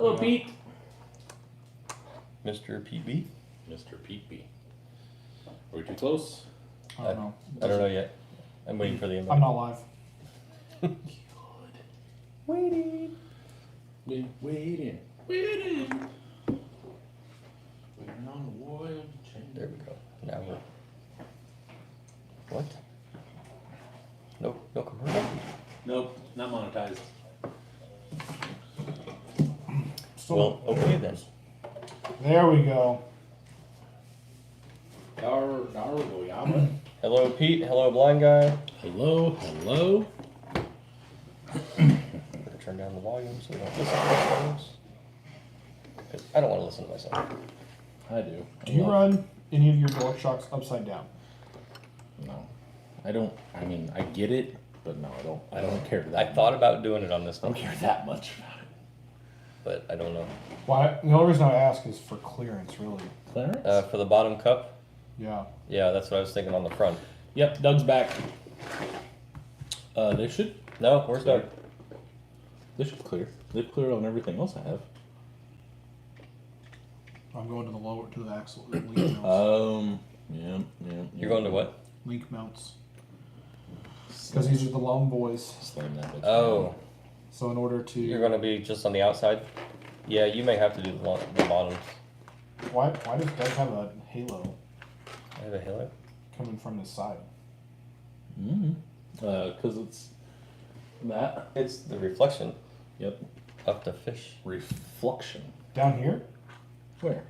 Hello, Pete. Mr. Pete B? Mr. Pete B. Are we too close? I don't know. I don't know yet. I'm waiting for the invite. I'm not live. Good. Waiting. Waiting. Waiting. Waiting on the oil change. There we go. Now we're... What? Nope, no commercial? Nope, not monetized. Well, okay then. There we go. Hello, Pete. Hello, blind guy. Hello, hello. Better turn down the volume so we don't listen to ourselves. Because I don't want to listen to myself. I do. Do you run any of your door shocks upside down? No. I don't. I mean, I get it, but no, I don't. I don't care that. I thought about doing it on this I one, don't care that much about it. but I don't know. Why? The only reason I ask is for clearance, really. Clarence? For the bottom cup? Yeah. Yeah, that's what I was thinking on the front. Yep, Doug's back. They should. No, where's Doug? They should clear. They've cleared on everything else I have. I'm going to the lower to the axle link mounts. Yeah. You're going to what? Link mounts. Because these are the long boys. Slam that bitch Oh, down. So in order to you're going to be just on the outside? Yeah, you may have to do the bottoms. why does Doug have a halo I have a halo. coming from his side? Because it's that. It's the reflection Yep. of the fish. Reflection. Down here? Where?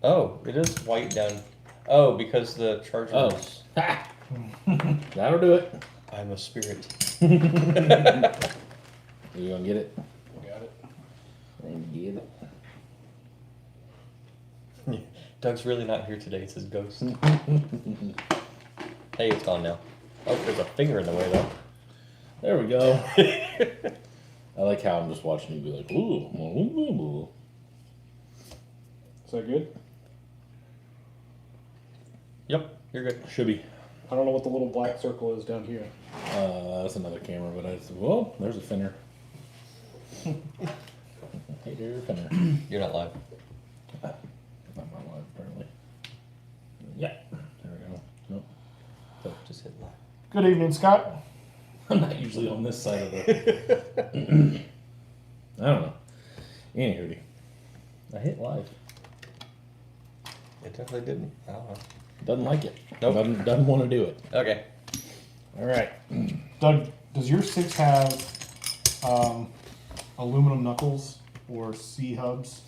Oh, it is white down. Oh, because the charger Oh. is... Ha! That'll do it. I'm a spirit. You gonna get it? Got it. And get it. Doug's really not here today. It's his ghost. Hey, it's gone now. Oh, there's a finger in the way, though. There we go. I like how I'm just watching you be like, ooh. Is that good? Yep, you're good. Should be. I don't know what the little black circle is down here. That's another camera, but I said, well, there's a finner. Hey there, finner. You're not live. Not my live, apparently. Yeah. There we go. Nope. Oh, just hit live. Good evening, Scott. I'm not usually on this side of the. I don't know. Anywho, I hit live. It definitely didn't. I don't know. Doesn't like it. Nope. Doesn't want to do it. Okay. All right. Doug, does your 6 have aluminum knuckles or C hubs?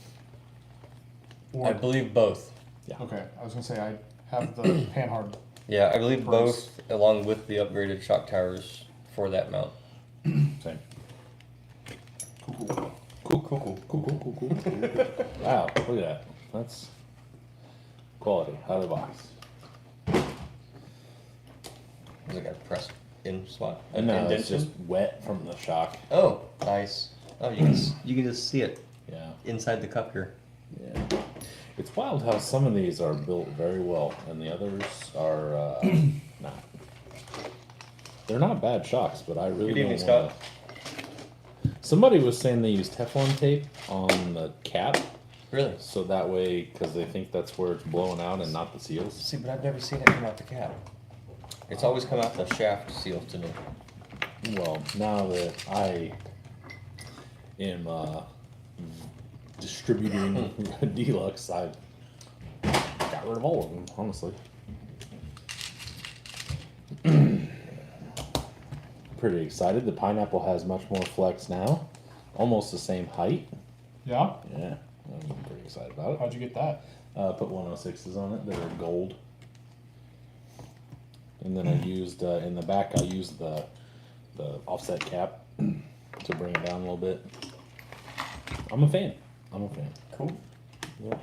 I believe both. Yeah. Okay, I was gonna say I have the Panhard. Yeah, I believe Bruce. both, along with the upgraded shock towers for that mount. Same. Cool. Wow, look at that. That's quality out of the box. Is it got a press in spot? And no, it's Indentation? just wet from the shock. Oh, nice. Oh, you can just see it Yeah. inside the cup here. Yeah. It's wild how some of these are built very well and the others are not. They're not bad shocks, but I really Good evening, don't want Scott. Somebody was saying they use Teflon tape on the cap, Really? so that way, because they think that's where it's blowing out and not the seals. See, but I've never seen it come out the cap. It's always come out the shaft seal to me. Well, now that I am distributing Deluxe, I got rid of all of them, honestly. Pretty excited. The pineapple has much more flex now. Almost the same height. Yeah? Yeah, I'm pretty excited about it. How'd you get that? Put 106s on it. They're gold. And then I used, in the back, I used the offset cap to bring it down a little bit. I'm a fan. Cool. Yep.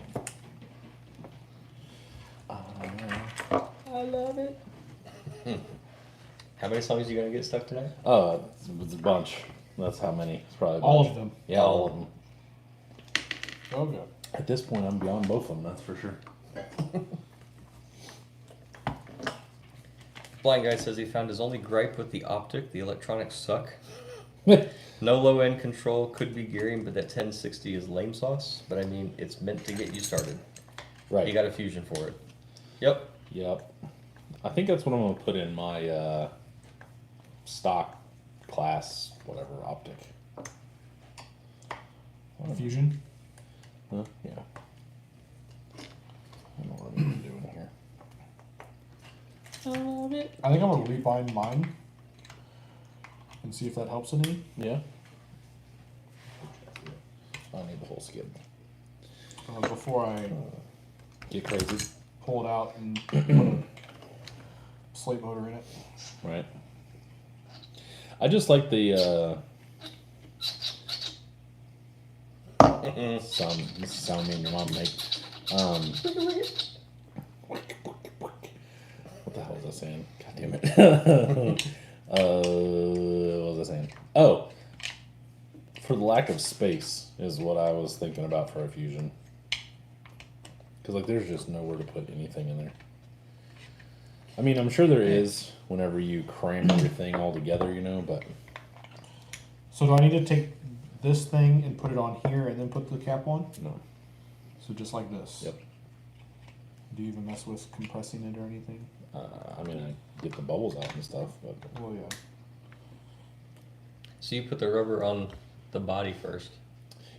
I love it. How many songs are you gonna get stuck tonight? It's a bunch. That's how many. It's probably a All bunch. of them. Yeah, all of them. Oh, good. At this point, I'm beyond both of them, that's for sure. Blind guy says he found his only gripe with the optic. The electronics suck. No low end control could be gearing, but that 1060 is lame sauce. But I mean, it's meant to get you started. Right. You got a fusion for it. Yep. Yep. I think that's what I'm gonna put in my stock class, whatever, optic. Fusion. Huh? Yeah. I don't know what I'm doing here. I think I'm gonna rebind mine and see if that helps any. Yeah. I need the whole skid. Before I Get crazy. pull it out and put a slate motor in it. Right. I just like the sound me and your mom make. What the hell was I saying? God damn it. What was I saying? Oh, for the lack of space is what I was thinking about for a fusion. Because like, there's just nowhere to put anything in there. I mean, I'm sure there is whenever you cram everything all together, you know, but So do I need to take this thing and put it on here and then put the cap on? no. So just like this? Yep. Do you even mess with compressing it or anything? I mean, I get the bubbles out and stuff, but Well, yeah. So you put the rubber on the body first.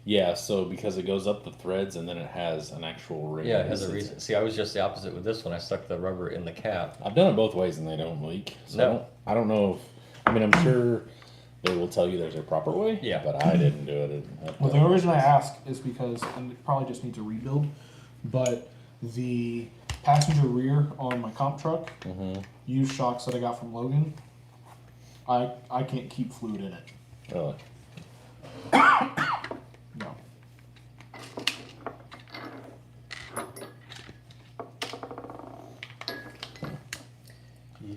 yeah. So because it goes up the threads and then it has an actual ring. Yeah, it has a It's- reason. See, I was just the opposite with this one. I stuck the rubber in the cap. I've done it both ways and they don't leak. So No. I don't know if. I mean, I'm sure they will tell you there's a proper way. Yeah. But I didn't do it. Well, the only reason I ask is because, and it probably just needs a rebuild, but the passenger rear on my comp truck, Mm-hmm. used shocks that I got from Logan, I can't keep fluid in it. Really. No. Yeah.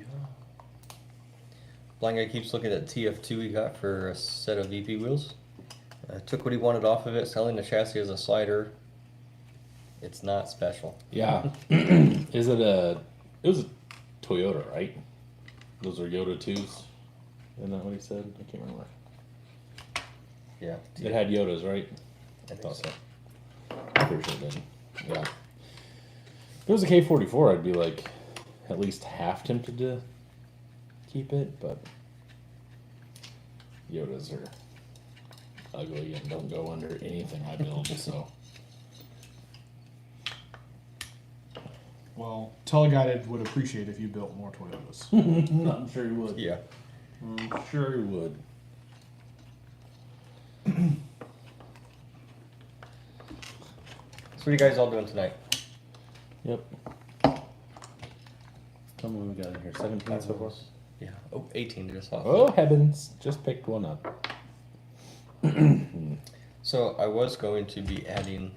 Blind guy keeps looking at TF2 he got for a set of VP wheels. Took what he wanted off of it, selling the chassis as a slider. It's not special. Yeah. Is it a? It was a Toyota, right? Those are Yoda 2s. Isn't that what he said? I can't remember. Yeah. It had Yodas, right? I think so. I'm pretty sure it did. Yeah. If it was a K44, I'd be like at least half tempted to keep it, but Yodas are ugly and don't go under anything I build, so. Well, Teleguided would appreciate if you built more Toyotas. I'm sure he would. Yeah. I'm sure he would. So what are you guys all doing tonight? Yep. How many we got in here? 17 so far? Yeah. Oh, 18 just off. Oh, heavens. Just picked one up. So I was going to be adding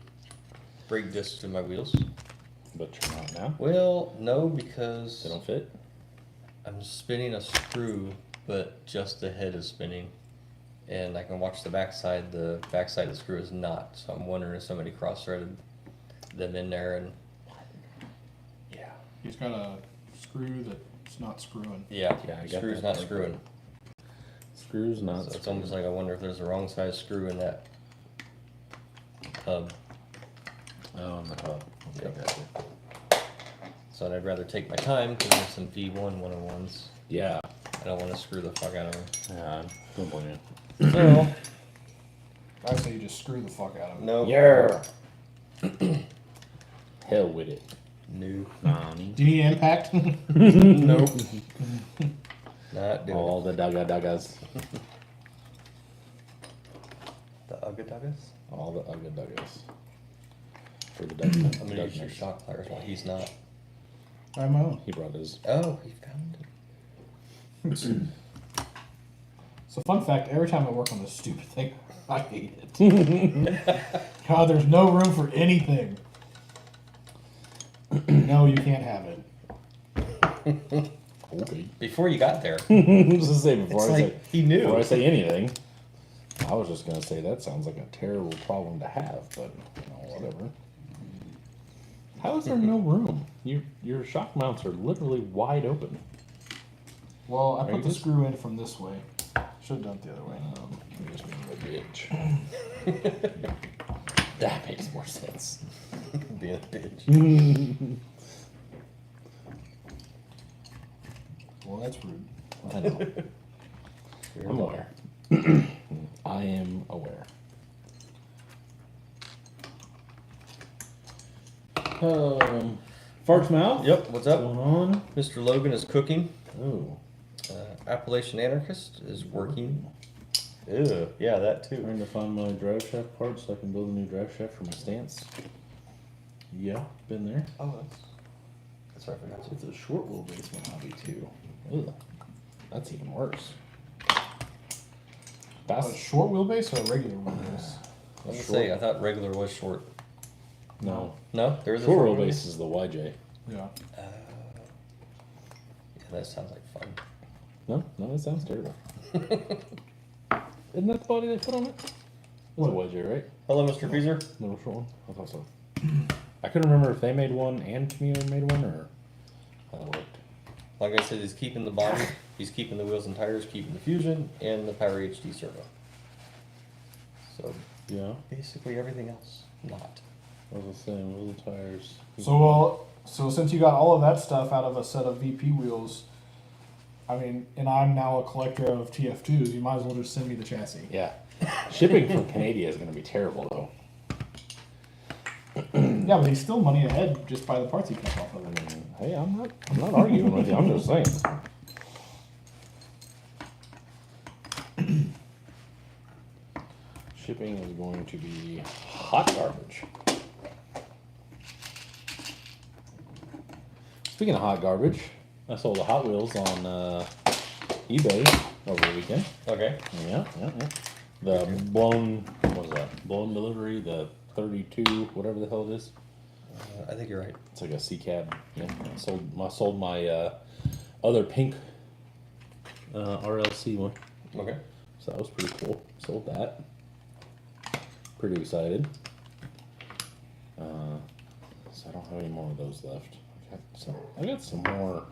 brake discs to my wheels. But you're not now. Well, no, because They don't fit? I'm spinning a screw, but just the head is spinning. And I can watch the backside. The backside of the screw is not. So I'm wondering if somebody cross-threaded them in there. And Yeah. He's got a screw that's not screwing. yeah, Yeah, I got screw's that not part. screwing. Screws not So it's almost like I wonder if there's a wrong size screw in that hub. Oh, on the hub. Okay, Yep. gotcha. So I'd rather take my time because there's some V1 101s. Yeah. I don't want to screw the fuck out of them. Yeah, don't blame you. So, I say you just screw the fuck out of it. no. Yeah. Hell with it. No. Nani. Do you need impact? Nope. Not doing All the duggas. the Ugga Duggas. All the duggas. For the I'm Dug gonna use your shock pliers while he's not. I have my own. He brought his. Oh, he found it. So fun fact, every time I work on this stupid thing, I hate it. God, there's no room for anything. No, you can't have it. Okay. Before you got there, Just to say before it's I like he knew. before I say anything, I was just gonna say that sounds like a terrible problem to have, but you know, whatever. How is there no room? Your shock mounts are literally wide open. Well, I Are put you the just- screw in from this way. Should have done it the other way. I'm just being a bitch. That makes more sense. Being a bitch. Well, that's rude. I know. I'm aware. I am aware. Fart's mouth. Yep, what's What's up? going on? Mr. Logan is cooking. Oh, Appalachian Anarchist is working. Ew, yeah, that too. trying to find my drive shaft part so I can build a new drive shaft for my stance. Yeah, been there. Oh, that's right, I forgot to. It's a short wheelbase Mojave too. Ugh, that's even worse. A That's short wheelbase or a regular wheelbase? I was gonna say, I thought regular was short. no. No, there is a Short short wheelbase is the YJ. Yeah. Yeah, that sounds like fun. No, that sounds terrible. Isn't that the body they put on it? It's a YJ, right? Hello, Mr. Freezer. Little short one? I thought so. I couldn't remember if they made one and Camino made one or how it worked. Like I said, he's keeping the body, he's keeping the wheels and tires, keeping the Fusion, and the Power HD servo. So Yeah, basically everything else, not. I was saying, wheel the tires. So since you got all of that stuff out of a set of VP wheels, I mean, and I'm now a collector of TF2s, you might as well just send me the chassis. Yeah. Shipping from Canada is going to be terrible though. Yeah, but he's still money ahead just by the parts he cut off of it. Hey, I'm not arguing with you. I'm just saying. Shipping is going to be hot garbage. Speaking of hot garbage, I sold the Hot Wheels on eBay over the weekend. Okay. Yeah. The blown, what was that? Blown delivery, the 32, whatever the hell it is. I think you're right. It's like a C cab. Yeah. I sold my other pink RLC one. Okay. So that was pretty cool. Sold that. Pretty excited. So I don't have any more of those left. I got some more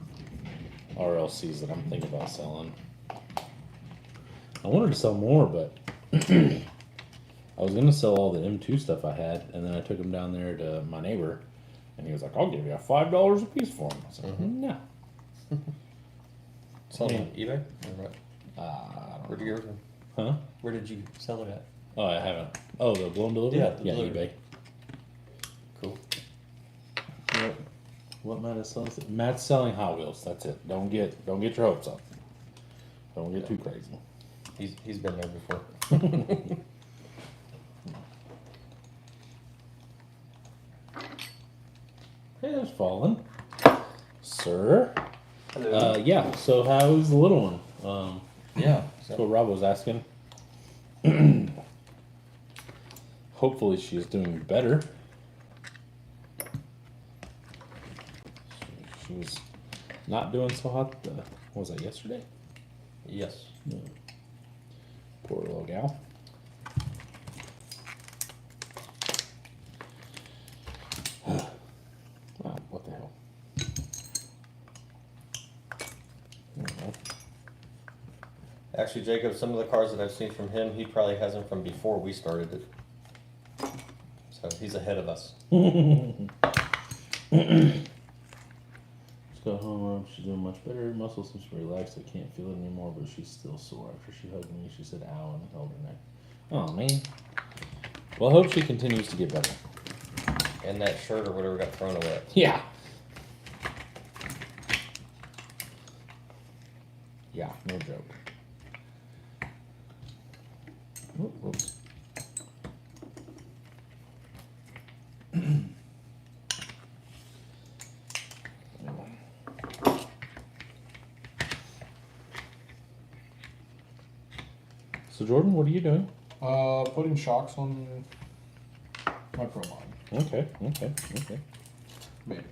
RLCs that I'm thinking about selling. I wanted to sell more, but I was gonna sell all the M2 stuff I had, and then I took them down there to my neighbor, and he was like, "I'll give you $5 a piece for them." I was like, "No." Sell it Yeah. on eBay? Or what? I don't Where'd you get it from? Huh? Where did you sell it at? Oh, I haven't. Oh, the blown delivery? Yeah, the yeah, delivery. eBay. Cool. Yep. What Matt is selling? Matt's selling Hot Wheels. That's it. Don't get your hopes up. Don't get too crazy. He's been there before. Hey, there's Fallen. Sir. Hello. Yeah. So how's the little one? Yeah. That's what Rob was asking. Hopefully she's doing better. She was not doing so hot. What was that, yesterday? Yes. Poor little gal. Wow, what the hell? Actually, Jacob, some of the cars that I've seen from him, he probably has them from before we started it. So he's ahead of us. Just got home, Rob. She's doing much better. Muscle seems relaxed. I can't feel it anymore, but she's still sore. After she hugged me, she said, "Ow," and held her neck. Oh, man. Well, I hope she continues to get better. And that shirt or whatever got thrown away. Yeah. Yeah, no joke. Whoops. So Jordan, what are you doing? Putting shocks on my Pro Mod. Okay. Maybe.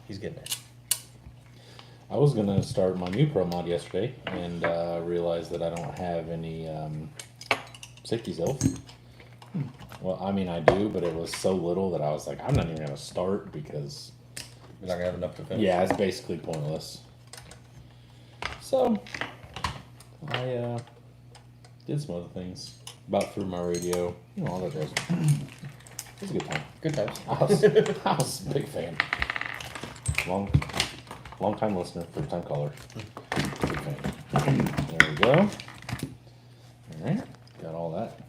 He's getting there. I was gonna start my new Pro Mod yesterday and realized that I don't have any safety self. Well, I mean I do, but it was so little that I was like, I'm not even gonna start because You're not gonna have enough to finish. yeah, it's basically pointless. So, I did some other things. About through my radio. You know, all that jazz. It was a good time. Good times. I was a big fan. Long time listener, first time caller. Big fan. There we go. Alright. Got all that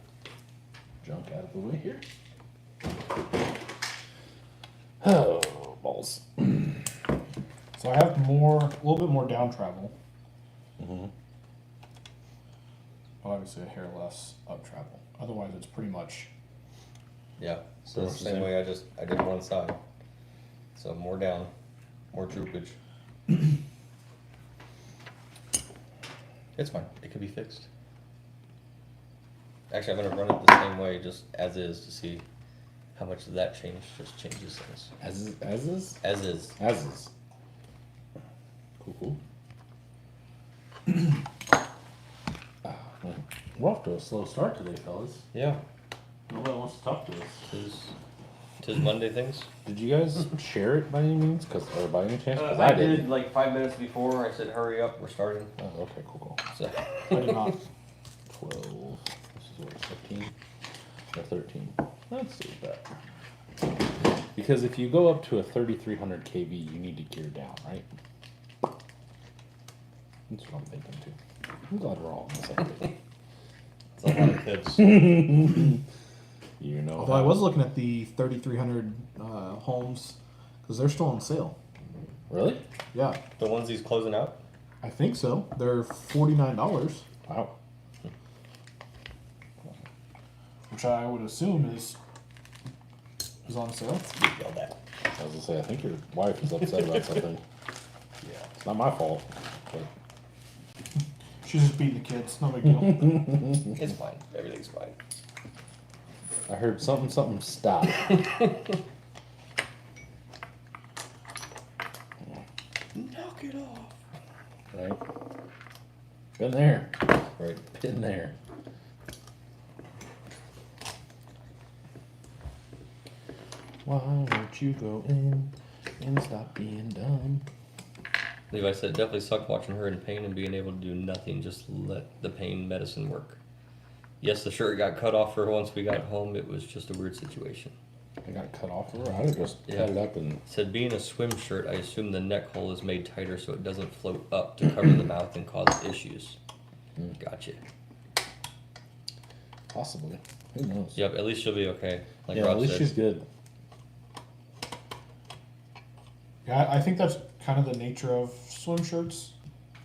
junk out of the way here. Oh, balls. So I have a little bit more down travel. Mm-hmm. But obviously a hair less up travel. Otherwise, it's pretty much. Yeah. So it's the same way I did one side. So more down, more droopage. It's fine. It can be fixed. Actually, I'm gonna run it the same way, just as is, to see how much of that change just changes things. As is? As is. As is. Cool. We're off to a slow start today, fellas. Yeah. Nobody wants to talk to us. Tis Monday things. Did you guys share it by any means? Or by any chance? 'Cause I did like 5 minutes before. I said, "Hurry up, we're starting." Oh, okay, cool. So I did not. 12. This is what, 15 or 13. Let's see that. Because if you go up to a 3300 kV, you need to gear down, right? That's what I'm thinking too. I'm glad we're all on the same page. it's a lot of kids. You know. Although I was looking at the 3300 homes because they're still on sale. Really? Yeah, The ones he's closing out. I think so. They're $49, Wow. which I would assume is on sale. You yelled at. I was gonna say, I think your wife is upset about something. Yeah. It's not my fault. But She's just beating the kids. No big deal. It's fine. Everything's fine. I heard something stop. Knock it off. Right? Been there. Right. Been there. Why won't you go in and stop being dumb? Levi said it definitely sucked watching her in pain and being able to do nothing, just let the pain medicine work. Yes, the shirt got cut off for her once we got home. It was just a weird situation. I got cut off of her. I'd have just cut it up and. Said being a swim shirt, I assume the neck hole is made tighter so it doesn't float up to cover the mouth and cause issues. Gotcha. Possibly. Who knows? Yep, at least she'll be okay. Like Yeah, Rob at least said. she's good. Yeah, I think that's kind of the nature of swim shirts.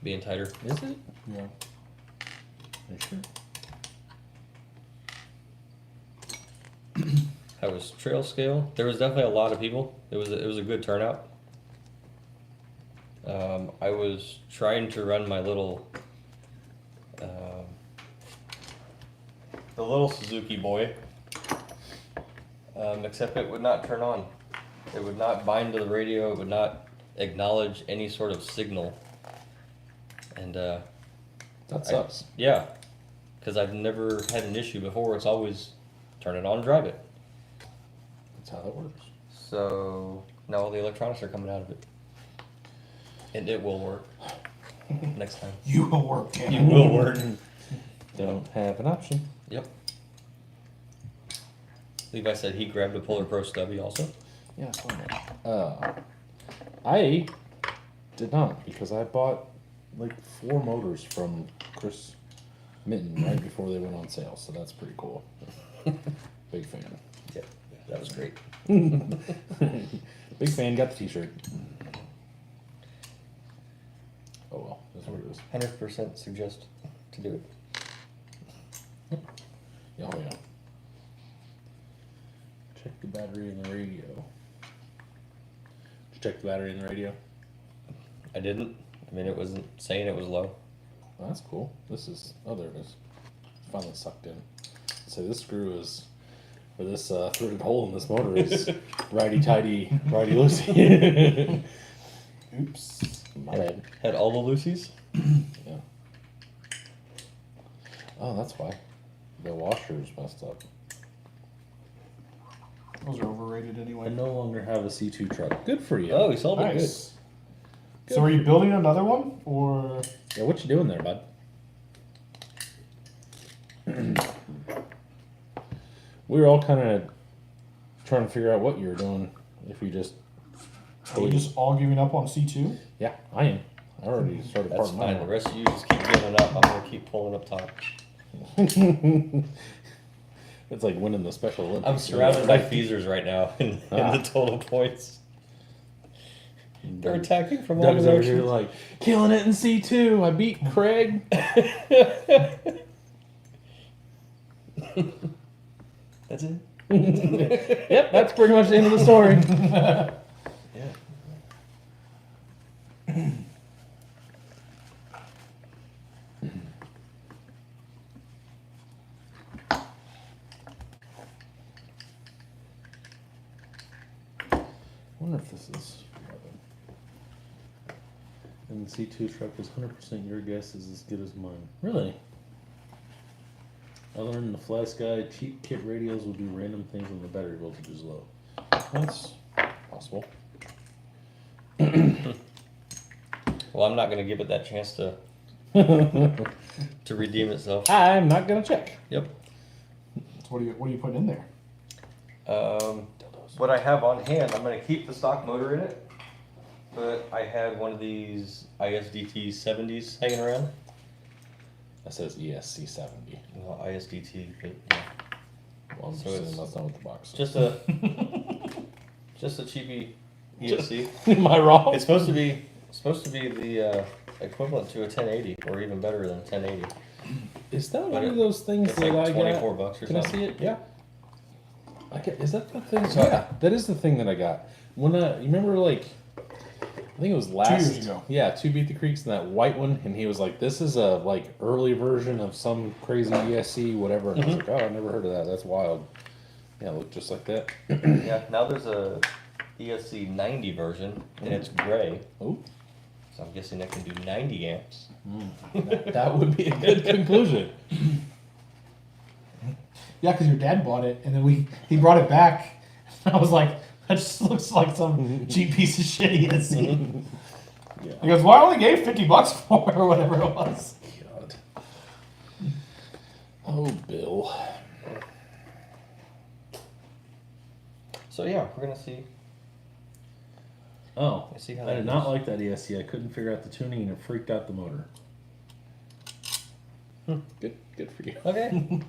Being tighter. Is it? Yeah. Are you sure? How was trail scale? There was definitely a lot of people. It was a good turnout. I was trying to run my little, the little Suzuki boy, except it would not turn on. It would not bind to the radio. It would not acknowledge any sort of signal. And That sucks. yeah, because I've never had an issue before. It's always turn it on, drive it. That's how that works. So now all the electronics are coming out of it. And it will work next time. You will work, Ken. It will work. Don't have an option. Yep. Levi said he grabbed a Polar Pro stubby also. Yeah, I saw that. I did not because I bought like 4 motors from Chris Mitten right before they went on sale, so that's pretty cool. Big fan. Yeah, that was great. Big fan. Got the T-shirt. Oh well, that's what it is. 100% suggest to do it. Oh yeah. Check the battery in the radio. Did you check the battery in the radio? I didn't. I mean, it wasn't saying it was low. Well, that's cool. This is. Oh, there it is. Finally sucked in. So this screw is. Or this threaded hole in this motor is righty tighty, righty loosey. Oops. My bad. Had all the Lucy's? Yeah. Oh, that's why. The washer's messed up. Those are overrated anyway. I no longer have a C2 truck. Good for you. Oh, he sold it. Nice. So are you building another one, or? Yeah, what you doing there, bud? We were all kind of trying to figure out what you were doing. If you just, Are we just all giving up on C2? yeah, I am. I already started That's parting fine. The mine. rest of you just keep giving up. I'm gonna keep pulling up top. It's like winning the Special Olympics. I'm surrounded by feasers right now in Ah. the total points. They're attacking from all Doug's over here directions. like killing it in C2. I beat Craig. That's it. Yep, that's pretty much the end of the story. Yeah. I wonder if this is. And the C2 truck is 100% your guess is as good as mine. Really? Other than the flash guy, cheap kit radios will do random things when the battery voltage is low. That's possible. Well, I'm not gonna give it that chance to redeem itself. I'm not gonna check. Yep. So what are you putting in there? What I have on hand, I'm gonna keep the stock motor in it, but I had one of these ISDT 70s hanging around. That says ESC 70. Well, ISDT, but yeah. Well, I'm So assuming it's that's not what the box says. just a cheapy ESC. Am I wrong? It's supposed to be the equivalent to a 1080, or even better than a 1080. Is that But one of those things It's that like I 24 got? bucks or Can I something. see it? Yeah. Is that the thing? So- Yeah, that is the thing that I got. When you remember, like, I think it was last 2 years ago. Yeah, 2 Beat the Creeks and that white one, and he was like, "This is a like early version of some crazy ESC whatever." And I was like, "Oh, I never heard of that. That's wild." Yeah, it looked just like that. Yeah. Now there's a ESC 90 version, and it's gray. Oh, So I'm guessing that can do 90 amps. that would be a good conclusion. Yeah, because your dad bought it, and then he brought it back. I was like, that just looks like some cheap piece of shit ESC. Yeah. He goes, well, I only gave $50 for it, or whatever it was. God. Oh, Bill. So yeah, we're gonna see. Oh, Let's see how I that did not goes. like that ESC. I couldn't figure out the tuning, and it freaked out the motor. Good for you. Okay.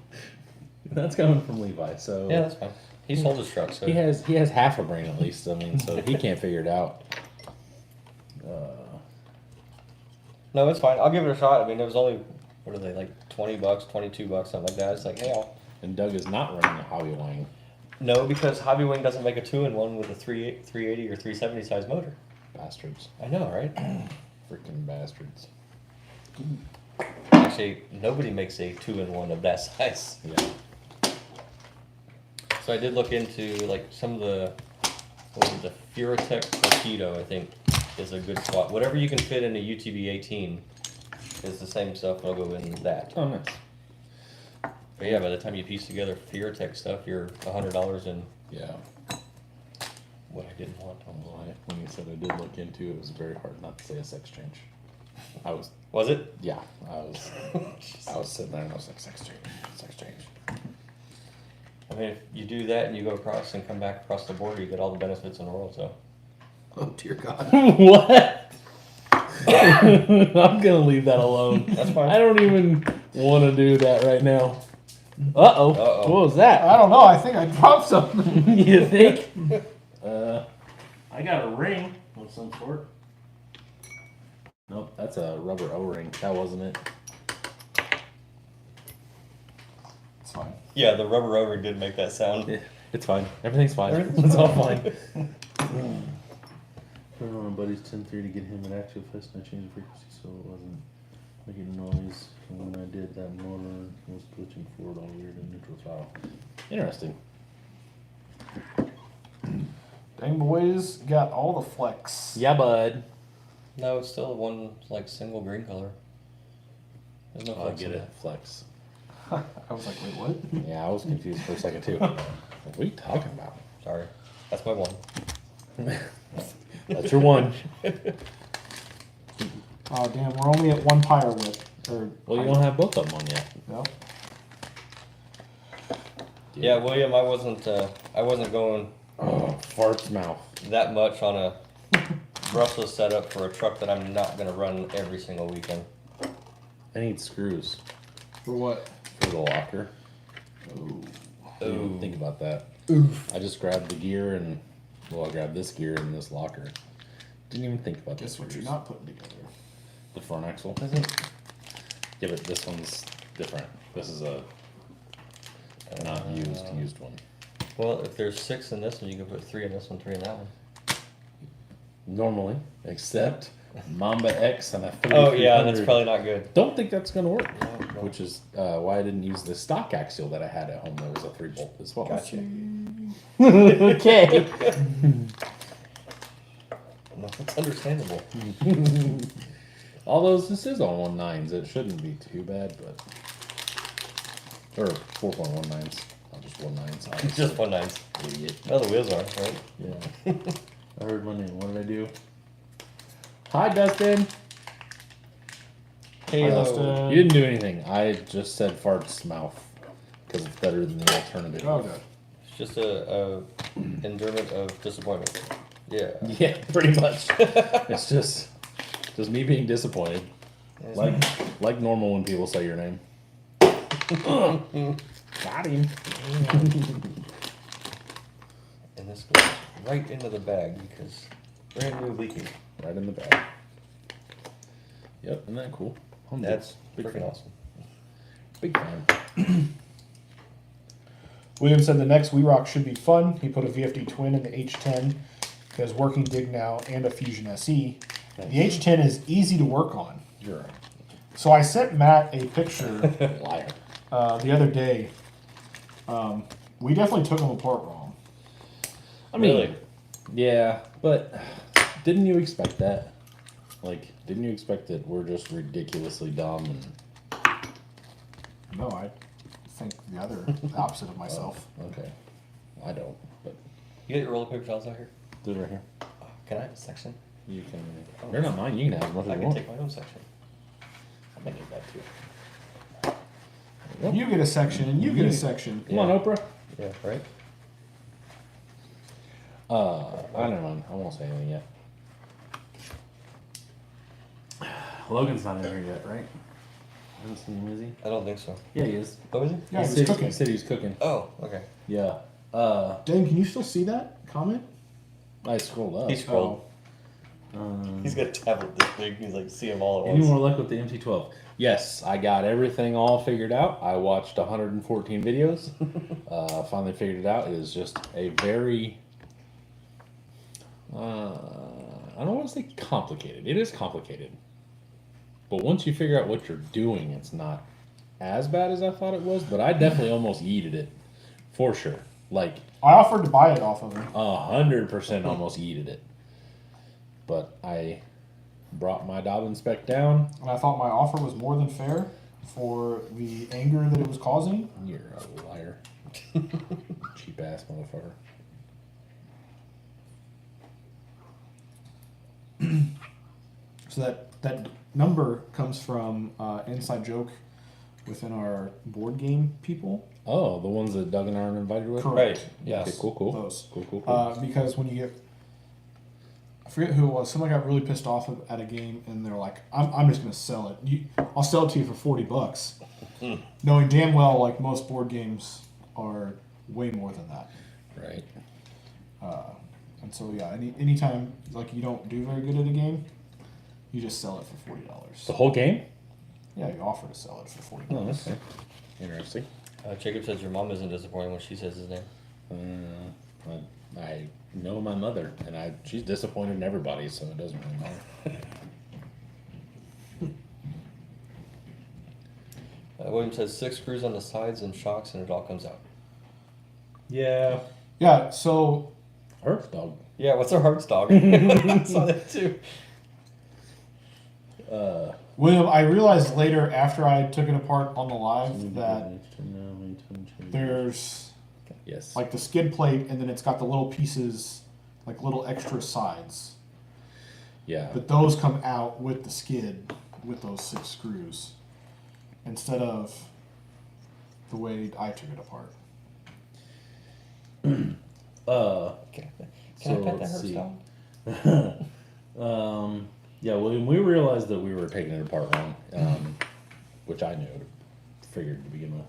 That's coming from Levi, so Yeah, that's fine. He sold his truck, so he has half a brain at least. I mean, so he can't figure it out. no, it's fine. I'll give it a shot. I mean, it was only what are they like $20, $22, something like that. It's like, hey, And Doug is not running a hobby wing. no, because Hobby Wing doesn't make a 2-in-1 with a 380 or 370 size motor. Bastards, I know, right? freaking bastards. Actually, nobody makes a 2-in-1 of that size. Yeah. So I did look into like some of the what was it, the Furatech Torpedo, I think, is a good spot. Whatever you can fit in a UTV 18 is the same stuff will go in that. Oh, nice. But yeah, by the time you piece together Furatech stuff, you're $100 in Yeah. what I didn't want. Well, when you said I did look into it, it was very hard not to say a sex change. Was it? Yeah, I was sitting there and I was like, sex change. I mean, if you do that and you go across and come back across the border, you get all the benefits in the world. So Oh, dear God. What? I'm gonna leave that alone. that's fine. I don't even want to do that right now. Uh-oh. Uh-oh. What was that? I don't know. I think I dropped something. You think? I got a ring of some sort. Nope, that's a rubber O-ring. That wasn't it. It's fine. Yeah, the rubber over did make that sound. Yeah, it's fine. Everything's fine. Everything's It's all fine. Put it on my buddy's 10.3 to get him an actual fist, and I changed the frequency so it wasn't making noise. And when I did, that motor was glitching forward all weird in neutral throttle. Interesting. Dang boys got all the flex. Yeah, bud. No, it's still one like single green color. There's no Oh, I flex get in it. Flex. I was like, wait, what? Yeah, I was confused for a second too. Like, what are you talking about? that. Sorry, that's my one. That's your one. Oh damn, we're only at 1 tire width. Well, you don't have both of them on yet. Yep. Yeah, William, I wasn't going Oh, fart's mouth. that much on a brushless setup for a truck that I'm not gonna run every single weekend. I need screws For what? for the locker. Oh. I didn't even think about that. I just grabbed the gear and, well, I grabbed this gear and this locker. Didn't even think about Guess this. what you're not putting together. The front axle. Yeah, but this one's different. This is a not used one. Well, if there's 6 in this one, you can put 3 in this one, 3 in that one. Normally, except Mamba X and a 3300. Oh yeah, that's probably not good. Don't think that's gonna work. No. Which is why I didn't use the stock axial that I had at home. That was a 3-bolt as well. Gotcha. Okay. No, that's understandable. Although this is on 1.9s, it shouldn't be too bad, but or 4.19s, not just 1.9s. obviously. Just 1.9s. Idiot. Oh, the wheels are, right? Yeah. I heard my name. What did I do? Hi, Dustin. Hi, Dustin. You didn't do anything. I just said fart's mouth because it's better than the alternative. Oh, good. It's just a endurance of disappointment. Yeah. Yeah, pretty much. It's just me being disappointed, like normal when people say your name. Got him. And this goes right into the bag because brand new leaking. Right in the bag. Yep, isn't that cool? That's big freaking fan. awesome. Big fan. William said the next WeRock should be fun. He put a VFD twin in the H10 because working dig now and a Fusion SE. The H10 is easy to work on. You're a So I sent Matt a picture liar. the other day. We definitely took them apart wrong. I mean, Really? yeah, but didn't you expect that? Like, didn't you expect that we're just ridiculously dumb and No, I think the opposite of myself. okay. I don't, but You got your roller paper towels out here? do it right here. Oh, can I have a section? You can. They're not mine. You can have as much I as you can want. take my own section. I might need that too. You get a section, and you get a section. Come on, Yeah. Oprah. Yeah, right? I don't know. I won't say anything yet. Logan's not in here yet, right? I haven't seen him, is he? I don't think so. Yeah, he is. Oh, is he? Yeah, he he's said, cooking. He said he was cooking. Oh, okay. Yeah. Dang, can you still see that comment? I scrolled up. He scrolled. Um, He's got a tablet this big. He's like, see them all at Any once. more luck with the MT-12? Yes, I got everything all figured out. I watched 114 videos. Finally figured it out. It is just a very, I don't want to say complicated. It is complicated. But once you figure out what you're doing, it's not as bad as I thought it was. But I definitely almost yeeted it. For sure. Like, I offered to buy it off of him. 100% almost yeeted it. But I brought my Dobbin spec down. And I thought my offer was more than fair for the anger that it was causing. You're a liar. Cheap ass motherfucker. So that number comes from inside joke within our board game people. Oh, the ones that Doug and I are invited with? Correct. Right, yes. Okay, cool. Those. Cool. Because when you get, I forget who it was. Someone got really pissed off at a game, and they're like, "I'm just gonna sell it. I'll sell it to you for $40," knowing damn well like most board games are way more than that. Right. And so yeah, anytime like you don't do very good at a game, you just sell it for $40. The whole game? Yeah, you offer to sell it for $40. Oh, okay. Interesting. Jacob says your mom isn't disappointed when she says his name. I know my mother, and she's disappointed in everybody, so it doesn't really matter. William says 6 screws on the sides and shocks, and it all comes out. Yeah. Yeah, so Hurts, dog. Yeah, what's our hearts dog? I saw that too. William, I realized later after I took it apart on the live that there's Yes. like the skid plate, and then it's got the little pieces, like little extra sides. Yeah. But those come out with the skid with those 6 screws instead of the way I took it apart. Can So I pet that let's hurts see. dog? Yeah, well, we realized that we were taking it apart wrong, which I knew, figured to begin with.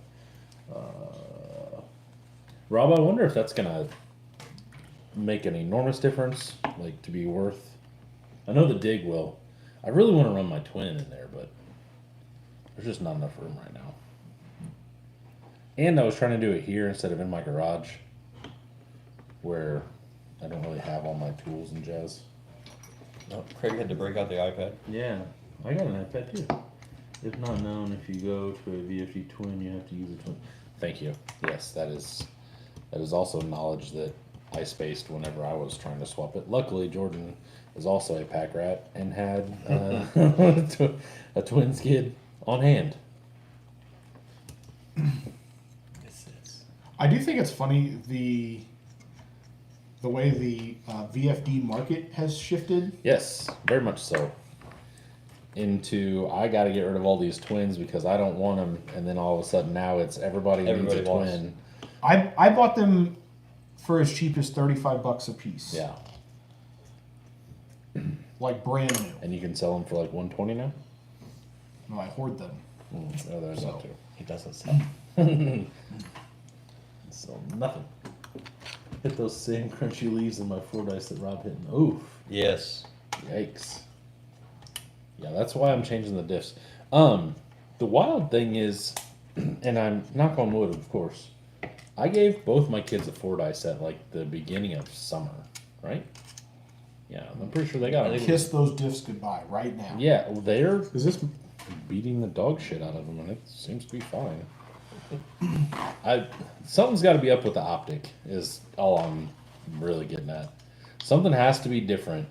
Rob, I wonder if that's gonna make an enormous difference, like to be worth. I know the dig will. I really want to run my twin in there, but there's just not enough room right now. And I was trying to do it here instead of in my garage, where I don't really have all my tools and jazz. No, Craig had to break out the iPad. Yeah, I got an iPad too. If not known, if you go to a VFD twin, you have to use a twin. Thank you. Yes, that is also knowledge that I spaced whenever I was trying to swap it. Luckily, Jordan is also a pack rat and had a twin skid on hand. I do think it's funny the way the VFD market has shifted. Yes, very much so. Into I got to get rid of all these twins because I don't want them, and then all of a sudden now it's everybody needs a wants. twin. I bought them for as cheap as $35 a piece. Yeah, Like brand new. and you can sell them for like $120 now. No, I hoard them. Oh, there's So- that too. He doesn't sell. So nothing. Hit those same crunchy leaves in my 4 dice that Rob hit. Oof. Yes. Yikes. Yeah, that's why I'm changing the diffs. The wild thing is, and I'm knock on wood, of course. I gave both my kids a 4 dice at like the beginning of summer, right? Yeah, I'm pretty sure they got them. Kiss those diffs goodbye right now. Yeah, they're Is this beating the dog shit out of them, and it seems to be fine. Something's got to be up with the optic. Is all I'm really getting at. Something has to be different.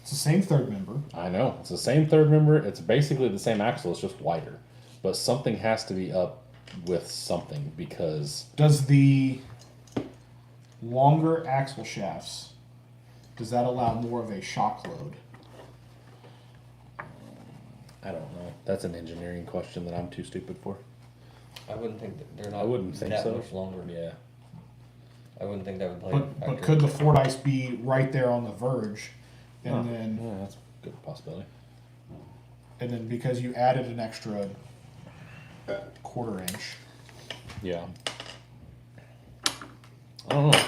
it's the same third member. I know it's the same third member. It's basically the same axle. It's just wider, but something has to be up with something because Does the longer axle shafts does that allow more of a shock load? I don't know. That's an engineering question that I'm too stupid for. I wouldn't think that they're not I wouldn't think that so. much longer. Yeah. I wouldn't think that would play a But factor. could the 4 dice be right there on the verge, and Huh. then Yeah, that's a good possibility. because you added an extra quarter inch? Yeah. I don't know.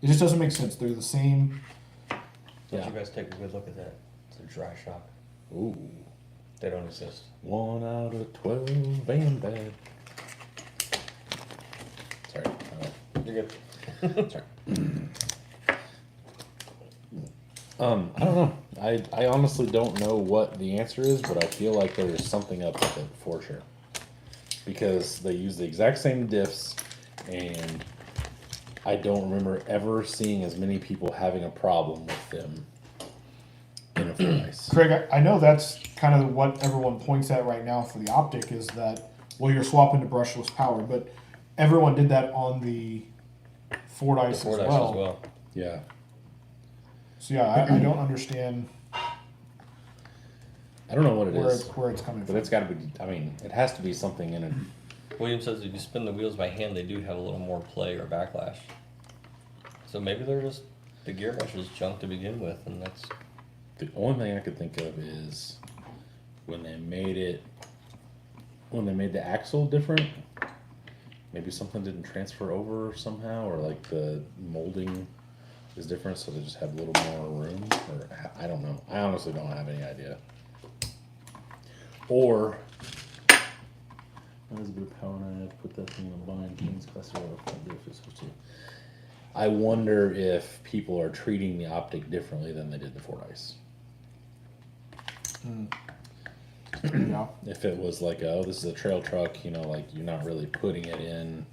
It just doesn't make sense. They're the same. Don't Yeah. you guys take a good look at that? It's a dry shock. Ooh. They don't exist. 1 out of 12 and bad. Sorry. You're good. Sorry. I don't know. I honestly don't know what the answer is, but I feel like there is something up with it for sure. Because they use the exact same diffs, and I don't remember ever seeing as many people having a problem with them in a 4 dice. Craig, I know that's kind of what everyone points at right now for the optic is that, well, you're swapping to brushless power, but everyone did that on the 4 The dice, 4 as, dice well. as well. Yeah. So yeah, I don't understand I don't know what it where is, it's coming but from. it's got to be. I mean, it has to be something in it. William says if you spin the wheels by hand, they do have a little more play or backlash. So maybe they're just the gear mesh is junk to begin with, and that's The only thing I could think of is when they made the axle different. Maybe something didn't transfer over somehow, or like the molding is different, so they just have a little more room. Or I don't know. I honestly don't have any idea. Or that is a bit of power, and I have to put that thing in a bind. King's cluster I wonder if people are treating the optic differently than they did the 4 dice. Yeah. If it was like, oh, this is a trail truck, like you're not really putting it in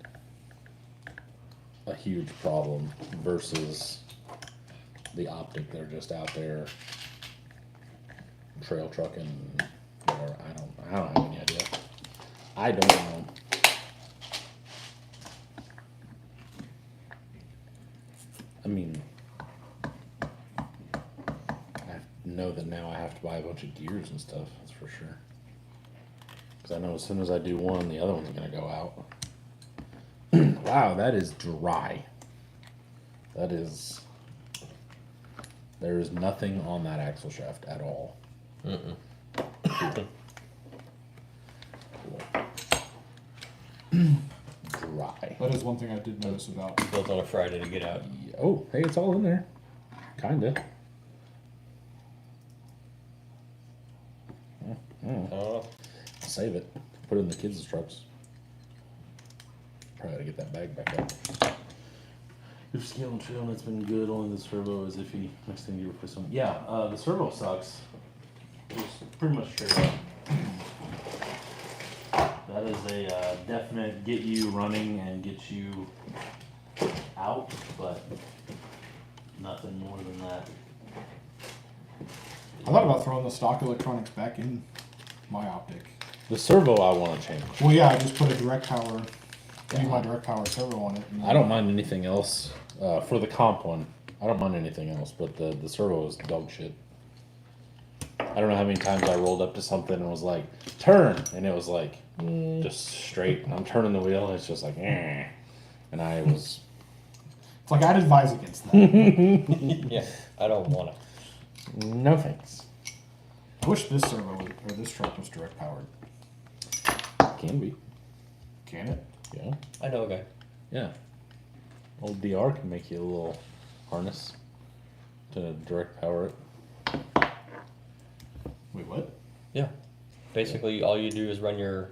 a huge problem versus the optic, they're just out there trail trucking whatever. I don't have any idea. I don't know. I mean, now I have to buy a bunch of gears and stuff. That's for sure. Because I know as soon as I do one, the other one's gonna go out. Wow, that is dry. That is. There is nothing on that axle shaft at all. Mm-mm. Dry. That is one thing I did notice about. Built on a Friday to get out. Oh, hey, it's all in there. Kinda. Oh, Save it. Put it in the kids' trucks. Probably gotta get that bag back up. If scale and trail, that's been good. Only the servo is iffy. Next thing you replace them. Yeah, the servo sucks. It's pretty much straight up. That is a definite get you running and get you out, but nothing more than that. I thought about throwing the stock electronics back in my optic. The servo I want to change. Well, yeah, I just put a direct power, use my direct power servo on it. And I don't mind anything else for the comp one. I don't mind anything else, but the servo is dog shit. I don't know how many times I rolled up to something and was like, turn, and it was like just straight, and I'm turning the wheel and it's just like, eh. And I was. It's like I'd advise against that. yeah. I don't want to. No thanks. I wish this servo was, or this truck was direct powered. Can be. Can it? Yeah. I know a guy. Yeah. Old DR can make you a little harness to direct power it. Wait, what? Yeah. Basically, all you do is run your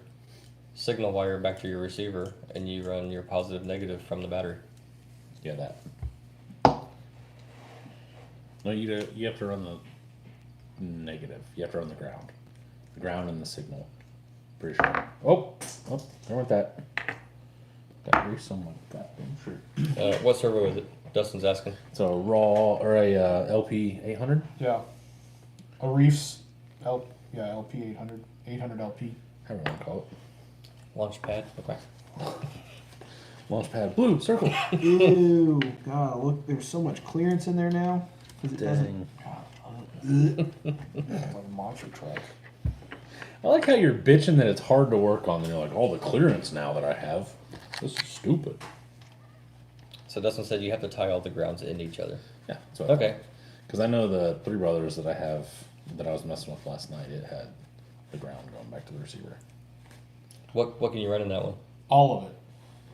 signal wire back to your receiver, and you run your positive negative from the battery. Yeah, that. No, you have to run the negative. You have to run the ground. The ground and the signal. Pretty sure. Oh, there went that. Got grease on my goddamn shirt. What servo is it? Dustin's asking. It's a raw or a LP 800. Yeah. A Reefs LP 800. 800 LP. However you want to call it. Launch pad. Okay. Launch pad blue circle. Ew. God, look, there's so much clearance in there now. Because it Dang. doesn't. Like a monster truck. I like how you're bitching that it's hard to work on. And you're like, all the clearance now that I have. This is stupid. So Dustin said you have to tie all the grounds into each other. Yeah. That's what Okay. Because I know the Three Brothers that I have that I was messing with last night. It had the ground going back to the receiver. What can you run in that one? All of it.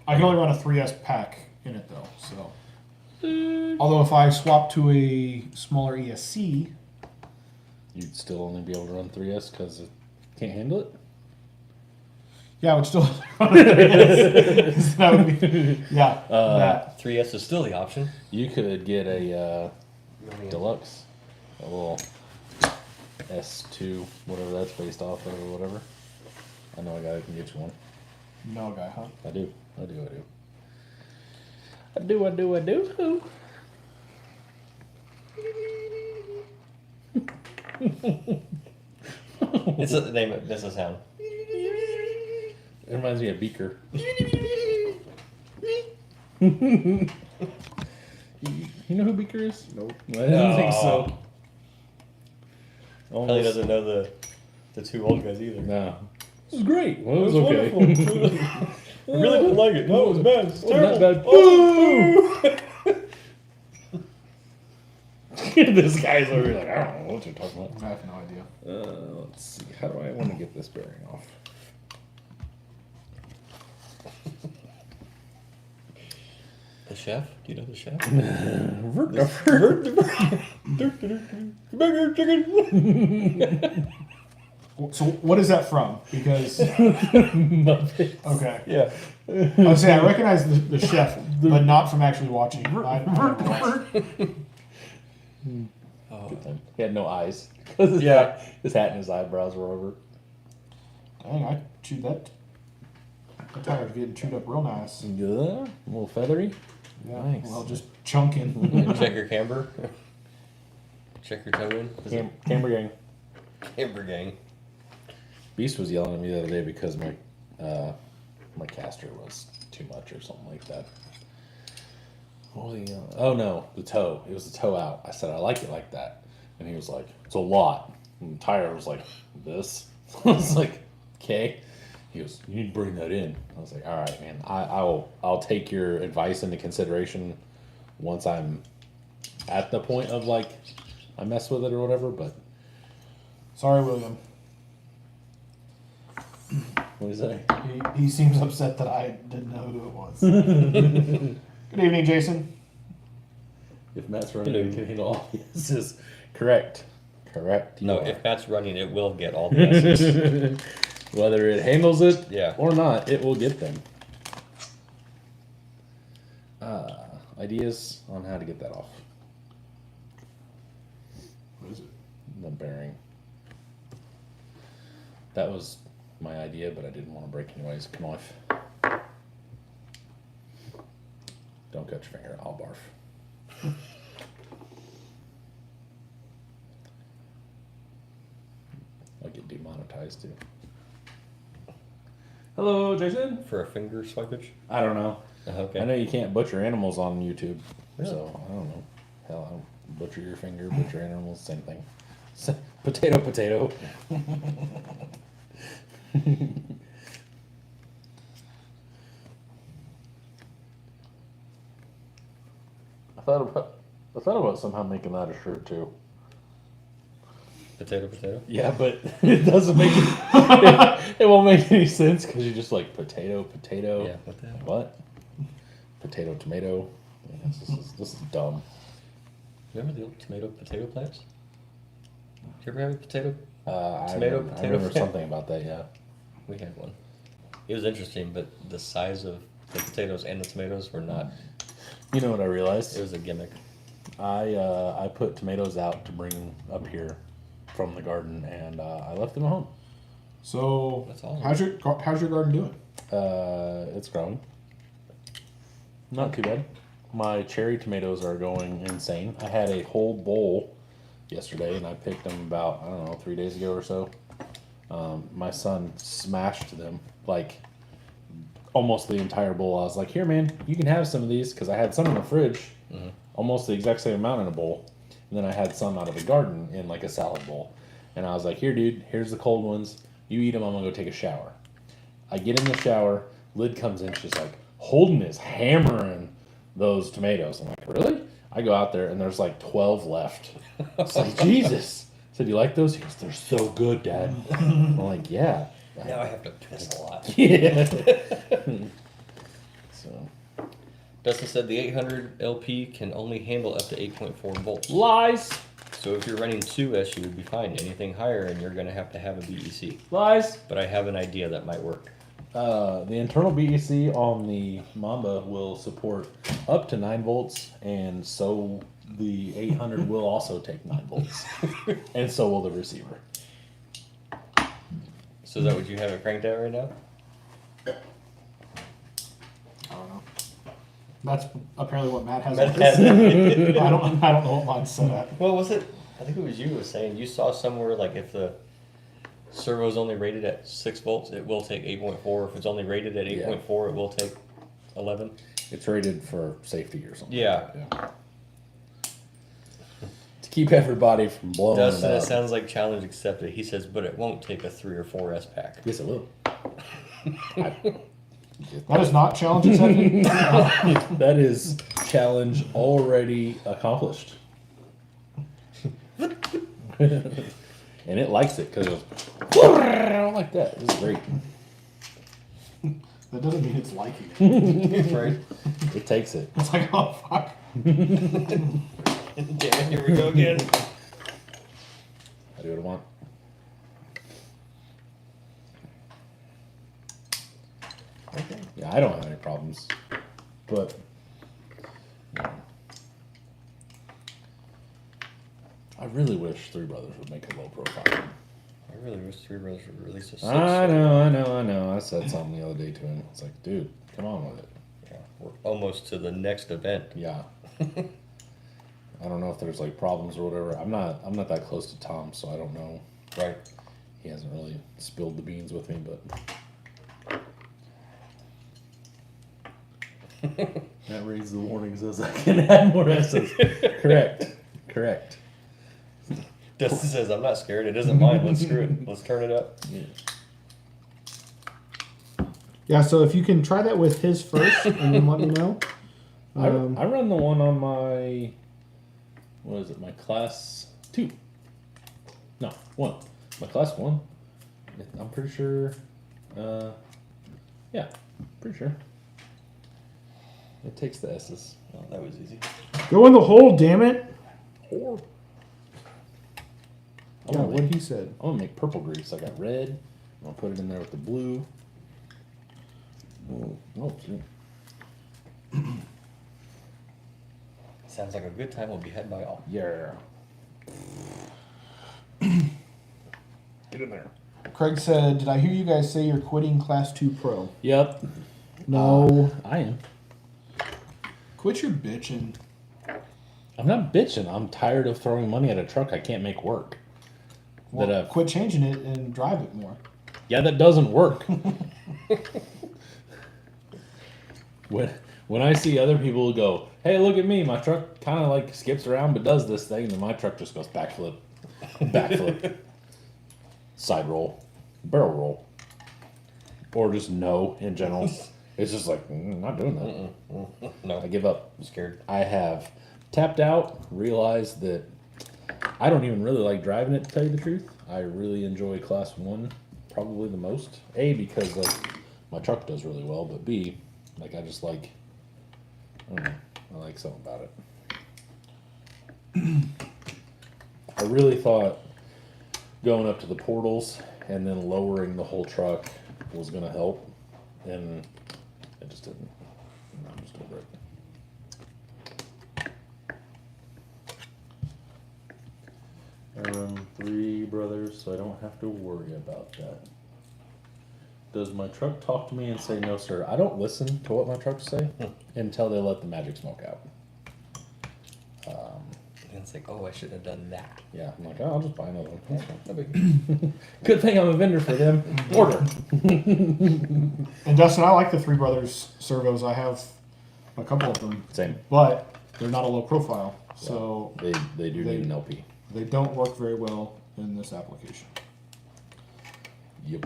I can only run a 3S pack in it though, so. Although if I swap to a smaller ESC, You'd still only be able to run 3S because it can't handle it. yeah, I would still run a 3S. That would be, yeah, that. 3S is still the option. You could get a deluxe, a little S2, whatever that's based off of or whatever. I know a guy that can get you one. No guy, huh? I do. It's the name of that's a sound. It reminds me of Beaker. You know who Beaker is? Nope. I didn't think so. Kelly doesn't know the two old guys either. No. This is great. Well, it was okay. I really didn't like it. No, it was bad. It's terrible. Not bad. Oh, This guy's over here like, I don't know what you're talking about. I have no idea. Let's see. How do I want to get this bearing off? The chef? Do you know the chef? So what is that from? Because Muppets. okay, Yeah. I would say I recognize the chef, but not from actually watching. I Good thing. He had no eyes. Yeah. His hat and his eyebrows were over. Dang, I chewed that. That tire's getting chewed up real nice. Yeah. A little feathery. Yeah, Nice. well, just chunking. Check your camber. Check your toe in. Camber gang. Camber gang. Beast was yelling at me the other day because my my caster was too much or something like that. What was he yelling? Oh no, the toe. It was the toe out. I said I like it like that. And he was like, it's a lot. And Tyler was like, this? I was like, okay. He goes, you need to bring that in. I was like, all right, man. I'll take your advice into consideration once I'm at the point of like I mess with it or whatever. But Sorry, William. what do you say? He seems upset that I didn't know who it was. Good evening, Jason. If Matt's running, it can handle all the S's. Correct. Correct. No, you are. if Matt's running, it will get all the S's. Whether it handles it Yeah. or not, it will get them. Ideas on how to get that off. What is it? The bearing. That was my idea, but I didn't want to break anybody's knife. Don't cut your finger. I'll barf. I'll get demonetized too. Hello, Jason. For a finger swipage? I don't know. Okay. I know you can't butcher animals on YouTube, Really? so I don't know. Hell, I don't butcher your finger, butcher animals, same thing. Potato, potato. I thought about somehow making that a shirt too. Potato, potato? Yeah, but it doesn't make it won't make any sense because you're just like potato, potato. Yeah, what the hell? What? Potato, tomato. Yeah, this is dumb. Remember the old tomato potato plants? Did you ever have a potato? I Tomato, remember, potato I remember plant. something about that. Yeah. We had one. It was interesting, but the size of the potatoes and the tomatoes were not. You know what I realized? It was a gimmick. I put tomatoes out to bring up here from the garden, and I left them at home. So, That's awesome. how's your garden doing? It's growing. Not too bad. My cherry tomatoes are going insane. I had a whole bowl yesterday, and I picked them about, I don't know, 3 days ago or so. My son smashed them, like, almost the entire bowl. I was like, here, man, you can have some of these, because I had some in the fridge, almost the exact same amount in a bowl. And then I had some out of the garden in, like, a salad bowl. And I was like, here, dude, here's the cold ones. You eat them, I'm going to go take a shower. I get in the shower, lid comes in, she's like, Holden is hammering those tomatoes. I'm like, really? I go out there, and there's like 12 left. It's like, Jesus. I said, you like those? He goes, they're so good, Dad. I'm like, yeah. Now I have to piss a lot. Yeah. So, Dustin said the 800 LP can only handle up to 8.4 volts. lies. So if you're running 2S, you would be fine. Anything higher, and you're going to have a BEC. Lies. But I have an idea that might work. The internal BEC on the Mamba will support up to 9 volts, and so the 800 will also take 9 volts. And so will the receiver. So is that what you have it cranked at right now? I don't know. That's apparently what Matt has. Matt on has- his. I don't know what mine's set at. Well, was it? I think it was you who was saying you saw somewhere like if the servo is only rated at 6 volts, it will take 8.4. If it's only rated at 8.4, it will take 11. It's rated for safety or something. Yeah. To keep everybody from blowing Dustin, it it up. sounds like challenge accepted. He says, but it won't take a 3 or 4S pack. Yes, it will. That is not challenge accepted. That is challenge already accomplished. And it likes it because it goes like that. It's great. That doesn't mean it's liking it. Right? It takes it. It's like, oh fuck. Damn it, here we go again. I do what I want. Okay. Yeah, I don't have any problems. But you know, I really wish Three Brothers would make a low profile one. I really wish Three Brothers would release a 6. I know. I said something the other day to him. It's like, dude, come on with it. Yeah, we're almost to the next event. Yeah. I don't know if there's like problems or whatever. I'm not that close to Tom, so I don't know. Right. He hasn't really spilled the beans with me, but that reads the warning, says I can add more S's. Correct. Justin says, I'm not scared. It isn't mine. Let's screw it. Let's turn it up. Yeah, so if you can try that with his first and then let me know. I run the one on my, what is it, my class 2. No, 1. My class 1. I'm pretty sure, yeah, pretty sure. It takes the S's. Oh, that was easy. Go in the hole, damn it. Or, Yeah, what he said. I'm gonna make purple grease. I got red. I'm gonna put it in there with the blue. Oh, shoot. Sounds like a good time will be had by all. Yeah. Get in there. Craig said, did I hear you guys say you're quitting Class 2 Pro? Yep. No. I am. Quit your bitching. I'm not bitching. I'm tired of throwing money at a truck I can't make work. Well, quit changing it and drive it more. Yeah, that doesn't work. When I see other people go, hey, look at me, my truck kind of like skips around but does this thing, and then my truck just goes backflip, side roll, barrel roll, or just no in general. It's just like, not doing that. No, I give up. I'm scared. I have tapped out, realized that I don't even really like driving it, to tell you the truth. I really enjoy Class 1 probably the most. A, because like my truck does really well, but B, like I just like, I don't know, I like something about it. I really thought going up to the portals and then lowering the whole truck was going to help, and it just didn't. I'm just over it. I run 3 brothers, so I don't have to worry about that. Does my truck talk to me and say no, sir? I don't listen to what my trucks say until they let the magic smoke out. And it's like, oh, I should have done that. Yeah, I'm like, oh, I'll just buy another one. That's fine. No big. Good thing I'm a vendor for them. Order. And Dustin, I like the Three Brothers servos. I have a couple of them. Same. But they're not a low profile. So They do need an LP. they don't work very well in this application. Yep.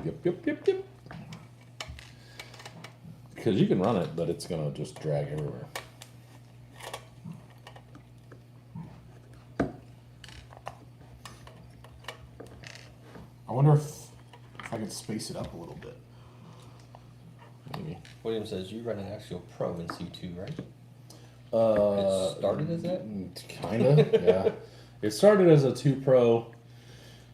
Because you can run it, but it's going to just drag everywhere. I wonder if I could space it up a little bit. Maybe. William says you run an actual Pro in C2, right? It started as that? Kinda, yeah. It started as a 2 Pro,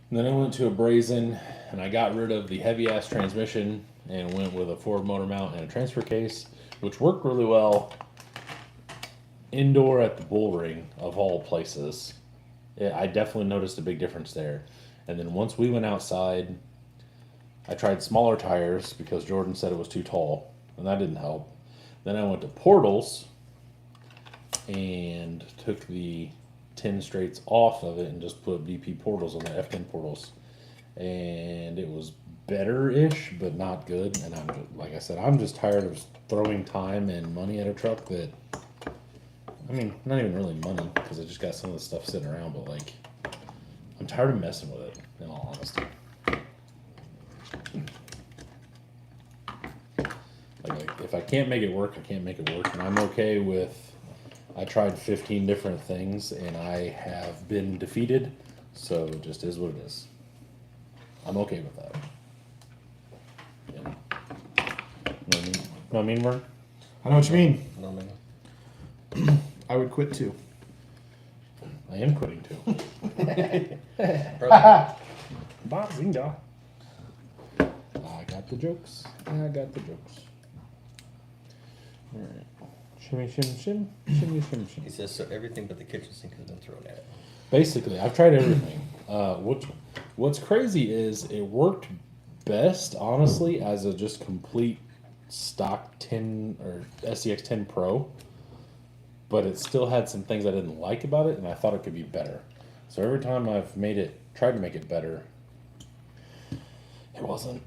and then I went to a Brazen, and I got rid of the heavy-ass transmission and went with a Ford motor mount and a transfer case, which worked really well indoor at the bull ring, of all places. I definitely noticed a big difference there. And then once we went outside, I tried smaller tires because Jordan said it was too tall, and that didn't help. Then I went to Portals and took the 10 straights off of it and just put BP Portals on the F10 Portals. And it was better-ish, but not good. And I'm just, like I said, I'm just tired of throwing time and money at a truck that, I mean, not even really money, because I just got some of the stuff sitting around, but like, I'm tired of messing with it, in all honesty. Like, if I can't make it work, I can't make it work, and I'm okay with, I tried 15 different things, and I have been defeated, so it just is what it is. I'm okay with that. You know what I mean, Vern? I know what you mean. No, man. I would quit too. I am quitting too. Bazinga. I got the jokes. Alright. Shimmy, shim. He says so everything but the kitchen sink has been thrown at it. Basically, I've tried everything. What's crazy is it worked best, honestly, as a just complete stock 10 or SCX 10 Pro. But it still had some things I didn't like about it, and I thought it could be better. So every time I've tried to make it better, it wasn't.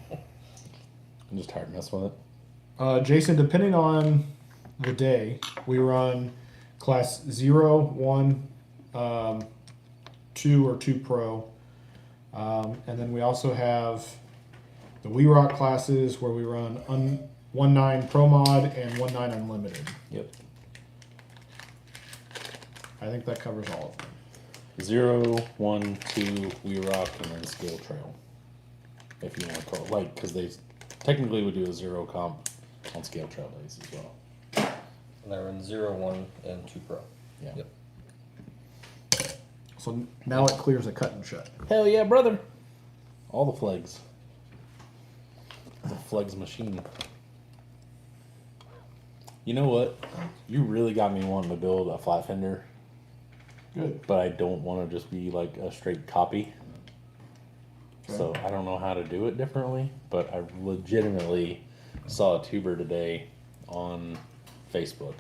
I'm just tired of messing with it. Jason, depending on the day, we run class 0, 1, 2 or 2 Pro. And then we also have the We Rock classes where we run 1.9 Pro Mod and 1.9 Unlimited. Yep. I think that covers all of them. 0, 1, 2, We Rock, and then Scale Trail. If you want to call it, like, because they technically would do a 0 comp on Scale Trail days as well. And I run 0, 1, and 2 Pro. Yeah. Yep. So now it clears a cut and shut. Hell yeah, brother! All the flags. The flags machine. You know what? You really got me wanting to build a flat fender, Good. but I don't want to just be like a straight copy. Okay. So I don't know how to do it differently, but I legitimately saw a tuber today on Facebook,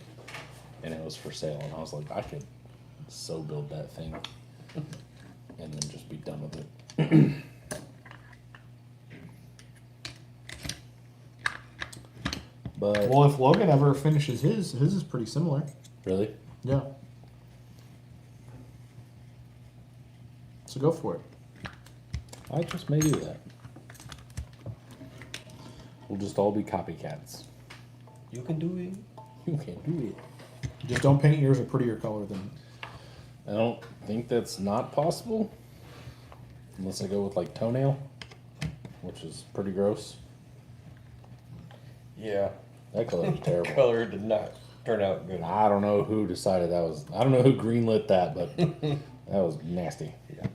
and it was for sale, and I was like, I could so build that thing, and then just be done with it. But Well, if Logan ever finishes his is pretty similar. really, Yeah. So go for it. I just may do that. We'll just all be copycats. You can do it. You can't do it. Just don't paint yours a prettier color than. I don't think that's not possible. Unless I go with like toenail, which is pretty gross. Yeah. That color is terrible. Color did not turn out good. I don't know who decided that was. I don't know who greenlit that, but that was nasty. Yeah.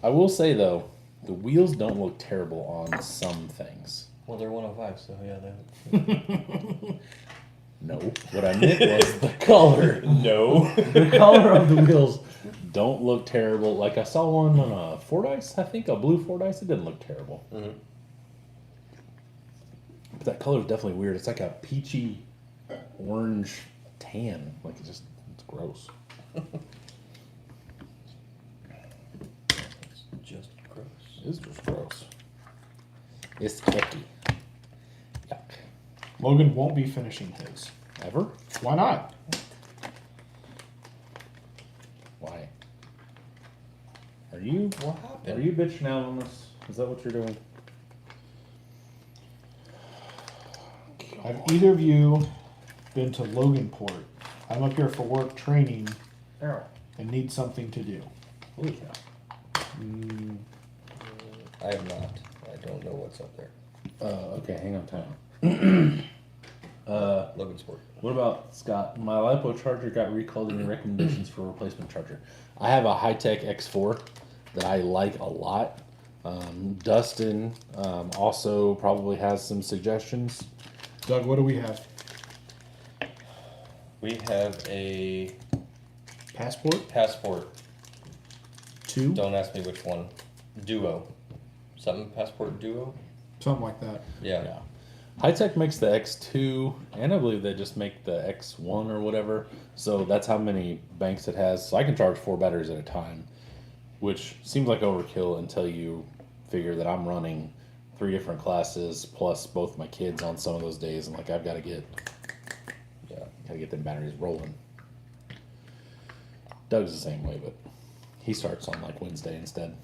I will say though, the wheels don't look terrible on some things. Well, they're 105, so yeah. No, what I meant was the color. No. The color of the wheels don't look terrible. Like I saw one on a Fordyce, I think a blue Fordyce. It didn't look terrible. Mm-hmm. But that color is definitely weird. It's like a peachy orange tan. Like it's gross. It's just gross. It's just gross. It's icky. Yuck. Logan won't be finishing his. Ever? Why not? Why? Are you What happened? Are you bitching out on this? Is that what you're doing? Have either of you been to Loganport? I'm up here for work training and need something to do. Oh yeah. I have not. I don't know what's up there. Okay, hang on time. Logansport. What about Scott? My LiPo charger got recalled. Any recommendations for a replacement charger? I have a high-tech X4 that I like a lot. Dustin also probably has some suggestions. Doug, what do we have? We have a Passport? Passport. 2? Don't ask me which one. Duo. Something Passport Duo? Something like that. Yeah. Yeah. High-tech makes the X2, and I believe they just make the X1 or whatever. So that's how many banks it has. So I can charge 4 batteries at a time, which seems like overkill until you figure that I'm running 3 different classes plus both my kids on some of those days, and like I've got to get them batteries rolling. Doug's the same way, but he starts on like Wednesday instead.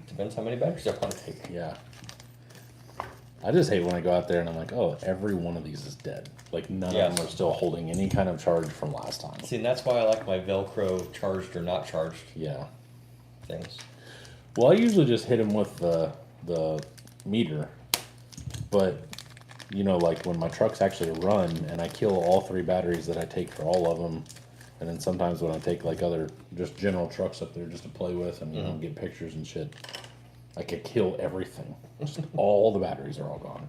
Depends how many batteries I want to take. Yeah. I just hate when I go out there and I'm like, oh, every one of these is dead. Like none of them are still holding any kind of charge from last time. See, and that's why I like my Velcro charged or not charged Yeah. things. Well, I usually just hit them with the meter, but you know, like when my trucks actually run and I kill all 3 batteries that I take for all of them, and then sometimes when I take like other just general trucks up there just to play with and you know get pictures and shit, I could kill everything. Just all the batteries are all gone.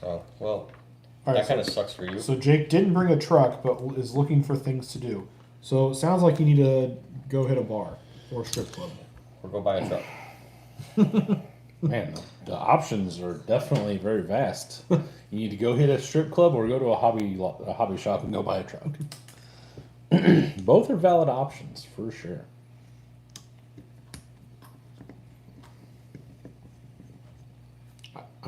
Oh, well, All that right, kind of sucks for you. so Jake didn't bring a truck, but is looking for things to do. So it sounds like you need to go hit a bar or a strip club. Or go buy a truck. Man, the options are definitely very vast. You need to go hit a strip club or go to a hobby shop and go buy a truck. Both are valid options for sure.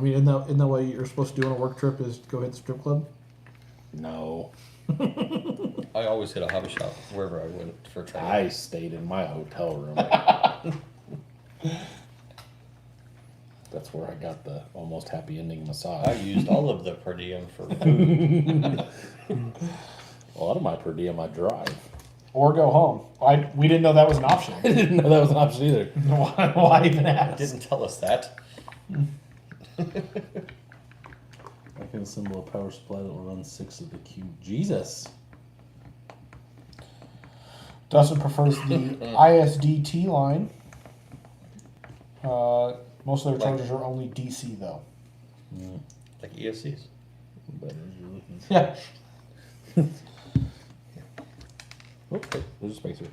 I mean, isn't that what you're supposed to do on a work trip is go hit the strip club? No. I always hit a hobby shop wherever I went for training. I stayed in my hotel room. That's where I got the almost happy ending massage. I used all of the per diem for food. A lot of my per diem I drive. Or go home. We didn't know that was an option. I didn't know that was an option either. Why even ask? Didn't tell us that. I can assemble a power supply that will run 6 of the cube. Jesus. Dustin prefers the ISDT line. Most of their chargers are only DC though. Like ESCs. Yeah. Okay, there's a spacer.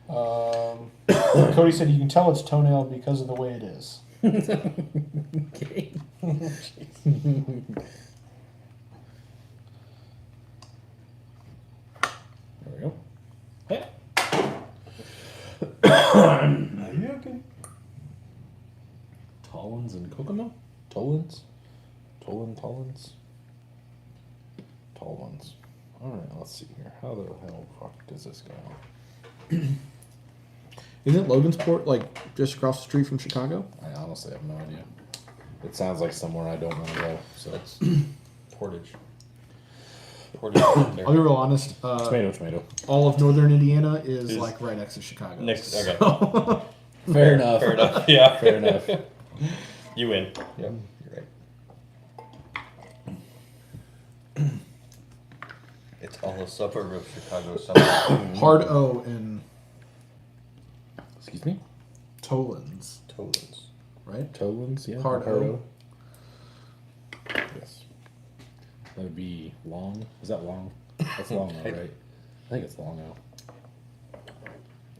Cody said you can tell it's toenail because of the way it is. Okay. There we go. Yeah. Are you okay? Tollins and Kokomo? Tollins? Tollins? Tall ones. Alright, let's see here. How the hell fuck does this go? Isn't Logansport like just across the street from Chicago? I honestly have no idea. It sounds like somewhere I don't want to go. So That's Portage. Portage right there. I'll be real honest. tomato. All of northern Indiana is Is- like right next to Chicago. Next, okay. So- Fair enough. Fair enough. Yeah. Fair enough. You win. Yep. You're right. It's all a suburb of Chicago. Somewhere. Hard O in Excuse me? Tolins, Tolins. right? Tollins, yeah. Hard O. Yes. That would be long. Is that long? That's long though, right? I think it's long now.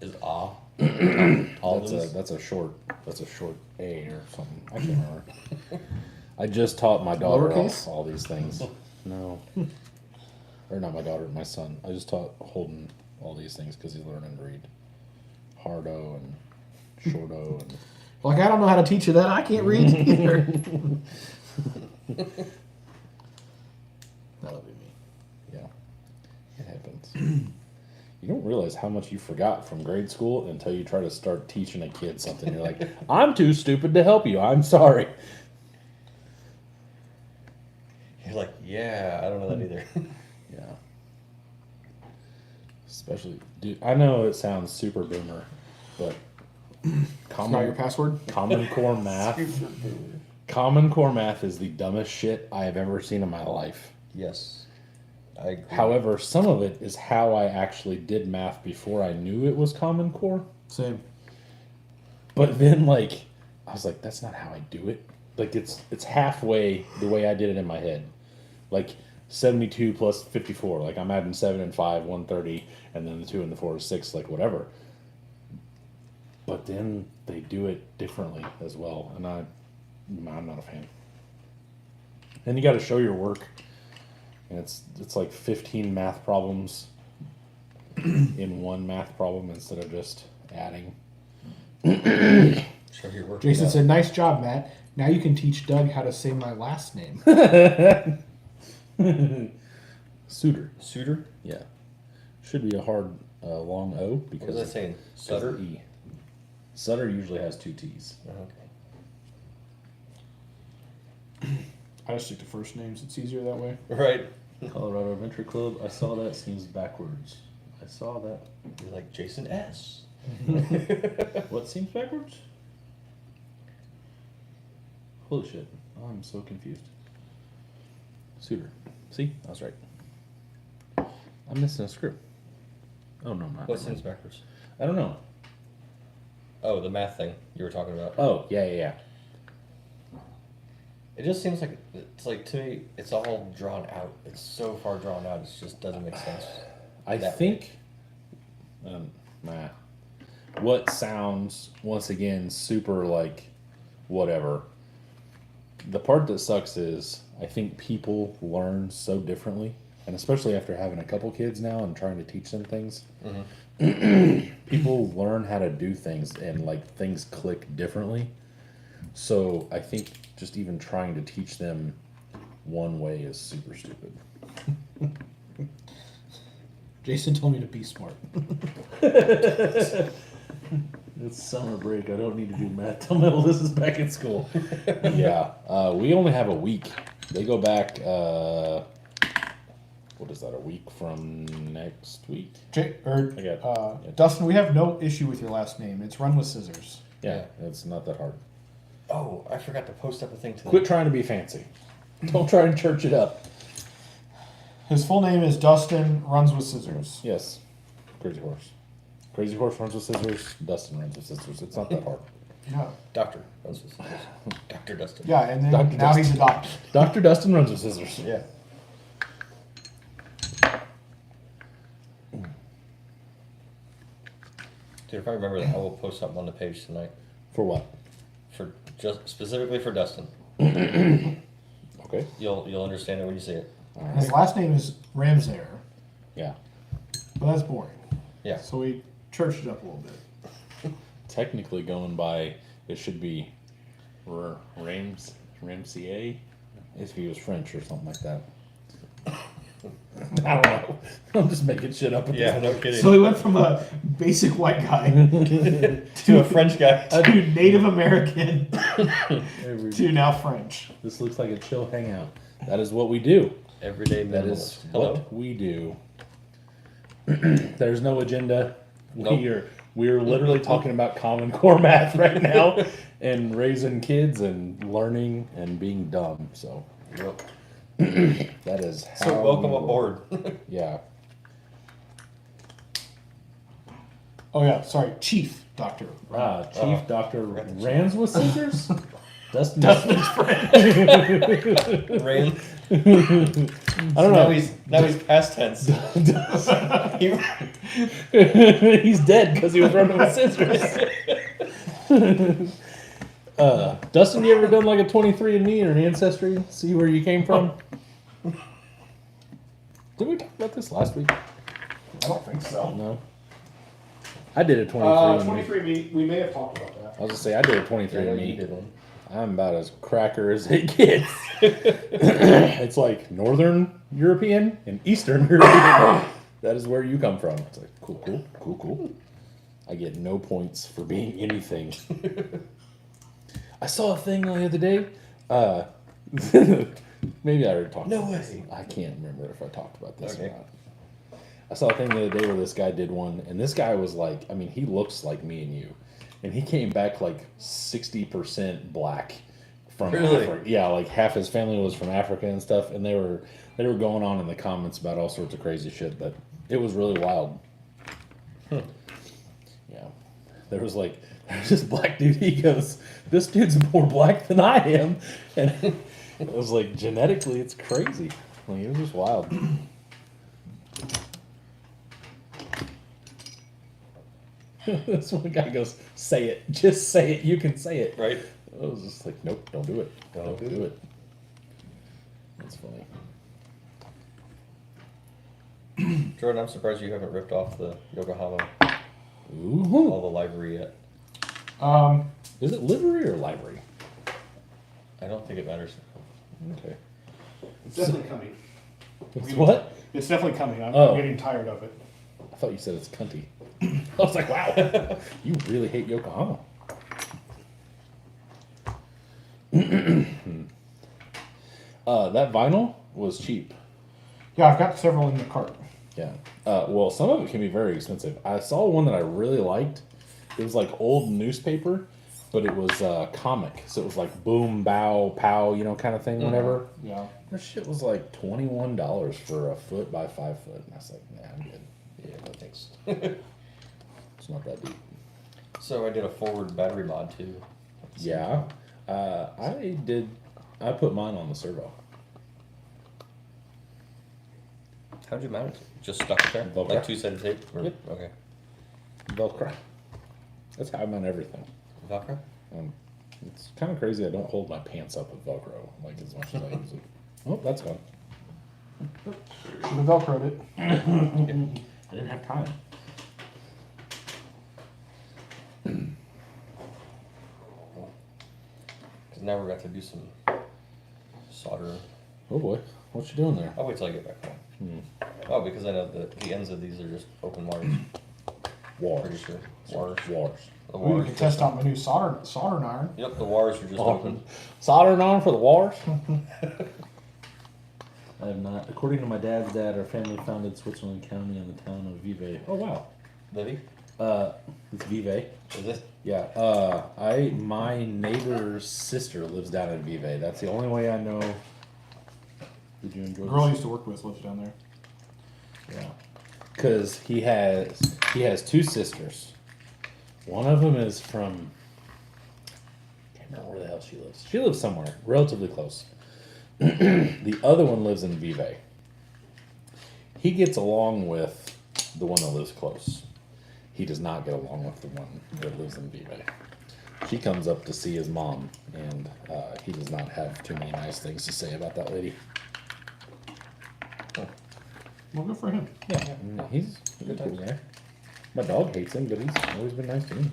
Is ah. That's a short A or something. I can't remember. I just taught my daughter Lowercase? all these things. No. Or not my daughter, my son. I just taught Holden all these things because he's learning to read. Hard O and short O and Like, I don't know how to teach you that. I can't read either. That'll be me. yeah. It happens. You don't realize how much you forgot from grade school until you try to start teaching a kid something. You're like, I'm too stupid to help you. I'm sorry. You're like, yeah, I don't know that either. Yeah. Especially, dude, I know it sounds super boomer, but It's not your password? Common Core math. Common Core math is the dumbest shit I have ever seen in my life. Yes. I agree. However, some of it is how I actually did math before I knew it was Common Core. Same. But then, like, I was like, that's not how I do it. Like, it's halfway the way I did it in my head. Like, 72 plus 54. Like, I'm adding 7 and 5, 130, and then the 2 and the 4 is 6, like, whatever. But then they do it differently as well, and I'm not a fan. And you got to show your work, and it's like 15 math problems in one math problem instead of just adding. Show your work. Jason said, nice job, Matt. Now you can teach Doug how to say my last name. Suitor. Suitor? Yeah. Should be a hard long O What because was I saying? Sutter? E. Sutter usually has 2 T's. Okay. I just stick to first names. It's easier that way. Right. Colorado Adventure Club. I saw that. Seems backwards. I saw that. You're like Jason S. What seems backwards? Holy shit. I'm so confused. Suitor. See? I was right. I'm missing a screw. Oh, no, I'm not. What seems backwards? I don't know. Oh, the math thing you were talking about. Oh, yeah. It just seems like it's like to me, it's all drawn out. It's so far drawn out. It just doesn't make sense. I think what sounds once again super like whatever. The part that sucks is I think people learn so differently, and especially after having a couple kids now and trying to teach them things. People learn how to do things and like things click differently. So I think just even trying to teach them one way is super stupid. Jason told me to be smart. It's summer break. I don't need to do math till Melissa's is back in school. Yeah, we only have a week. They go back. What is that? A week from next week? Yeah. got- Dustin, we have no issue with your last name. It's Run with Scissors. Yeah, it's not that hard. Oh, I forgot to post up a thing today. Quit trying to be fancy. Don't try and church it up. His full name is Dustin Runs with Scissors. Yes, Crazy Horse. Crazy Horse runs with scissors. Dustin runs with scissors. It's not that hard. Yeah. Doctor. Dr. Dustin. Yeah, and then Dr. now he's a doctor. Dr. Dustin runs with scissors. Yeah. Dude, if I remember that, I will post something on the page tonight For what? for just specifically for Dustin. Okay. You'll understand it when you see it. All His right. last name is Ramsayer, Yeah. but that's boring. Yeah. So we churched it up a little bit. Technically, going by, it should be Ramsier, if he was French or something like that. I don't know. I'm just making shit up. At Yeah, this no point. kidding. So he went from a basic white guy To a French guy. to Native American Every- to now French. This looks like a chill hangout. That is what we do. Everyday That minimalist. is Hello. what we do. There's no agenda. Nope. We're literally talking about Common Core math right now, and raising kids and learning and being dumb. So Yep. that is how. So welcome we roll. aboard. Yeah. Oh yeah, sorry, Chief Doctor. Chief Doctor Right. Rans with scissors. Dustin's friend. Ran. I don't know. Now he's past tense. He- He's dead because he was running with scissors. Dustin, you ever done like a 23andMe or an Ancestry? See where you came from? Did we talk about this last week? I don't think so. No. I did a 23andMe. 23 we may have talked about that. I was gonna say I did a I know you 23andMe. did one. I'm about as cracker as it gets. It's like Northern European and Eastern European. That is where you come from. It's like cool. I get no points for being anything. I saw a thing the other day. Maybe I already talked No about way. this. I can't remember if I talked about this or Okay. not. I saw a thing the other day where this guy did one, and this guy was like, I mean, he looks like me and you. And he came back like 60% black from Really? Africa. Yeah, like half his family was from Africa and stuff, and they were going on in the comments about all sorts of crazy shit, but it was really wild. Yeah. There's this black dude, he goes, this dude's more black than I am. And it was like, genetically, it's crazy. Like, it was just wild. This one guy goes, say it. Just say it. You can say it. Right? I was just like, nope, don't do it. Don't do it. That's funny. Jordan, I'm surprised you haven't ripped off the Yokohama Ooh. all the livery yet. Is it livery or library? I don't think it matters. Okay. It's definitely coming. It's what? It's definitely coming. I'm Oh. getting tired of it. I thought you said it's cunty. I was like, wow, you really hate Yokohama. That vinyl was cheap. Yeah, I've got several in the cart. Yeah. Well, some of it can be very expensive. I saw one that I really liked. It was like old newspaper, but it was comic. So it was like boom, bow, pow, kind of thing, whatever. Yeah. Their shit was like $21 for a 4 by 5 foot. And I was like, nah, I'm good. Yeah, no thanks. It's not that deep. So I did a forward battery mod too. Yeah. I put mine on the servo. How'd you mount it? Just stuck it there? Velcro. Like 2 set of tape? Or- Yep. Okay. Velcro. That's how I mount everything. Velcro? It's kind of crazy I don't hold my pants up with Velcro like as much as I use it. Oh, that's gone. Should have Velcroed it. I didn't have time. now we're going to do some soldering. Oh boy, what you doing there? I'll wait till I get back home. Oh, because I know the ends of these are just open wires. Pretty Wars. sure. Wires. Wars. The Ooh, you wires. can test out my new soldering iron. Yep, the wires are just open. Soldering on for the wars? I have not. According to my dad's dad, our family founded Switzerland County in the town of Vevey. Oh wow. Livy? It's Vevey. Is it? Yeah. My neighbor's sister lives down in Vevey. That's the only way I know. Did you enjoy The girl I this? used to work with lives down there. Yeah. Because he has two sisters. One of them is from. I can't remember where the hell she lives. She lives somewhere relatively close. The other one lives in Vevey. He gets along with the one that lives close. He does not get along with the one that lives in Vevey. She comes up to see his mom, and he does not have too many nice things to say about that lady. Well, good for him. Yeah, he's a good guy. My dog hates him, but he's always been nice to me.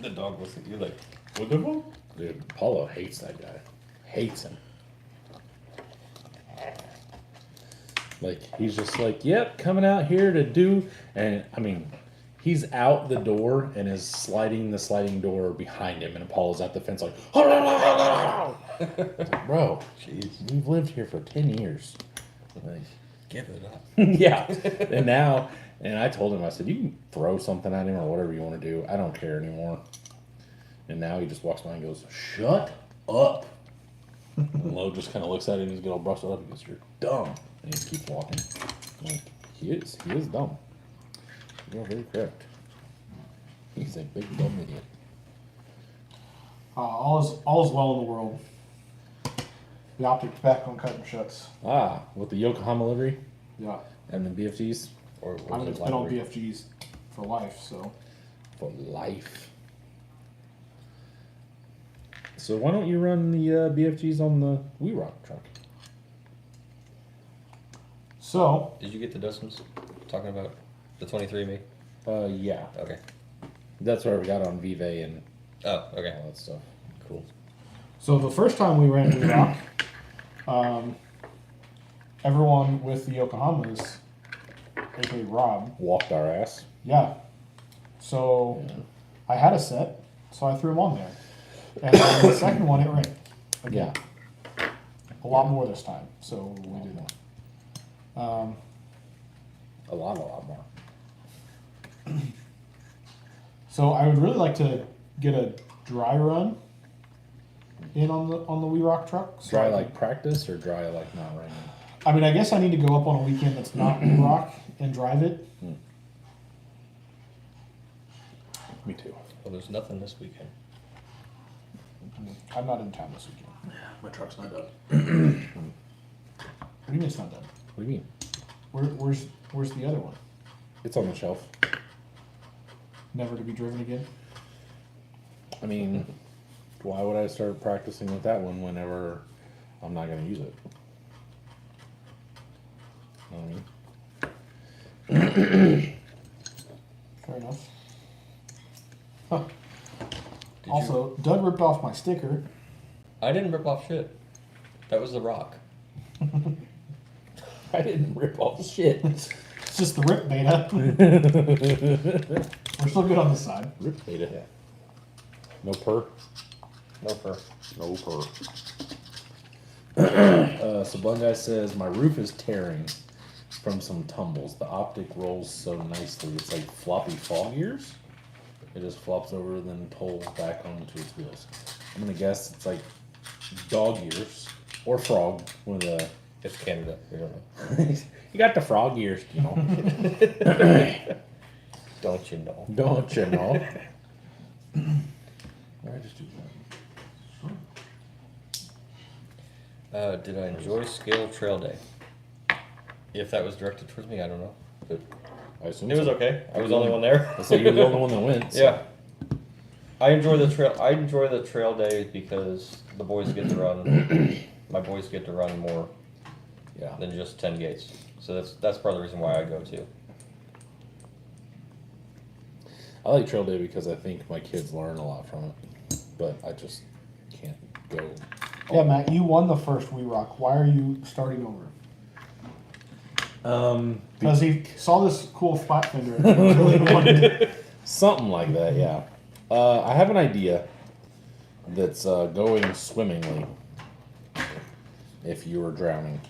The dog looks at you like, What the fuck? Dude, Paulo hates that guy. Hates him. Like, he's just like, yep, coming out here to do. And, I mean, he's out the door and is sliding the sliding door behind him. And Paulo's at the fence like, it's like, bro, jeez, we've lived here for 10 years. Like, give it up. yeah. And now, and I told him, I said, you can throw something at him or whatever you want to do. I don't care anymore. And now he just walks by and goes, shut up. And Lo just kind of looks at him and he's get all brushed up and goes, you're dumb. And he just keeps walking. I'm like, he is dumb. You're very correct. He's a big dumb idiot. All is well in the world. The optic tobacco and cutting shuts. Ah, with the Yokohama livery Yeah. and the BFGs Or I mean, was it's it been on library? BFGs for life, so. for life. So why don't you run the BFGs on the We Rock truck? So, Did you get the Dustin's talking about the 23 me? Yeah. Okay. That's where we got on Vive and Oh, okay. all that stuff. Cool. so the first time we ran Blue Rock, everyone with the Yokohamas, aka Rob, Walked our ass. yeah. So I had a set, so I threw them on there. And then the second one, it rained. Again. A lot more this time, so we did that. A lot more. So I would really like to get a dry run in on the We Rock truck. So Dry I can- like practice or dry like not raining? I mean, I guess I need to go up on a weekend that's not We Rock and drive it. Me too. Well, there's nothing this weekend. I'm not in town this weekend. My truck's not done. What do you mean it's not done? What do you mean? Where's the other one? It's on the shelf. Never to be driven again? I mean, why would I start practicing with that one whenever I'm not going to use it? You know what I mean? Fair enough. Huh. Did Also, Doug ripped off my sticker. I didn't rip off shit. That was the rock. I didn't rip off shit. It's just the rip beta. We're still good on this side. Rip beta. Yeah. No purr. No fur. No purr. So Bun Guy says, my roof is tearing from some tumbles. The optic rolls so nicely. It's like floppy fog ears. It just flops over and then pulls back onto its wheels. I'm going to guess it's like dog ears or frog. One of the... It's Canada. We don't know. You got the frog ears, you know. Don't you know? Don't you know? I just do that. Did I enjoy Scale Trail Day? If that was directed towards me, I don't know. But I assume it was so. okay. I was the only one there. So you're the only one that went. So. Yeah. I enjoy the trail. I enjoy the trail day because the boys get to run. My boys get to run more Yeah. than just 10 gates. So that's part of the reason why I go too. I like trail day because I think my kids learn a lot from it, but I just can't go. Yeah, Matt, you won the first We Rock. Why are you starting over? Because he saw this cool flat fender and he really wanted. Something like that, yeah. I have an idea that's going swimmingly. If you were drowning,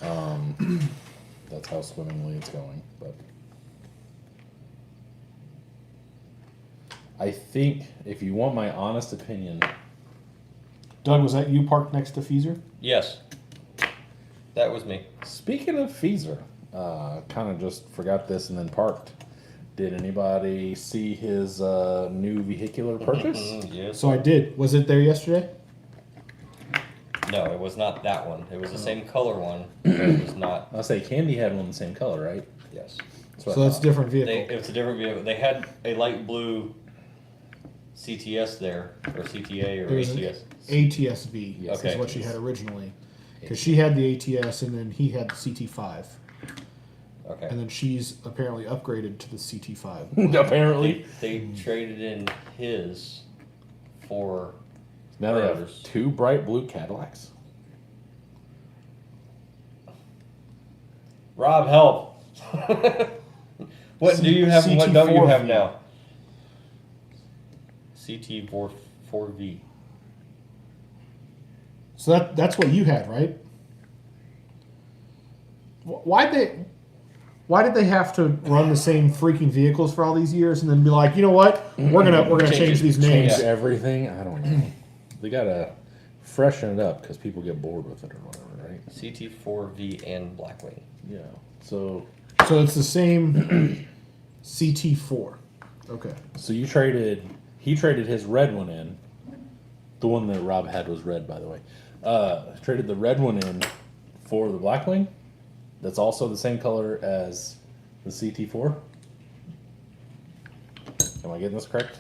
that's how swimmingly it's going. But I think, if you want my honest opinion, Doug, was that you parked next to Feezer? Yes. That was me. speaking of Feezer, kind of just forgot this and then parked. Did anybody see his new vehicular purchase? Yes. So I did. Was it there yesterday? No, it was not that one. It was the same color one. But it was not. I'll say Candy had one the same color, right? Yes. what So I that's a thought. different vehicle. It's a different vehicle. They had a light blue CTS there, or CTA, or It was an ATS. ATS-V Yes. is Okay. what she had originally. Because she had the ATS and then he had the CT5. Okay. And then she's apparently upgraded to the CT5. Apparently. They traded in his for Now they have hers. 2 bright blue Cadillacs. Rob, help! What do you have and what don't you have CT4V. now? CT4V. So that's what you had, right? Why did they have to run the same freaking vehicles for all these years and then be like, you know what, we're gonna change these names? Change everything. I don't know. They gotta freshen it up because people get bored with it or whatever, right? CT4V and Blackwing. Yeah. So So it's the same CT4. Okay. So he traded his red one in. The one that Rob had was red, by the way. Traded the red one in for the Blackwing. That's also the same color as the CT4. Am I getting this correct?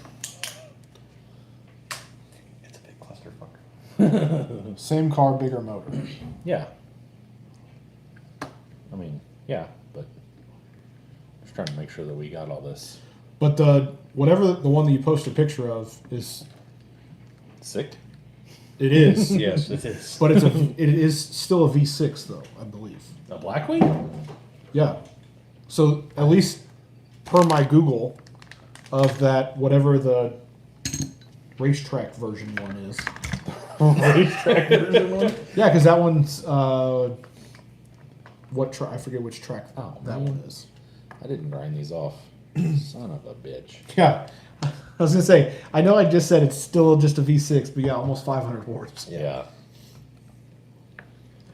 It's a big clusterfuck. Same car, bigger motor. Yeah. I mean, yeah, but just trying to make sure that we got all this. But the one that you posted a picture of is Sick. it is. Yes, it is. But it is still a V6 though, I believe. A Blackwing? Yeah. So at least per my Google of that whatever the racetrack version one is. Racetrack version one? Yeah, because that one's I forget which track Oh, that man. one is. I didn't grind these off. Son of a bitch. Yeah. I was gonna say, I know I just said it's still just a V6, but yeah, almost 500 horse. Yeah.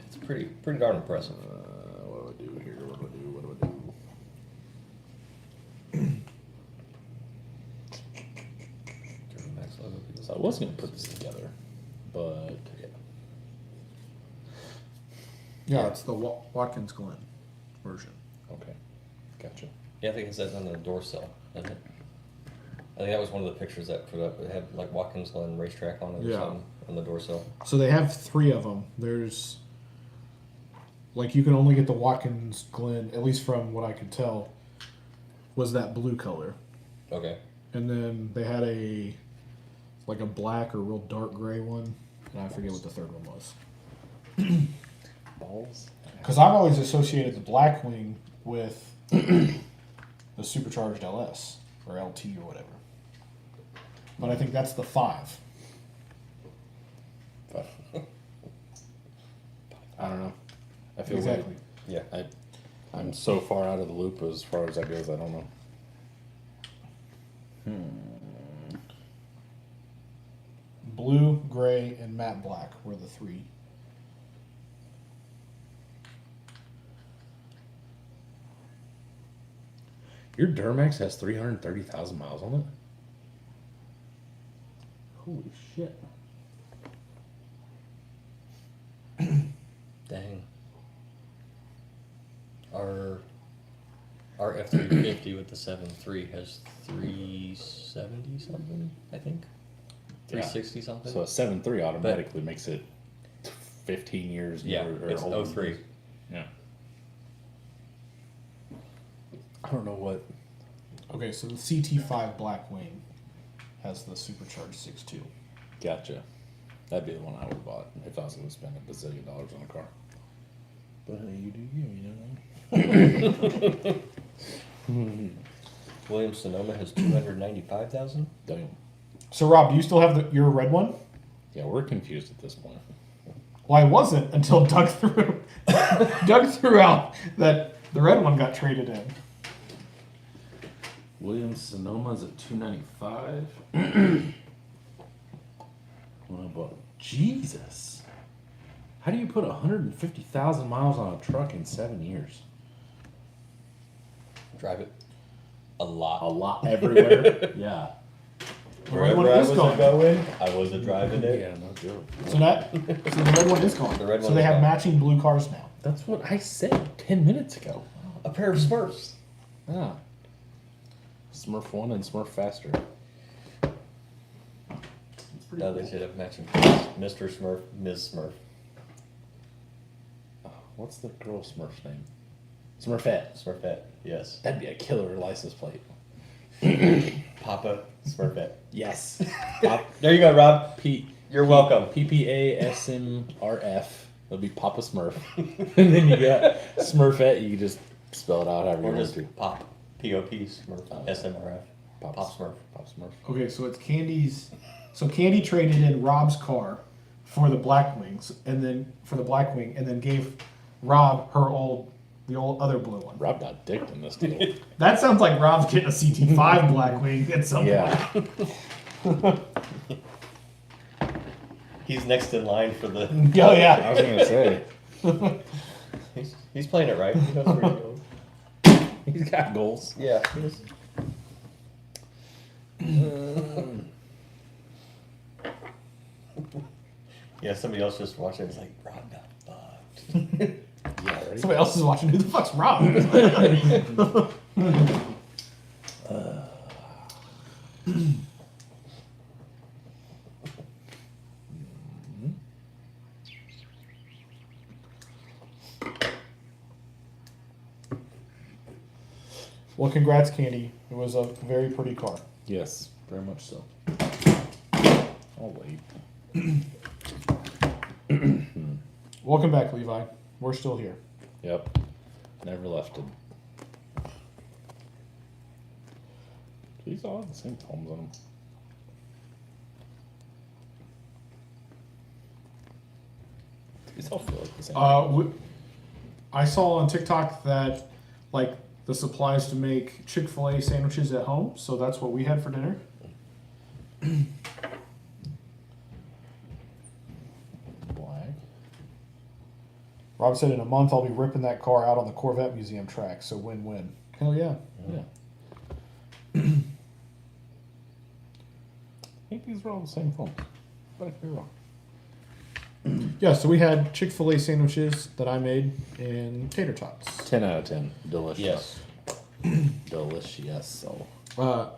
It's pretty darn impressive. What do I do here? What do I do? So I was going to put this together, but Yeah, it's the Watkins Glen version. okay. Gotcha. Yeah, I think it says on the door sill, doesn't it? I think that was one of the pictures that put up. It had like Watkins Glen racetrack on it or Yeah. something on the door sill. So they have 3 of them. There's like you can only get the Watkins Glen, at least from what I could tell, was that blue color. Okay. And then they had a black or real dark gray one, and I forget what the third one was. Balls? Because I've always associated the Blackwing with the supercharged LS or LT or whatever. But I think that's the 5. I don't know. I feel Exactly. Yeah. I'm so far out of the loop as far as that goes, I don't know. Blue, gray, and matte black were the 3. Your Duramax has 330,000 miles on it? Holy shit. Dang. Our F-350 with the 7.3 has 370 something, I think. 360 something. So a 7.3 automatically makes it 15 years yeah, newer, or it's older. 03. Yeah. I don't know what Okay, so the CT5 Blackwing has the supercharged 6.2. Gotcha. That'd be the one I would have bought if I was going to spend $1 bazillion on a car. But you do you know. Williams Sonoma has 295,000. Damn. So Rob, do you still have your red one? Yeah, we're confused at this point. Well, I wasn't until Doug threw out that the red one got traded in. Williams Sonoma's at 295. Well, but Jesus, how do you put 150,000 miles on a truck in 7 years? Drive it a A lot. lot everywhere. Yeah. The red one Wherever I is was gone. going, I was a driving it. Yeah, no joke. So the red one is gone. The red so one they is have gone. matching blue cars now. That's what I said 10 minutes ago. A pair of Smurfs. Ah. Smurf 1 and Smurf Faster. It's pretty Now cool. they should have matching cars. Mr. Smurf, Ms. Smurf. What's the girl Smurf's name? Smurfette. Smurfette, yes. That'd be a killer license plate. Papa Smurfette. Yes. Pop, There you go, Rob. P. You're welcome. PPASMRF. That'll be Papa Smurf. And then you got Smurfette. You can just spell it out however you Or want just to. Pop. P-O-P Smurf. SMRF. Pop Smurf. Pop Smurf. Okay, so it's Candy's. So Candy traded in Rob's car for the Blackwings, and then for the Blackwing, and then gave Rob the old other blue one. Rob got dicked in this deal. That sounds like Rob's getting a CT5 Blackwing at some point. Yeah. He's next in line for the. Oh I yeah. was going to say. He's playing it right. He knows where he goes. He's got goals. Yeah. he is. Yeah, somebody else just watching. It's like, Rob got fucked. Yeah, right? Somebody else is watching. Who the fuck's Rob? Well, congrats, Candy. It was a very pretty car. Yes, very much so. I'll wait. Welcome back, Levi. We're still here. Yep. Never left it. These all have the same poems on them. These all feel like the same. I saw on TikTok that like the supplies to make Chick-fil-A sandwiches at home, so that's what we had for dinner. Black. Rob said in a month I'll be ripping that car out on the Corvette Museum track, so win-win. Hell yeah. Yeah. I think these are all the same foam. But I could be wrong. Yeah, so we had Chick-fil-A sandwiches that I made in tater tots. 10 out of 10. Delicious. Yes. Delicious. So. I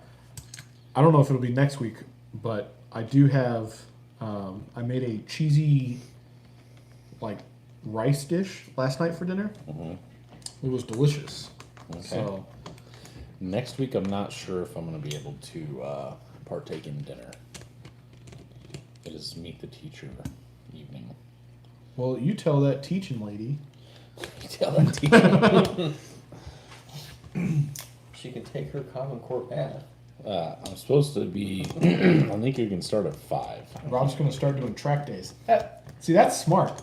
don't know if it'll be next week, but I do have. I made a cheesy, like, rice dish last night for dinner. Mm-hmm. It was delicious. Okay. So Next week, I'm not sure if I'm going to be able to partake in dinner. It is meet the teacher evening. well, you tell that teaching lady. Tell that teacher. She can take her Common Core path. I'm supposed to be. I think you can start at 5. Rob's going to start doing track days. See, that's smart.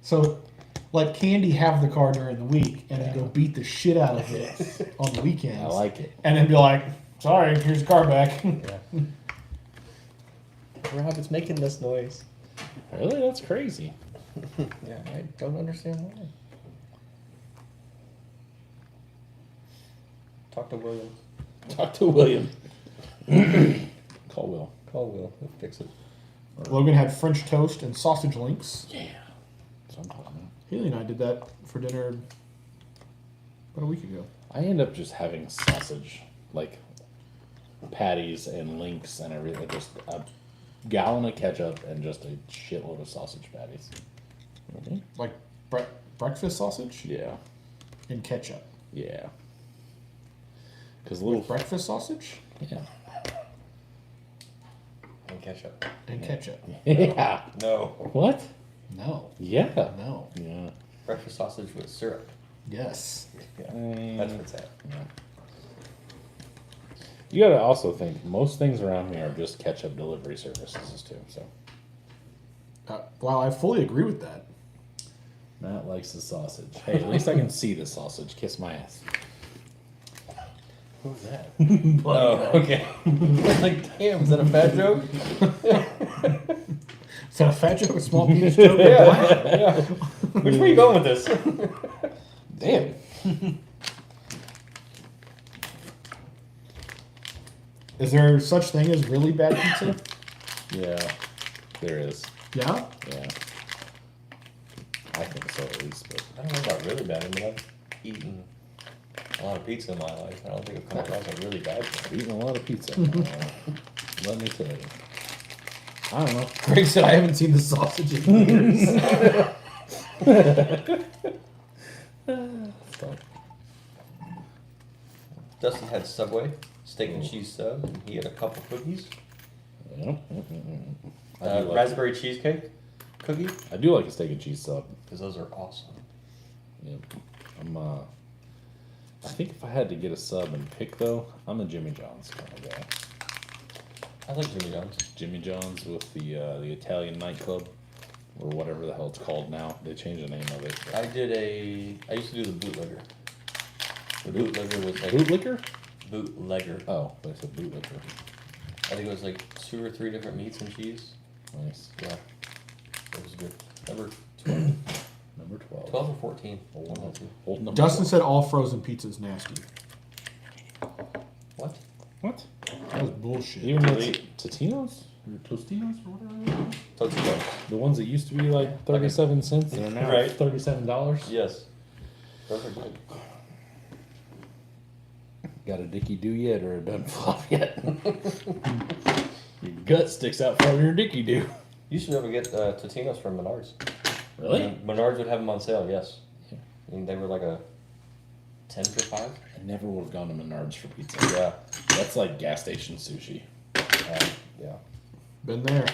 So let Candy have the car during the week and then go beat the shit out of it on the weekends. I like it. And then be like, sorry, here's the car back. Yeah. Rob, it's making this noise. Really? That's crazy. Yeah, I don't understand why. Talk to William. Talk to William. Call Will. Call Will. He'll fix it. Logan had French toast and sausage links. Yeah. That's what I'm talking about. Haley and I did that for dinner about a week ago. I end up just having sausage, like patties and links and everything. Just a gallon of ketchup and just a shitload of sausage patties. Mhm. Like breakfast sausage Yeah. and ketchup. Yeah. Because little Breakfast sausage yeah. And ketchup. and ketchup. Yeah. No. What? No. Yeah. No. Yeah. Breakfast sausage with syrup. Yes. Yeah. That's what it's at. You gotta also think most things around me are just ketchup delivery services too. So Well, I fully agree with that. Matt likes the sausage. Hey, at least I can see the sausage. Kiss my ass. Who's that? Oh, okay. Like, damn, is that a fat joke? Is that a fat joke? A small penis joke? Yeah. Which way are you going with this? Damn. Is there such thing as really bad pizza? Yeah, there is. Yeah. Yeah. I think so at least, but I don't know about really bad. I mean, I've eaten a lot of pizza in my life. I don't think I've come across a really bad I've one. eaten a lot of pizza. Let me tell you. I don't know. Greg said I haven't seen the sausage in years. So, Dustin had Subway, steak and cheese sub, and he had a couple cookies. yeah. I do like- Raspberry cheesecake cookie, I do like a steak and cheese sub. because those are awesome. Yeah. I think if I had to get a sub and pick though, I'm a Jimmy John's kind of guy. I like Jimmy John's. Jimmy John's with the Italian nightclub or whatever the hell it's called now. They changed the name of it. I used to do the bootlegger. The bootlegger was like Bootlicker? bootlegger. Oh, they said bootlicker. I think it was like 2 or 3 different meats and cheese. Nice. Yeah, it was good. Number 12, Number 12. 12 or 14. One of the two. Old number Justin 12. said all frozen pizza is nasty. What? What? That was bullshit. Even the Really? Totinos? Or Tostinos or whatever? Totino. The ones that used to be like 37 cents and are now Right. $37? Yes. Those are good. Got a dicky do yet or a done flop yet? Your gut sticks out from your dicky do. You should be able to get Totinos from Menards. Really? And Menards would have them on sale, yes. Yeah. I mean, they were like a 10 for 5. I never would have gone to Menards for pizza. Yeah. That's like gas station sushi. Yeah. Been there.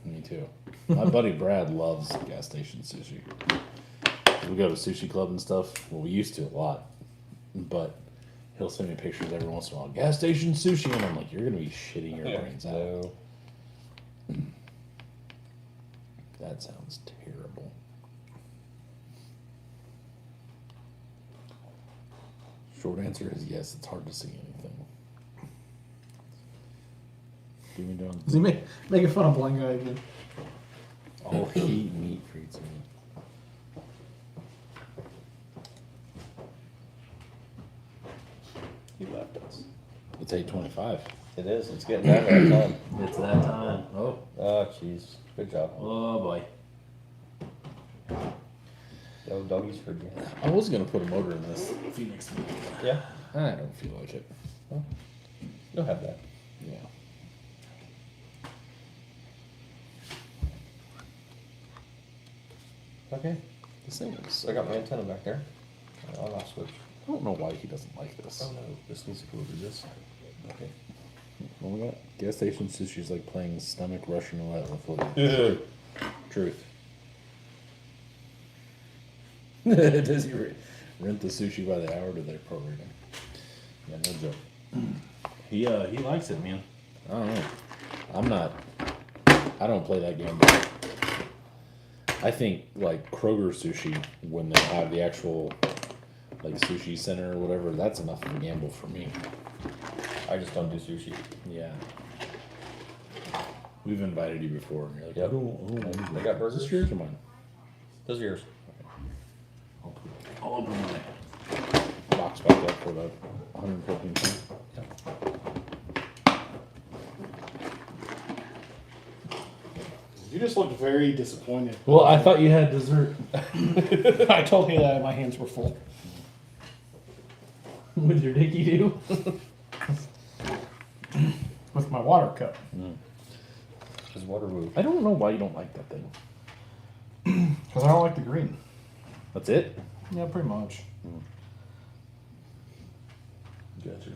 Me too. My buddy Brad loves gas station sushi. We go to sushi club and stuff. Well, we used to a lot, but he'll send me pictures every once in a while. Gas station sushi, and I'm like, you're gonna be shitting your brains out. No. That sounds terrible. Short answer is yes. It's hard to see anything. Jimmy John's. Is he making fun of blind guy again? Oh, he meat treats me. He left us. It's 8:25. It is. It's getting down to that time. It's that time. Oh, Oh, jeez. Good job. oh boy. Yo, doggies for you. I was gonna put a motor in this Phoenix meat. Yeah. I don't feel like it. You'll have that. Yeah. Okay. This thing is. So I got my antenna back there. I'll off switch. I don't know why he doesn't like this. Oh no, this needs to go over this side. Okay. Oh my god. Gas station sushi's like playing stomach Russian roulette with what? Truth. Does he rent the sushi by the hour to their program? Yeah, no joke. He likes it, man. I don't know. I'm not. I don't play that game. But I think like Kroger sushi, when they have the actual like sushi center or whatever, that's enough of a gamble for me. I just don't do sushi. Yeah. We've invited you before, and you're like, Yep. I don't They got Is burgers? this yours or mine? Those are yours. I'll open my box back up for the 114 cents. You just looked very disappointed. Well, I thought you had dessert I told you that my hands were full. with your dicky do. With my water cup. Just water move. I don't know why you don't like that thing. Because I don't like the green. That's it? Yeah, pretty much. Gotcha.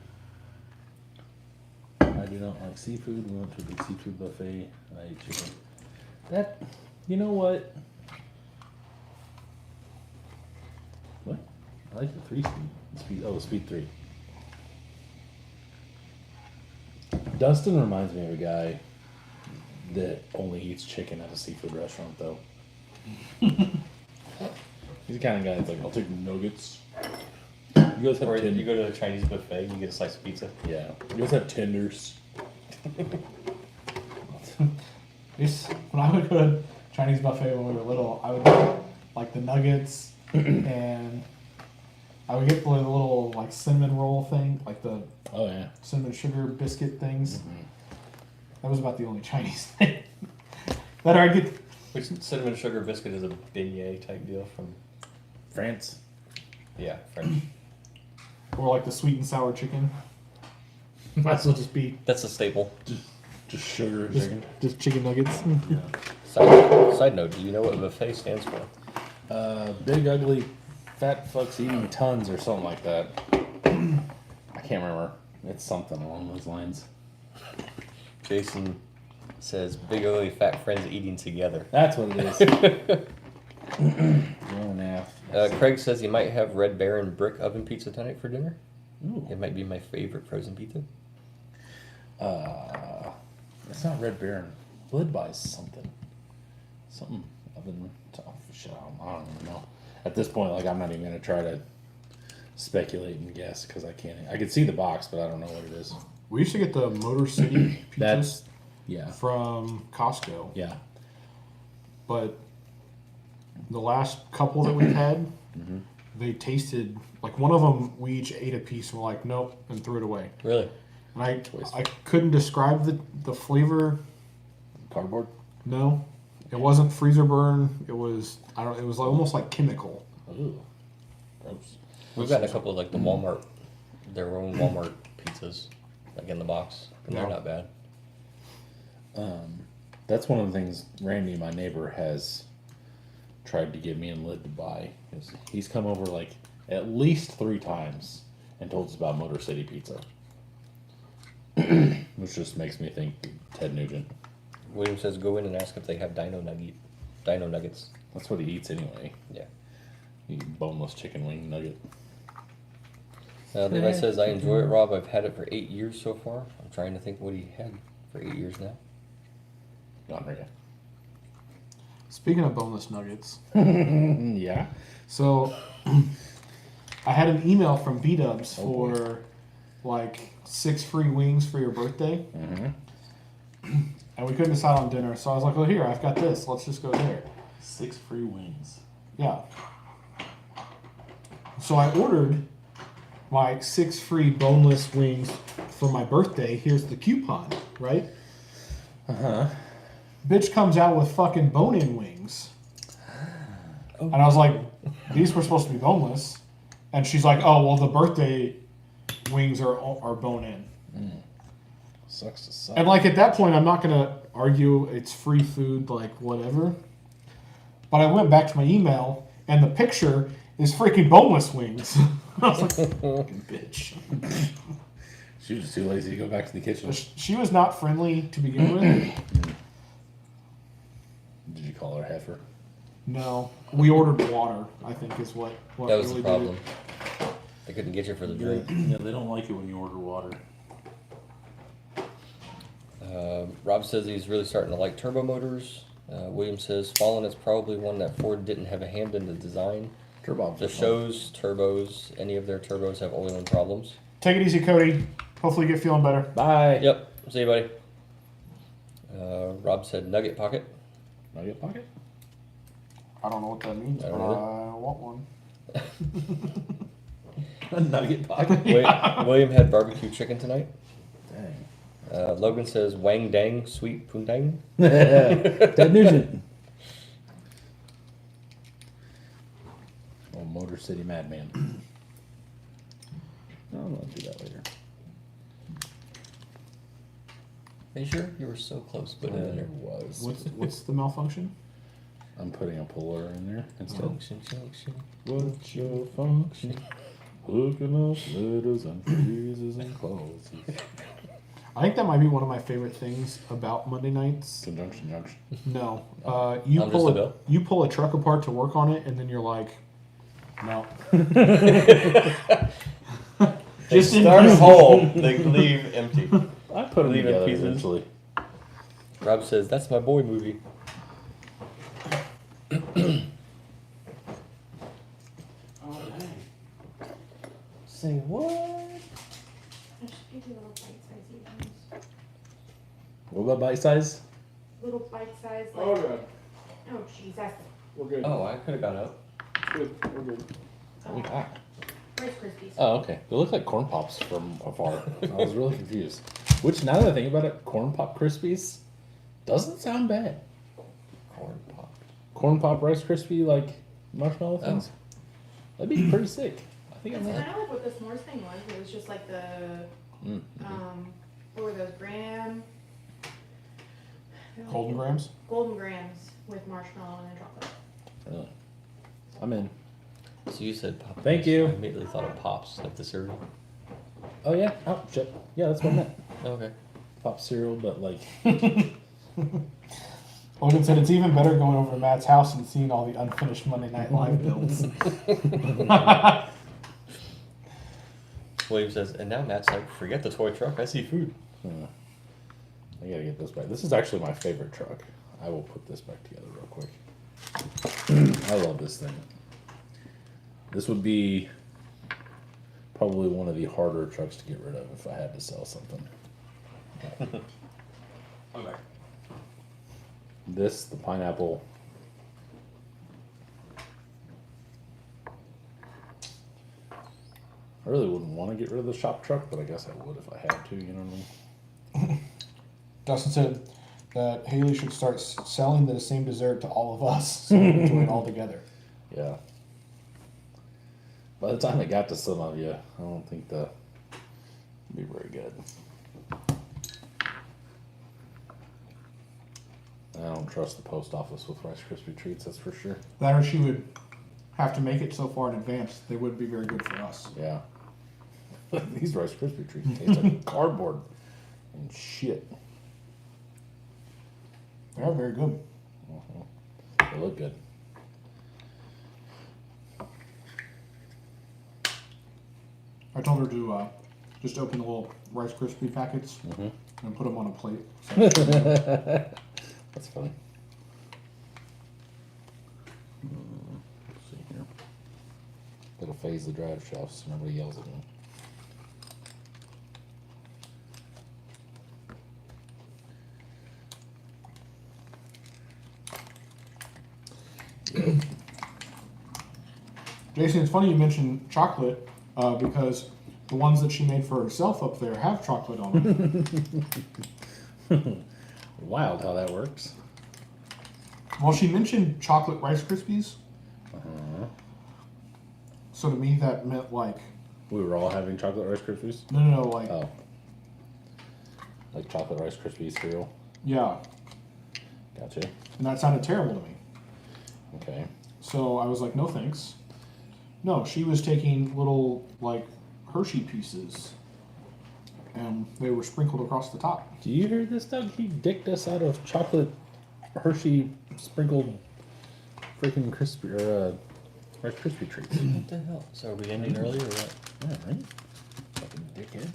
I do not like seafood. We went to a big seafood buffet. I ate chicken. That, you know what? What? I like the 3-speed. Speed 3. Dustin reminds me of a guy that only eats chicken at a seafood restaurant, though. He's the kind of guy that's like, I'll take nuggets. You guys have Or tenders. you go to a Chinese buffet and you get a slice of pizza. Yeah. You guys have tenders. When I would go to Chinese buffet when we were little, I would get like the nuggets and I would get the little like cinnamon roll thing, like the Oh yeah. cinnamon sugar biscuit things. That was about the only Chinese thing. That I get. Which cinnamon sugar biscuit is a beignet type deal from, France. yeah, French. Or like the sweet and sour chicken. Might as well just be That's a staple. Just sugar just, chicken. just chicken nuggets. Side note, do you know what buffet stands for? Big ugly fat fucks eating tons or something like that. I can't remember. It's something along those lines. Jason says, big ugly fat friends eating together. That's what it is. 1.5. Craig says he might have Red Baron brick oven pizza tonight for dinner. Ooh. It might be my favorite frozen pizza. It's not Red Baron. Blood buys something. Something oven. Oh, shit, I don't even know. At this point, like, I'm not even gonna try to speculate and guess because I can't. I can see the box, but I don't know what it is. We used to get the Motor City pizzas That's yeah, from Costco, yeah. but the last couple that we've had, they tasted like one of them. We each ate a piece and we're like, nope, and threw it away. Really? And I couldn't describe the flavor. Cardboard. No, it wasn't freezer burn. It was It was almost like chemical. Ooh, gross. We've gotten a couple of like the Walmart, their own Walmart pizzas, like in the box, and they're Yeah. not bad. That's one of the things Randy, my neighbor, has tried to get me and Lid to buy. He's come over like at least 3 times and told us about Motor City Pizza, which just makes me think Ted Nugent. William says go in and ask if they have Dino Nuggets. That's what he eats anyway. Yeah. He boneless chicken wing nugget. Levi says I enjoy it, Rob. I've had it for 8 years so far. I'm trying to think what he had for 8 years now. Unreal. Speaking of boneless nuggets, Yeah. so I had an email from B-Dubs for like 6 free wings for your birthday. And we couldn't decide on dinner, so I was like, "Oh, here, I've got this. Let's just go there." 6 free wings. Yeah. So I ordered my 6 free boneless wings for my birthday. Here's the coupon, right? Bitch comes out with fucking bone-in wings. And I was like, these were supposed to be boneless. And she's like, oh, well, the birthday wings are bone-in. Sucks to suck. And like at that point, I'm not going to argue it's free food, like whatever. But I went back to my email, and the picture is freaking boneless wings. I was like, fucking bitch. She was just too lazy to go back to the kitchen. She was not friendly to begin with. Did you call her heifer? No. We ordered water, I think is what That was really the did problem. They couldn't get you for the drink. Yeah, they don't like it when you order water. Rob says he's really starting to like turbo motors. William says Fallen is probably one that Ford didn't have a hand in the design. Turbobs. The show's turbos, any of their turbos have oiling problems. Take it easy, Cody. Hopefully you get feeling better. Bye. Yep. See you, buddy. Rob said Nugget Pocket. Nugget pocket. I don't know what that means, I but don't I want one. A nugget pocket. William had barbecue chicken tonight. Dang. Logan says Wang Dang Sweet Pundang. Ted Nugent. Oh, Motor City Madman. No, I'm gonna do that later. Are you sure? You were so close putting it in there. Was. What's the malfunction? I'm putting a puller in there instead. Function. What's your function? Looking up letters and freezes and clauses. I think that might be one of my favorite things about Monday nights. Conjunction junction. No, I'm just a bill. you pull a truck apart to work on it, and then you're like, no. They Just in start pieces. whole, they leave empty. I put them Leave in together pieces. eventually. Rob says, "That's my boy movie." Oh, dang. Say what? I should give you little bite-sized ones. What about bite size? Little bite-sized, like. Oh, good. Oh, jeez, that's We're good. Oh, I could have got up. Good. We're good. Rice Krispies. Oh, okay. They look like corn pops from afar. I was really confused. Which, now that I think about it, corn pop Krispies doesn't sound bad. Corn pop. Corn pop Rice Krispie, like marshmallow things. That'd be pretty sick. I think I It's might. kind of like what the s'mores thing was. It was just like the, what were those, graham? Golden grams. Golden grams with marshmallow and then chocolate. Really? I'm in. So you said pop. Thank you. I immediately thought of Pops, like the cereal. Oh, yeah. Oh, shit. Yeah, that's what I meant. Okay. Pop cereal, but like. Logan said it's even better going over to Matt's house and seeing all the unfinished Monday Night Live builds. William says, and now Matt's like, forget the toy truck, I see food. I gotta get this back. This is actually my favorite truck. I will put this back together real quick. I love this thing. This would be probably one of the harder trucks to get rid of if I had to sell something. Okay. This, the pineapple. I really wouldn't want to get rid of the shop truck, but I guess I would if I had to, you know what I mean? Dustin said that Haley should start selling the same dessert to all of us so we can enjoy it all together. Yeah. By the time it got to some of you, I don't think that'd be very good. I don't trust the post office with Rice Krispie treats, that's for sure. That or she would have to make it so far in advance, they wouldn't be very good for us. Yeah. These Rice Krispie treats taste like cardboard and shit. They are very good. They look good. I told her to just open the little Rice Krispie packets and put them on a plate. That's funny. Let's see here. Gotta phase the drive shafts so nobody yells at me. Jason, it's funny you mentioned chocolate because the ones that she made for herself up there have chocolate on them. Wild how that works. Well, she mentioned chocolate Rice Krispies. So to me, that meant like We were all having chocolate Rice Krispies? no, like Oh. Like chocolate Rice Krispie cereal? yeah, Gotcha. and that sounded terrible to me. Okay. So I was like, no thanks. No, she was taking little like Hershey pieces, and they were sprinkled across the top. Do you hear this, Doug? He dicked us out of chocolate Hershey sprinkled freaking crispy or Rice Krispie treats. What the hell? So are we ending early or what? Yeah, right? Fucking dickhead.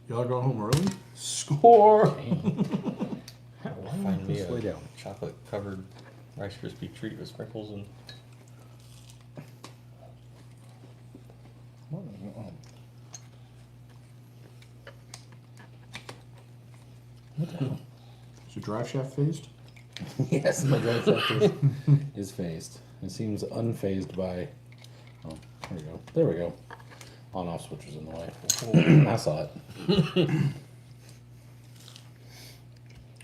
Y'all going home early? Score. Find me Just lay a down. chocolate covered Rice Krispie treat with sprinkles and Is your drive shaft phased? Yes, my drive shaft is phased. It seems unfazed by. Oh, there we go. There we go. On-off switch was in the way. I saw it.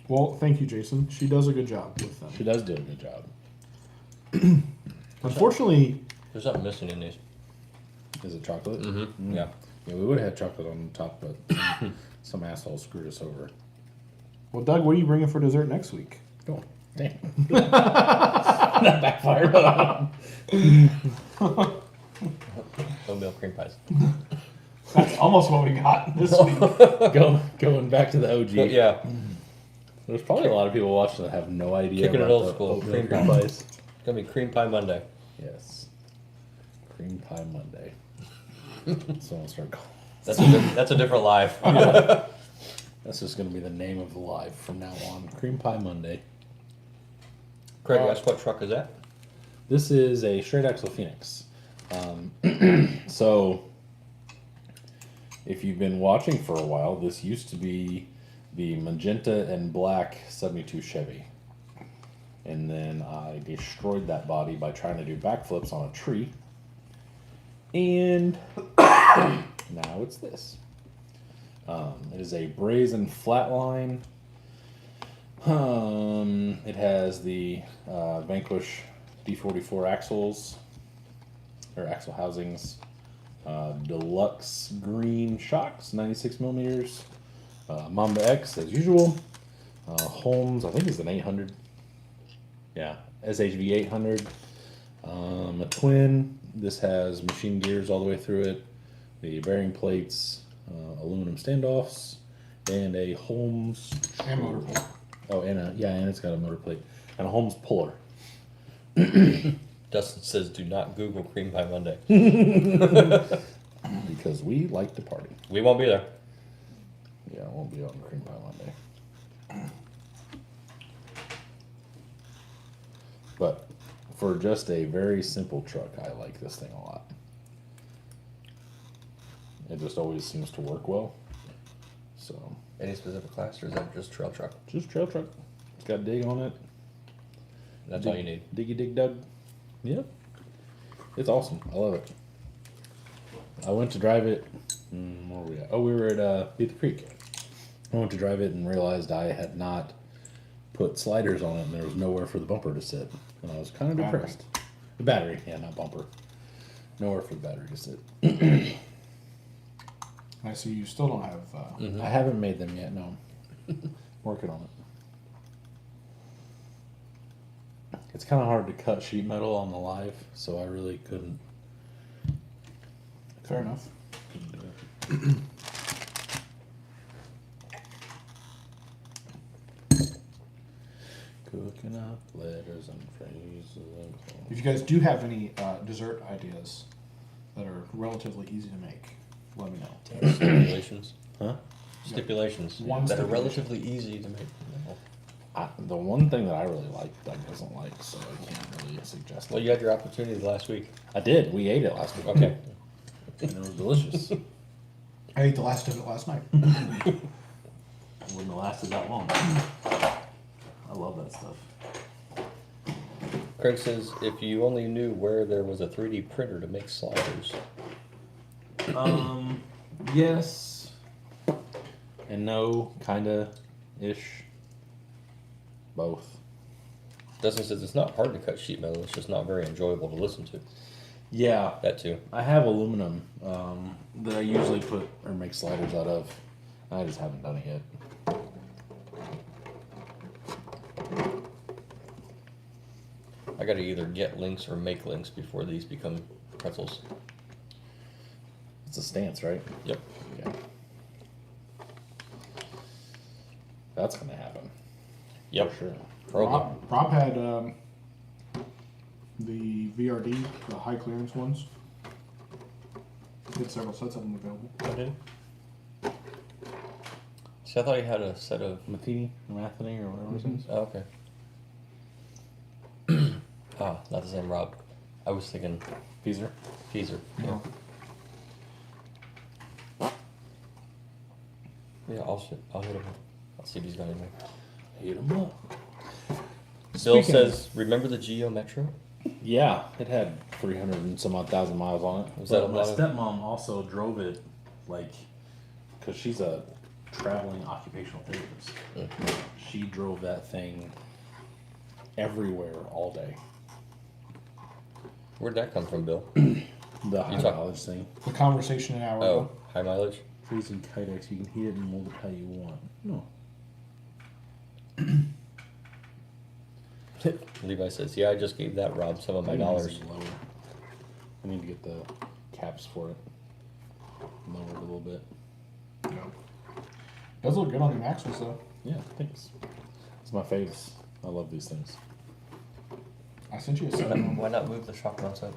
Well, thank you, Jason. She does a good job with them. She does do a good job. Unfortunately, there's something missing in these. Is it chocolate? Mm-hmm. Yeah. Yeah, we would have had chocolate on the top, but some asshole screwed us over. well, Doug, what are you bringing for dessert next week? Oh, damn. That backfired. Oatmeal cream pies. That's almost what we got this week. Going back to the OG. But yeah, There's probably a lot of people watching that have no idea Kicking it about old the school. oatmeal Cream cream pie. pies. it's gonna be cream pie Monday. Yes. Cream Pie Monday. So I'll start calling. That's a different live. That's just going to be the name of the live from now on. Cream Pie Monday. Craig, ask what truck is that? This is a straight axle Phoenix. So, if you've been watching for a while, this used to be the magenta and black 72 Chevy. And then I destroyed that body by trying to do backflips on a tree. And now it's this. It is a brazen flatline. It has the Vanquish D44 axles, or axle housings, deluxe green shocks, 96 millimeters, Mamba X as usual, Holmes, I think it's an 800, yeah, SHV 800, a twin. This has machine gears all the way through it, the bearing plates, aluminum standoffs, and a Holmes. And motor plate. Oh, and it's got a motor plate and a Holmes puller. Dustin says, "Do not Google cream pie Monday." Because we like to party. We won't be there. Yeah, I won't be on Cream Pie Monday. But for just a very simple truck, I like this thing a lot. It just always seems to work well. So, Any specific class, or is that just trail truck? just trail truck. It's got dig on it. That's all you need. Diggy dig dug. Yep. It's awesome. I love it. I went to drive it. Where were we at? Oh, we were at Beat the Creek. I went to drive it and realized I had not put sliders on it, and there was nowhere for the bumper to sit. And I was kind of Battery. depressed. The battery, yeah, not bumper. Nowhere for the battery to sit. I see you still don't have. I haven't made them yet. No, working on it. It's kind of hard to cut sheet metal on the live, so I really couldn't. Fair enough. Cooking up letters and phrases. And If you guys do have any dessert ideas that are relatively easy to make, let me know. Stipulations. Huh? Stipulations One that are stipulation. relatively easy to make. The one thing that I really like, Doug doesn't like, so I can't really suggest Well, it. you had your opportunity last week. I did. We ate it last week. Okay. And it was delicious. It I ate the last of it last night. wouldn't have lasted that long. I love that stuff. Craig says, if you only knew where there was a 3D printer to make sliders. Yes. And no, kinda ish. Both. Dustin says it's not hard to cut sheet metal, it's just not very enjoyable to listen to. Yeah. That too. I have aluminum that I usually put or make sliders out of. I just haven't done it yet. I gotta either get links or make links before these become pretzels. It's a stance, right? Yep. Yeah. That's gonna happen. Yep. For sure. Probably. Rob had the VRD, the high clearance ones. He had several sets of them available. I did. See, I thought he had a set of. Matheny or Matheny or whatever it is. Oh, okay. Ah, not the same Rob. I was thinking Peaser. Peaser. Yeah. Yeah, I'll hit him. I'll see if he's got anything. Hit 'em up. Bill Speaking says, remember the Geo Metro? Yeah, it had 300 and some odd thousand miles on it. Was that a my lot of- stepmom also drove it, like, because she's a traveling occupational therapist. She drove that thing everywhere all day. Where'd that come from, Bill? The high talk- mileage thing. The conversation an hour Oh, ago. high mileage? Freezing Kydex, you can heat it and mold it how you want. No. Levi says, yeah, I just gave that Rob some of my dollars. Lower. I need to get the caps for it. lowered a little bit. Yeah. Does look good on the Maxwell though. Yeah, thanks. It's my faves. I love these things. I sent you a second one. Why not move the shock mounts up?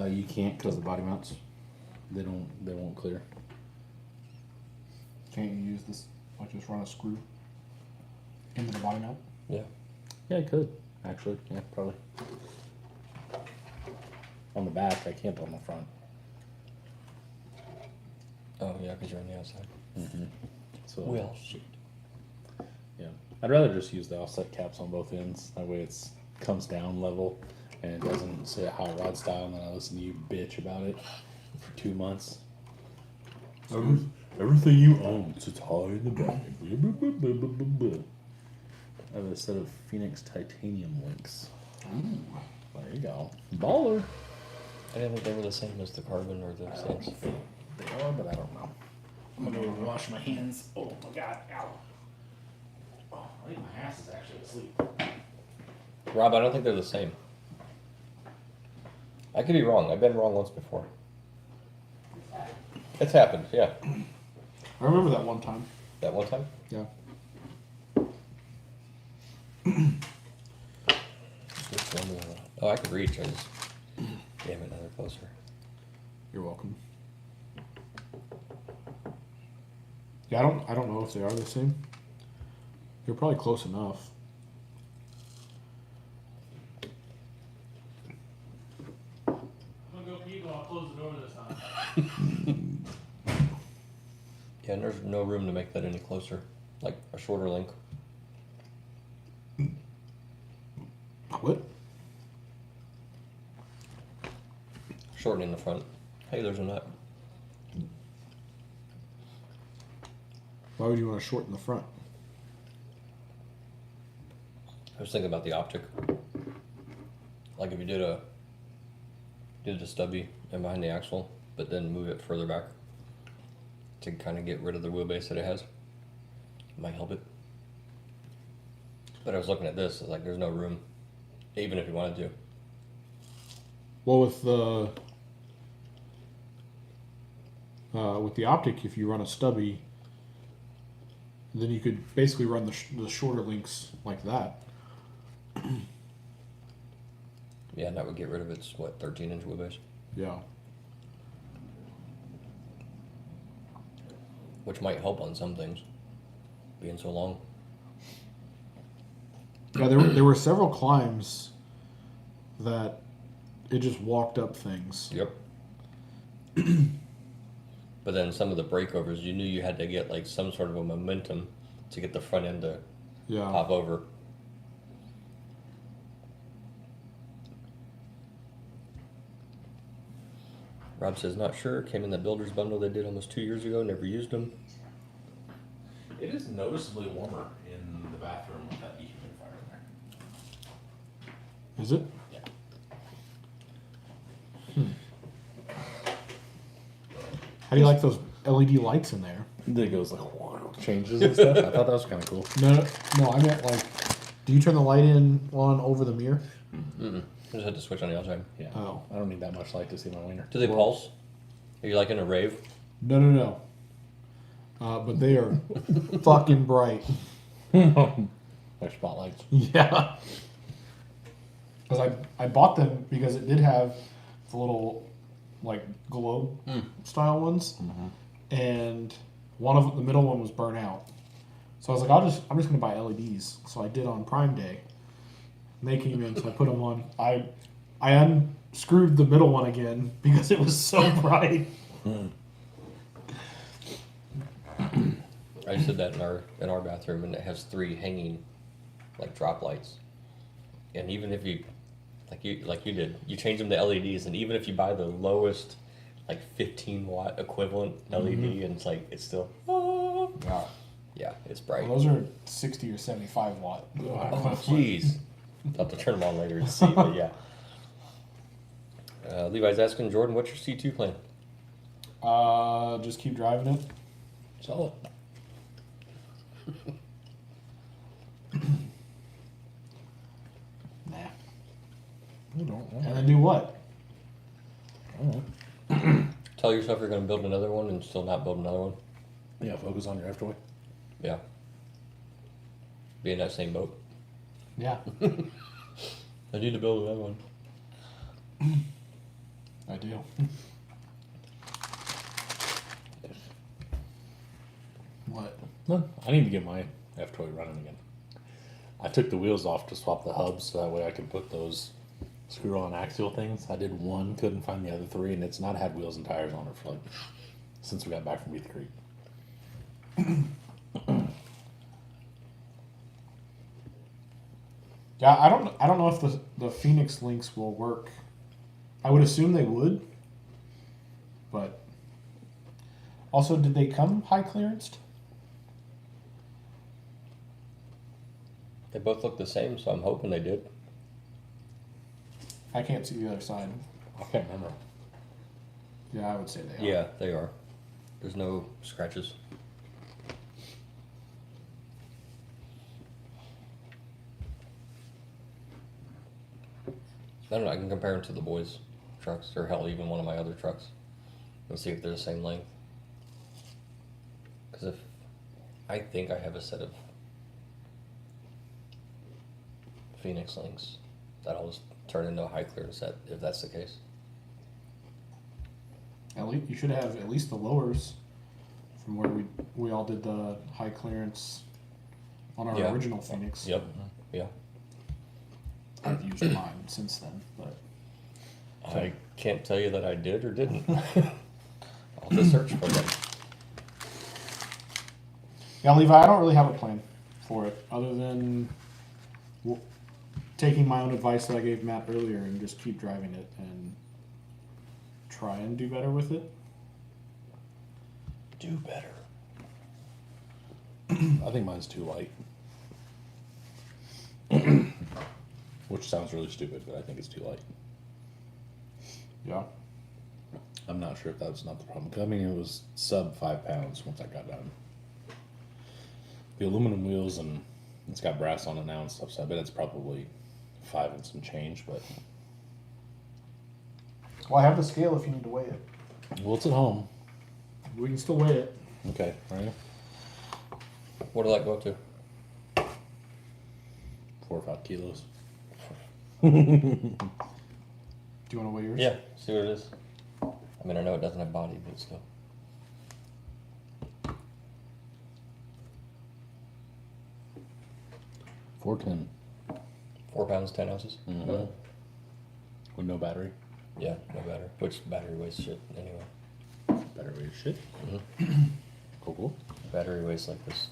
You can't because the body mounts. They won't clear. Can't you use this, like just run a screw into the body mount? Yeah. Yeah, I could actually. Yeah, probably. On the back, I can't on the front. Oh yeah, because you're on the outside. So Well, shit. yeah, I'd rather just use the offset caps on both ends. That way it's comes down level and it doesn't sit hot rod style. And then I listen to you bitch about it for 2 months. Everything you own sits high in the back. I have a set of Phoenix titanium links. There you go. Baller. I didn't think they were the same as the carbon or the things. They are, but I don't know. I'm gonna go wash my hands. Oh my god, ow. Oh, I think my ass is actually asleep. Rob, I don't think they're the same. I could be wrong. I've been wrong once before. It's happened, yeah. I remember that one time. That one time? Yeah. Which one? Oh, I could reach. I just. Damn it, now they're closer. You're welcome. Yeah, I don't know if they are the same. They're probably close enough. I'm gonna go pee, but I'll close the door this time. Yeah, and there's no room to make that any closer. Like a shorter link. What? Shortening the front. Hey, there's a nut. Why would you want to shorten the front? I was thinking about the optic. Like if you did a stubby and behind the axle, but then move it further back to kind of get rid of the wheelbase that it has. It might help it. But I was looking at this, like there's no room, even if you wanted to. Well, with the optic, if you run a stubby, then you could basically run the shorter links like that. Yeah, and that would get rid of its, 13-inch wheelbase? Yeah. Which might help on some things, being so long. Yeah, there were several climbs that it just walked up things. Yep. But then some of the breakovers, you knew you had to get like some sort of a momentum to get the front end to Yeah. pop over. Rob says, not sure. Came in the builder's bundle they did almost 2 years ago. Never used them. It is noticeably warmer in the bathroom with that dehumidifier in there. Is it? Yeah. How do you like those LED lights in there? Then it goes like changes and stuff. I thought that was kind of cool. No, I meant like, do you turn the light on over the mirror? Mm-mm. Just had to switch on the outside. Yeah. Oh. I don't need that much light to see my wiener. Do they pulse? Are you like in a rave? No. But they are fucking bright. They're spotlights. Yeah. Because I bought them because it did have the little like globe style ones, and one of the middle one was burnt out. So I was like, I'm just gonna buy LEDs. So I did on Prime Day. And they came in, so I put them on. I unscrewed the middle one again because it was so bright. I just did that in our bathroom, and it has 3 hanging like drop lights. And even if you like you did, you change them to LEDs, and even if you buy the lowest like 15-watt equivalent LED, and it's still yeah, it's bright. Well, those are 60 or 75 watt. Oh jeez, I'll have to turn them on later to see, but yeah. Levi's asking Jordan, what's your C2 plan? Just keep driving it. Solid. Nah. I don't know. And then do what? I don't know. tell yourself you're going to build another one and still not build another one. Yeah, focus on your afterway. Yeah. Be in that same boat. Yeah, I need to build another one. I do. What? No, I need to get my F-toy running again. I took the wheels off to swap the hubs so that way I could put those screw-on axial things. I did one, couldn't find the other three, and it's not had wheels and tires on it for like since we got back from Beath Creek. Yeah, I don't know if the Phoenix links will work. I would assume they would, but also, did they come high clearanced? They both look the same, so I'm hoping they did. I can't see the other side. I can't remember. Yeah, I would say they are. Yeah, they are. There's no scratches. I don't know, I can compare them to the boys' trucks, or hell, even one of my other trucks, and see if they're the same length. Because if I think I have a set of Phoenix links that I'll just turn into a high clearance set, if that's the case. At least you should have at least the lowers from where we all did the high clearance on our Yeah. original Phoenix. Yep. Yeah. I've used mine since then, but I can't tell you that I did or didn't. I'll just search for them. yeah, Levi, I don't really have a plan for it other than taking my own advice that I gave Matt earlier and just keep driving it and try and do better with it. Do better. I think mine's too light. Which sounds really stupid, but I think it's too light. Yeah. I'm not sure if that's not the problem. 'Cause I mean, it was sub 5 pounds once I got done. The aluminum wheels, and it's got brass on it now and stuff, so I bet it's probably 5 and some change, but Well, I have the scale if you need to weigh it. well, it's at home. We can still weigh it. Okay, right? What did that go up to? 4 or 5 kilos. Do you want to weigh yours? Yeah, see what it is. I mean, I know it doesn't have body, but still. $4.10 4 pounds, 10 ounces? Mhm. with no battery. Yeah, no battery. Which battery weighs shit anyway. Battery is shit. Cool, cool. Battery weighs like this.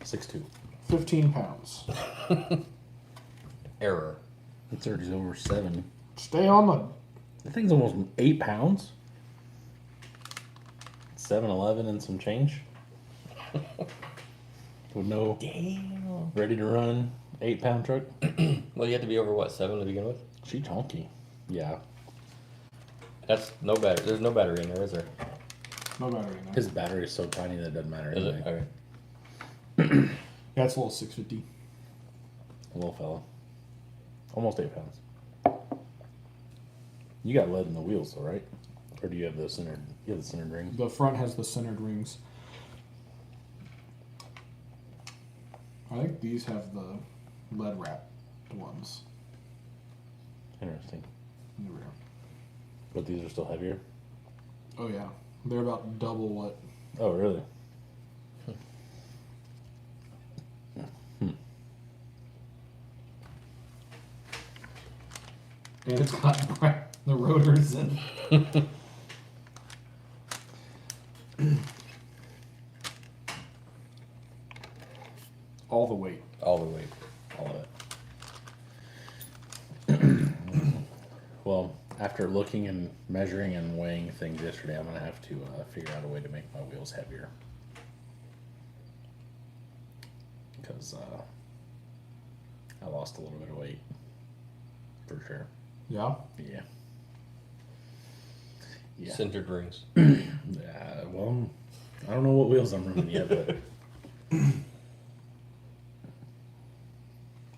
6'2". 15 pounds. Error. It's already over 7. Stay on the. The thing's almost 8 pounds. 7-Eleven and some change. With no Damn. ready to run 8-pound truck. Well, you have to be over, what, 7 to begin with? She chunky. Yeah. That's no battery. There's no battery in there, is there? No battery in there. His battery is so tiny that it doesn't matter. Is Anyway. it? Okay. Yeah, it's a little 650. A little fella. Almost 8 pounds. You got lead in the wheels though, right? Or do you have the centered? You have the centered ring. The front has the centered rings. I think these have the lead wrapped ones Interesting. in the rear. But these are still heavier. Oh yeah, they're about double what. Oh really? And it's got the rotors and. all the weight. All the way. All of it. Well, after looking and measuring and weighing things yesterday, I'm gonna have to figure out a way to make my wheels heavier. Because I lost a little bit of weight, for sure. Yeah. Yeah. Yeah. Centered rings. Well, I don't know what wheels I'm running yet, but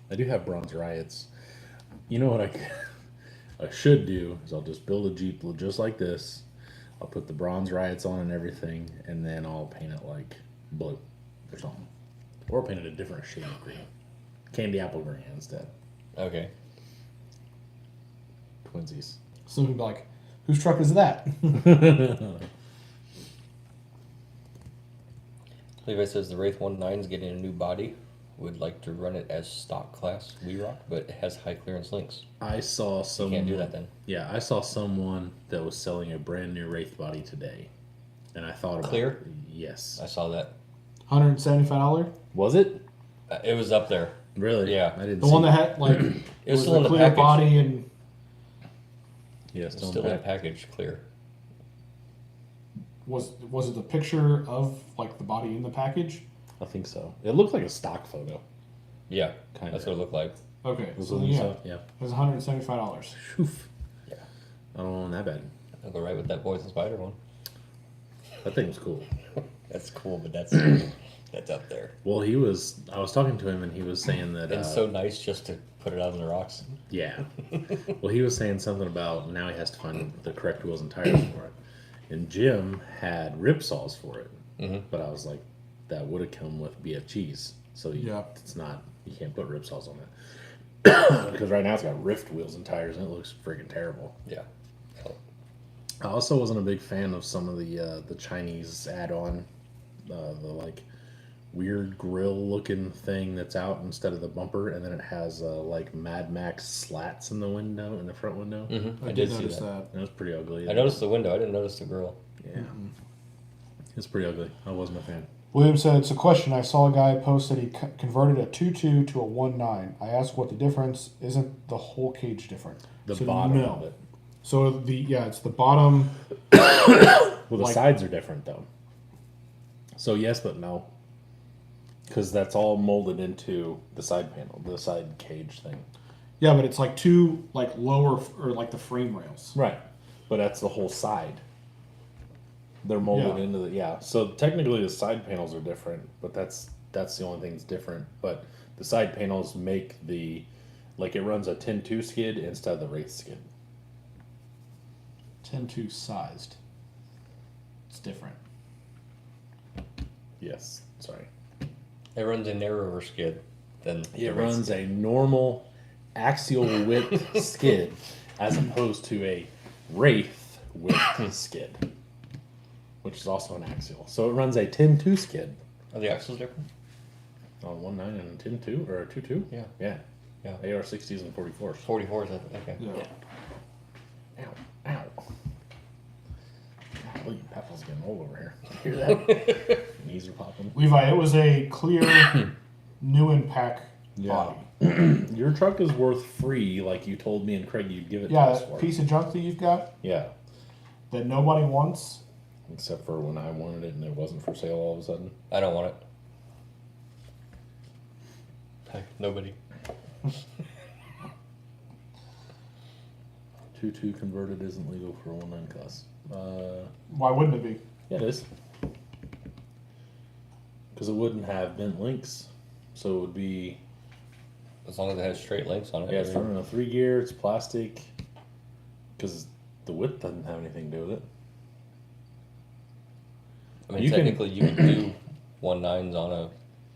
I do have bronze riots. You know what I should do is I'll just build a Jeep just like this. I'll put the bronze riots on and everything, and then I'll paint it like blue or something, or paint it a different shade of green, candy apple green instead. Okay. Twinsies. So he'd be like, whose truck is that? Levi says the Wraith 19 is getting a new body. Would like to run it as stock class WeRock, but it has high clearance links. I saw You someone. can't do that then. Yeah, I saw someone that was selling a brand new Wraith body today, and I thought about Clear? it. Yes. I saw that. $175. Was it It was up there. really? Yeah. I didn't. The see one it. that had like It was still the in the clear package. body and Yeah, It's still, still in the back. package, clear. was it the picture of like the body in the package? I think so. It looked like a stock photo. Yeah, Kinda. that's what it looked like. Okay, Was so it then, yeah, so? Yeah. it was $175. Oof. Yeah. I don't want that bad. I'll go right with that Boys and Spider one. That thing was cool. That's cool, but that's that's up there. Well, I was talking to him, and he was saying that. It's so nice just to put it out on the rocks. Yeah. Well, he was saying something about now he has to find the correct wheels and tires for it. And Jim had rip saws for it. Mm-hmm. But I was like, that would have come with BFGs. So Yeah. it's not, you can't put rip saws on it. Because right now it's got rift wheels and tires, and it looks freaking terrible. Yeah. I also wasn't a big fan of some of the Chinese add-on, the like weird grill looking thing that's out instead of the bumper, and then it has like Mad Max slats in the window, in the front window. Mm-hmm. I did notice that. That was pretty ugly. I noticed the window. I didn't notice the grill. Yeah, it's pretty ugly. I wasn't a fan. William said, it's a question. I saw a guy post that he converted a 2.2 to a 1.9. I asked what the difference. Isn't the whole cage different? The So bottom no. of it. So it's the bottom. Well, the Like- sides are different though. So yes, but no. Because that's all molded into the side panel, the side cage thing. Yeah, but it's like two like lower or like the frame rails. Right. But that's the whole side. They're molded Yeah. into the So technically the side panels are different, but that's the only thing that's different. But the side panels make it runs a 10-2 skid instead of the Wraith skid. 10.2 sized. It's different. Yes. Sorry. It runs a narrower skid than the It race runs skid. a normal axial width skid as opposed to a Wraith width skid, which is also an axial. So it runs a 10-2 skid Are the axles different? on 1.9 and a 10-2 or a 2.2. Yeah. Yeah. Yeah. AR-60s and 44s. 44s. Okay. Yeah. Ow. Ow. Golly, Papa's getting old over here. You hear that? Knees are popping. Levi, it was a clear new in pack body. Your truck is worth free, like you told me and Craig you'd give it to Yeah, us that for. piece of junk that you've got Yeah. that nobody wants. Except for when I wanted it and it wasn't for sale all of a sudden. I don't want it. Heck, nobody. 2.2 converted isn't legal for a 1.9 class. Why wouldn't it be? Yeah, it is. Because it wouldn't have bent links. So it would be, As long as it has straight links on it. yeah, it's running a 3 gear, it's plastic. Because the width doesn't have anything to do with it. I mean, you can- technically, you can do 1.9s on a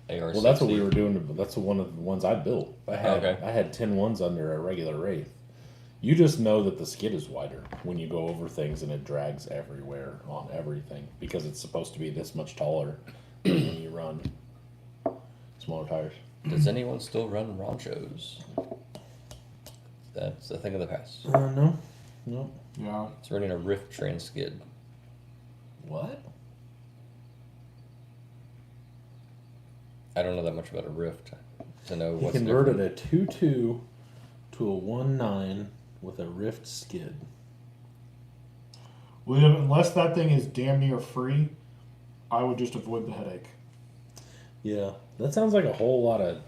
AR-60. Well, that's what we were doing. That's one of the ones I built. I Okay. had 10-1s under a regular Wraith. You just know that the skid is wider when you go over things and it drags everywhere on everything because it's supposed to be this much taller than when you run smaller tires. Does anyone still run Ranchos? That's a thing of the past. No. Yeah. It's running a Rift train skid. What? I don't know that much about a Rift to know He what's converted different. a 2.2 to a 1.9 with a Rift skid. William, unless that thing is damn near free, I would just avoid the headache. Yeah, that sounds like a whole lot of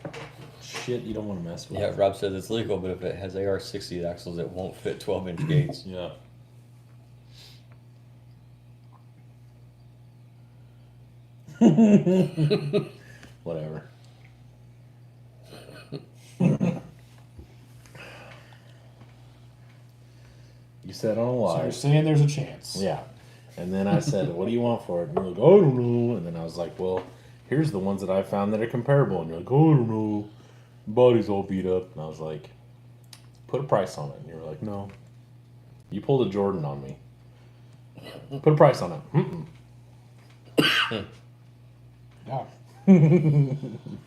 shit you don't want to mess with. Yeah, Rob says it's legal, but if it has AR-60 axles, it won't fit 12-inch gates. Yeah. Whatever. You said on a So lie. you're saying there's a chance. Yeah. And then I said, what do you want for it? And you're like, I don't know. And then I was like, well, here's the ones that I found that are comparable. And you're like, oh, I don't know. Body's all beat up. And I was like, put a price on it. And you were like, no. You pulled a Jordan on me. Put a price on it. Yeah.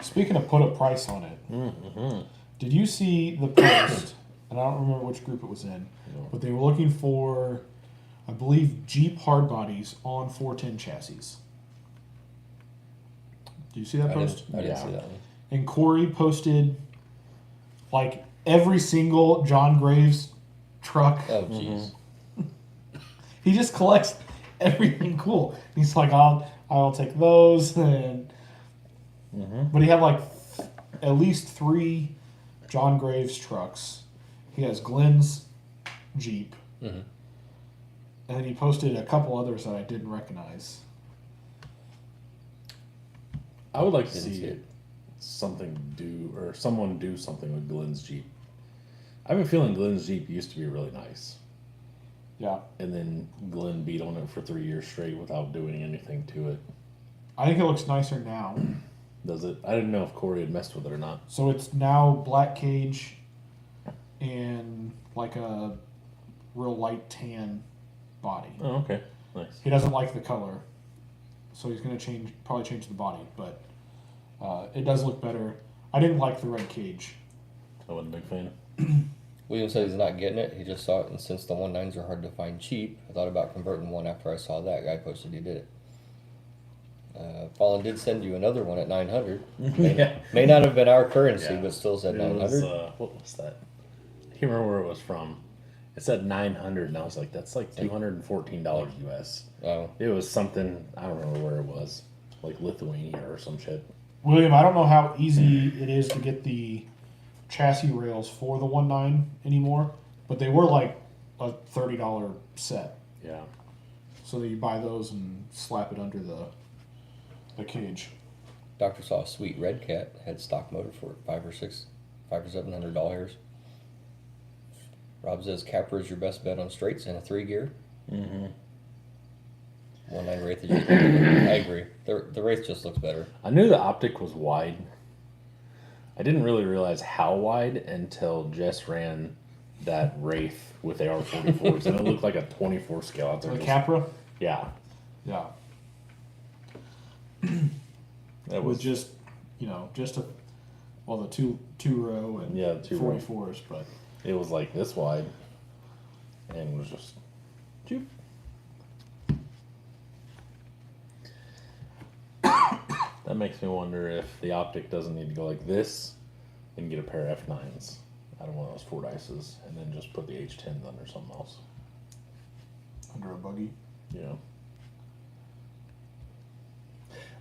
Speaking of put a price on it, did you see the post? And I don't remember which group it was in, but they were looking for, I believe, Jeep hard bodies on 410 chassis. Do you see that post? I didn't Yeah. see that one. And Corey posted like every single John Graves truck. Oh, jeez. He just collects everything cool. He's like, I'll take those, and but he had like at least 3 John Graves trucks. He has Glenn's Jeep, and then he posted a couple others that I didn't recognize. I would like to Didn't see see it. someone do something with Glenn's Jeep. I have a feeling Glenn's Jeep used to be really nice. Yeah, And then Glenn beat on it for 3 years straight without doing anything to it. I think it looks nicer now. Does it? I didn't know if Corey had messed with it or not. So it's now black cage and like a real light tan body. Oh, okay. Nice. He doesn't like the color, so he's gonna probably change the body, but it does look better. I didn't like the red cage. I wasn't a big fan. William said he's not getting it. He just saw it, and since the 1.9s are hard to find cheap, I thought about converting one after I saw that guy posted he did it. Fallen did send you another one at 900. Yeah. May not have been our currency, Yeah. but still said It 900. was, what was that? I can't remember where it was from. It said 900, and I was like, that's like $214 US. Oh, It was something, I don't remember where it was. Like Lithuania or some shit. William, I don't know how easy it is to get the chassis rails for the 1.9 anymore, but they were like a $30 set. Yeah. So that you buy those and slap it under the cage. Doctor saw a sweet red cat, had stock motor for it, $500 or $700. Rob says Capra is your best bet on straights and a 3-gear. Mm-hmm. 1.9 Wraith is just I agree. The Wraith just looks better. I knew the optic was wide. I didn't really realize how wide until Jess ran that Wraith with AR-44s, and it looked like a 24 scale out there. The Capra? Yeah. Yeah. That With was just, the two row and Yeah, the two row. 44s, but It was like this wide, and was just. Choop. That makes me wonder if the optic doesn't need to go like this and get a pair of F9s out of one of those Fordyces, and then just put the H10s under something else. under a buggy. You know.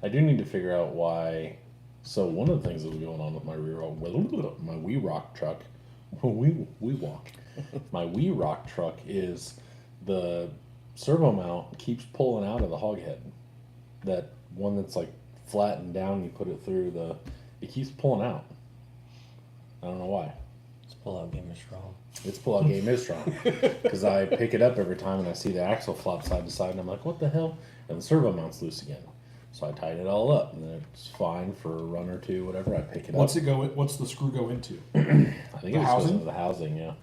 I do need to figure out why. So one of the things that was going on with my my Wee Rock truck, my Wee Rock truck is the servo mount keeps pulling out of the hog head. That one that's like flattened down, you put it through it keeps pulling out. I don't know why. This pull-out game is strong. Its pull-out game is strong because I pick it up every time and I see the axle flop side to side and I'm like, what the hell? And the servo mount's loose again. So I tighten it all up and it's fine for a run or two, whatever. I pick it What's up. What's the screw go into? I think the it just goes housing? into the housing, yeah.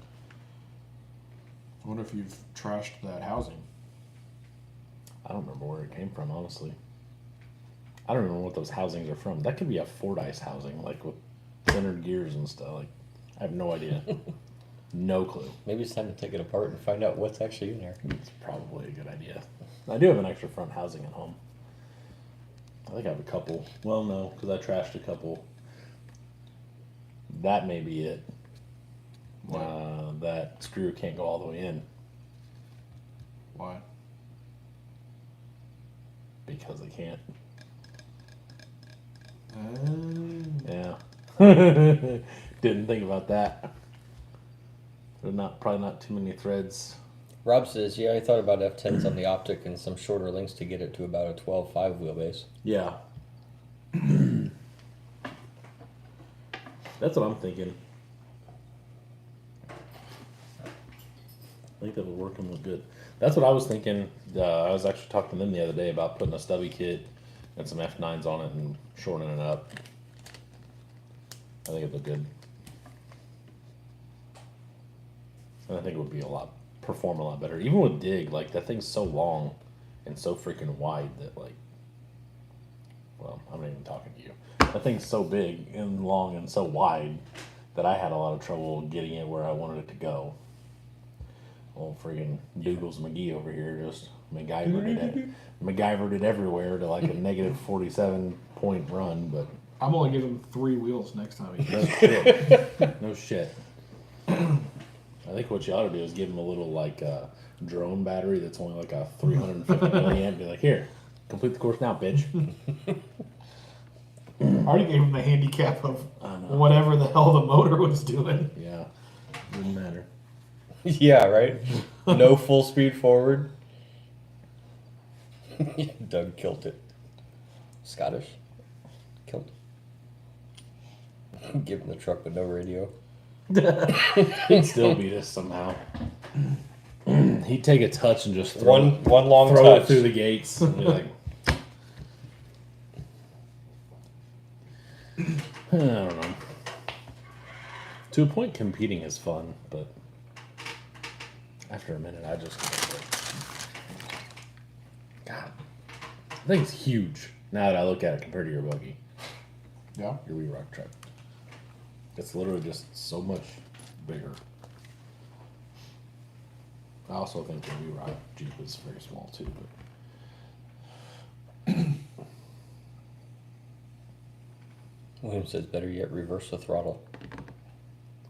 I wonder if you've trashed that housing. I don't remember where it came from, honestly. I don't remember what those housings are from. That could be a Fordyce housing, like with centered gears and stuff. Like, I have no idea. No clue. Maybe it's time to take it apart and find out what's actually in there. It's probably a good idea. I do have an extra front housing at home. I think I have a couple. Well, no, because I trashed a couple. That may be it. That screw can't go all the way in Why? because they can't. Yeah. Yeah. Didn't think about that. There's probably not too many threads. Rob says, yeah, I thought about F10s on the optic and some shorter links to get it to about a 12.5 wheelbase. Yeah. That's what I'm thinking. I think that would work and look good. That's what I was thinking. I was actually talking to them the other day about putting a stubby kit and some F9s on it and shortening it up. I think it'd look good. And I think it would be perform a lot better. Even with Dig, like that thing's so long and so freaking wide that like, well, I'm not even talking to you. That thing's so big and long and so wide that I had a lot of trouble getting it where I wanted it to go. Old friggin' Douglas McGee over here just MacGyvered it everywhere to like a negative 47-point run, but I'm only giving him 3 wheels next time. no shit. No shit. I think what you ought to do is give him a little like drone battery that's only like a 350 milliamp. Be like, here, complete the course now, bitch. I already gave him the handicap of whatever the hell the motor was doing. Yeah, didn't matter. Yeah, right? No full speed forward. Doug killed it. Scottish? Killed it. Give him the truck with no radio. He'd still beat us somehow. He'd take a touch and just throw One long it touch. through the gates. And be like, I don't know. To a point, competing is fun, but after a minute, I just God, that thing's huge. Now that I look at it compared to your buggy, Yeah. your wee rock truck, it's literally just so much bigger. I also think the wee rock Jeep is very small too, but William says better yet, reverse the throttle.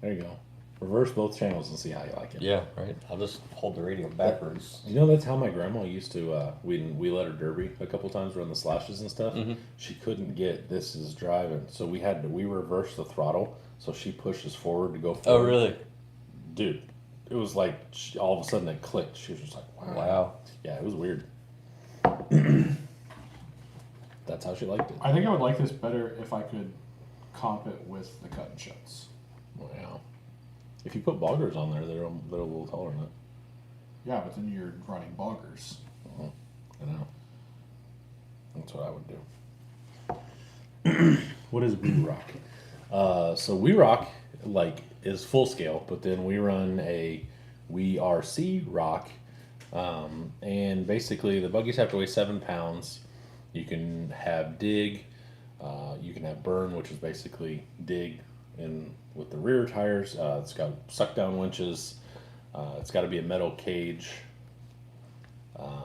there you go. Reverse both channels and see how you like it. Yeah, right. I'll just hold the radio backwards. You know, that's how my grandma used to, we let her derby a couple times run the slashes and stuff. Mm-hmm. She couldn't get this is driving. So we reversed the throttle. So she pushes forward to go Oh, forward. really? Dude, it was like all of a sudden it clicked. She was just like, wow. Wow. Yeah, it was weird. That's how she liked it. I think I would like this better if I could comp it with the cut and shuts. Wow. If you put boggers on there, they're a little taller than that. Yeah, but then you're running boggers. I know. That's what I would do. What is We Rock? So We Rock like is full scale, but then we run a We RC Rock, and basically the buggies have to weigh 7 pounds. You can have dig, you can have burn, which is basically dig in with the rear tires. It's got suck down winches. It's got to be a metal cage. I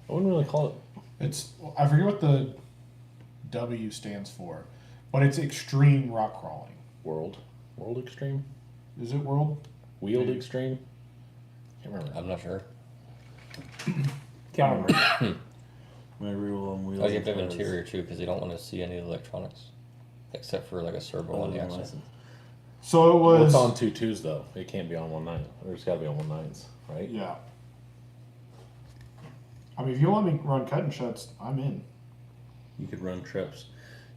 wouldn't really call it I forget what the W stands for, but it's extreme rock crawling. World Extreme, Is it world? Wheeled Extreme. Can't remember. I'm not sure. Can't remember. My rule on wheels. Oh, you have to have interior too, because you don't want to see any electronics, except for like a servo on the axle. So it Well, was. it's on 2.2s though. It can't be on 1.9. There's got to be on 1.9s, right? Yeah. I mean, if you want me to run cut and shuts, I'm in. You could run trips.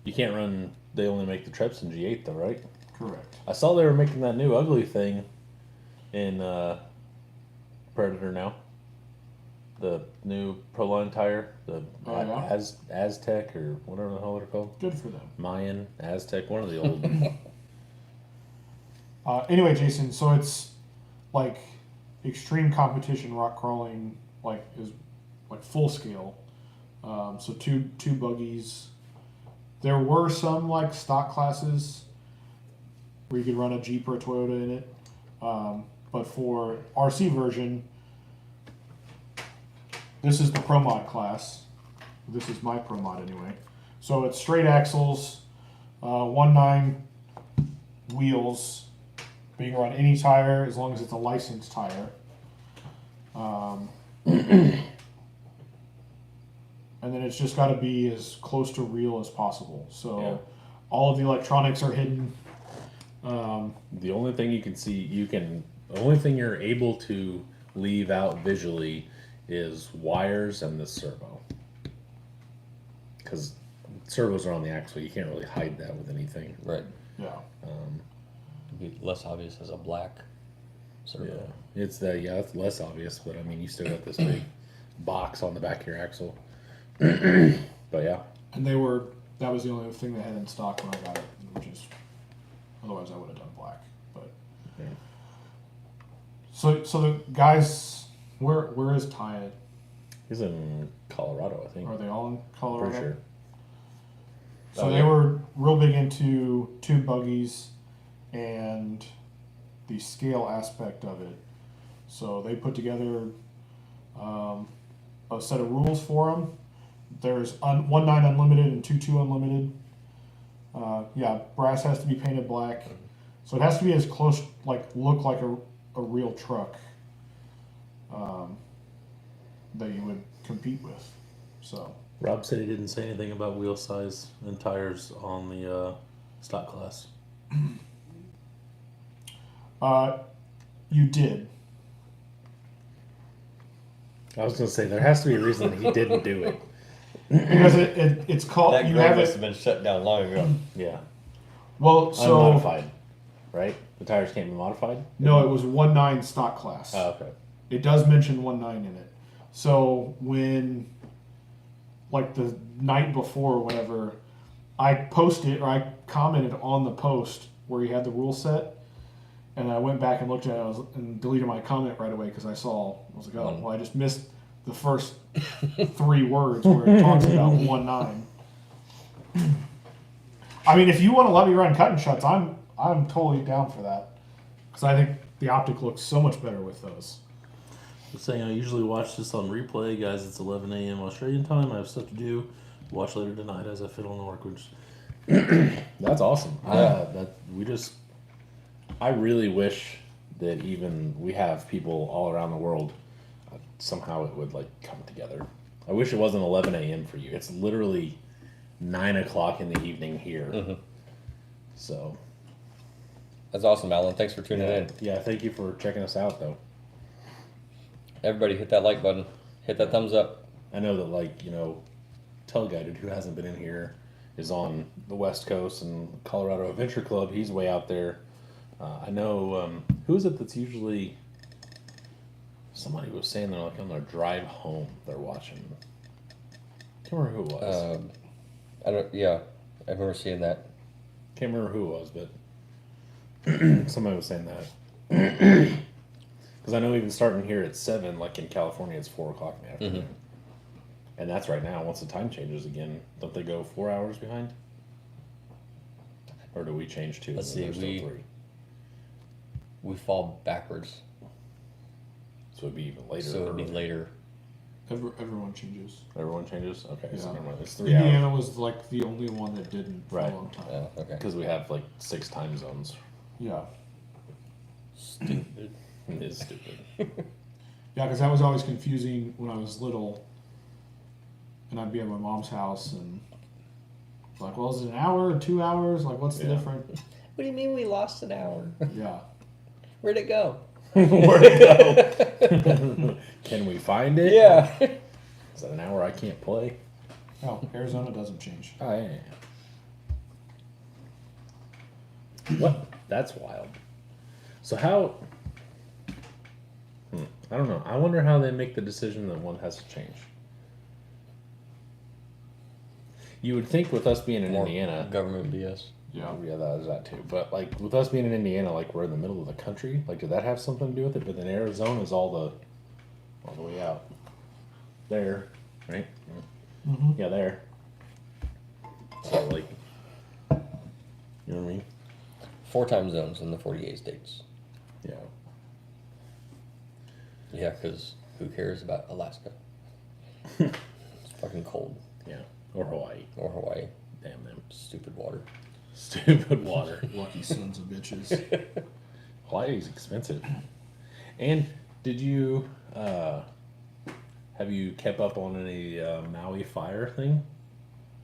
You can't run. They only make the trips in G8 though, right? Correct. I saw they were making that new ugly thing in Predator now. The new Proline tire, the Oh, yeah? Aztec or whatever the hell they're called. Good for them. Mayan, Aztec, one of the old. Anyway, Jason, so it's like extreme competition rock crawling, like is like full scale. So two buggies. There were some like stock classes where you could run a Jeep or a Toyota in it, but for RC version, this is the Pro Mod class. This is my Pro Mod anyway. So it's straight axles, 1.9 wheels. But you can run any tire as long as it's a licensed tire. And then it's just got to be as close to real as possible. So Yeah. all of the electronics are hidden. The only thing you can see, the only thing you're able to leave out visually is wires and the servo. Because servos are on the axle, you can't really hide that with anything. Right. Yeah. It'd be less obvious as a black sort of Yeah, it's less obvious, but I mean, you still got this big box on the back of your axle. But yeah, And that was the only thing they had in stock when I got it, which is, otherwise I would have done black. But yeah. so the guys, where is Ty at? He's in Colorado, I think. Are they all in Colorado? Pretty sure. So Oh, they yeah. were real big into tube buggies and the scale aspect of it. So they put together a set of rules for them. There's 1.9 unlimited and 2.2 unlimited. Brass has to be painted black, so it has to be as close, look like a real truck that you would compete with. So Rob said he didn't say anything about wheel size and tires on the stock class. you did. I was going to say, there has to be a reason that he didn't do it. Because it's called, that you grade have must it, have been shut down long ago. Yeah. well, so, Unmodified, right? The tires can't be modified? no, it was 1.9 stock class. Oh, okay. It does mention 1.9 in it. So when, the night before or whatever, I commented on the post where he had the rule set, and I went back and looked at it and deleted my comment right away because I was like, oh, well, I just missed the first 3 words where it talks about 1.9. I mean, if you want to let me run cut and shuts, I'm totally down for that because I think the optic looks so much better with those. Just saying, I usually watch this on replay, guys. It's 11 a.m. Australian time. I have stuff to do. Watch later tonight as I fit on the work, which That's awesome. Yeah. I really wish that even we have people all around the world, somehow it would come together. I wish it wasn't 11 a.m. for you. It's literally 9 o'clock in the evening here. Mm-hmm. So That's awesome, Alan. Thanks for tuning in. yeah, thank you for checking us out, though. Everybody hit that like button. Hit that thumbs up. I know that Teleguided, who hasn't been in here, is on the West Coast, and Colorado Adventure Club, he's way out there. I know, who is it that's usually, somebody was saying they're on their drive home, they're watching. Can't remember who it was. I remember seeing that. Can't remember who it was, but somebody was saying that. Because I know even starting here at 7, in California, it's 4 o'clock in the afternoon. Mm-hmm. And that's right now. Once the time changes again, don't they go 4 hours behind? Or do we change 2? Let's and then see, they're still 3? We fall backwards, So it'd be even later. so it'd be earlier. later. Everyone changes. Everyone changes? Okay, so Yeah. never mind. It's 3 hours. Indiana was the only one that didn't for Right. a long time. Okay. Because we have 6 time zones. Yeah. Stupid. It is stupid. Yeah, because that was always confusing when I was little, and I'd be at my mom's house and well, is it an hour or 2 hours? What's the Yeah. difference? What do you mean we lost an hour? Yeah. Where'd it go? Where'd it go? Can we find it? Yeah. Is that an hour I can't play? Oh, Arizona doesn't change. Oh, yeah. What? That's wild. So how... I don't know. I wonder how they make the decision that one has to change. You would think with us being in More Indiana... government BS. Yeah. Yeah, that is that too. But with us being in Indiana, we're in the middle of the country. Did that have something to do with it? But then Arizona is all the way out there, right? Mm-hmm. Yeah, there. So you know what I mean? 4 time zones in the 48 states. Yeah. Yeah, because who cares about Alaska? It's fucking cold. Yeah. Or Hawaii. Or Hawaii. Damn them. Stupid water. Stupid water. Lucky sons of bitches. Hawaii's expensive. And did you have you kept up on any Maui fire thing?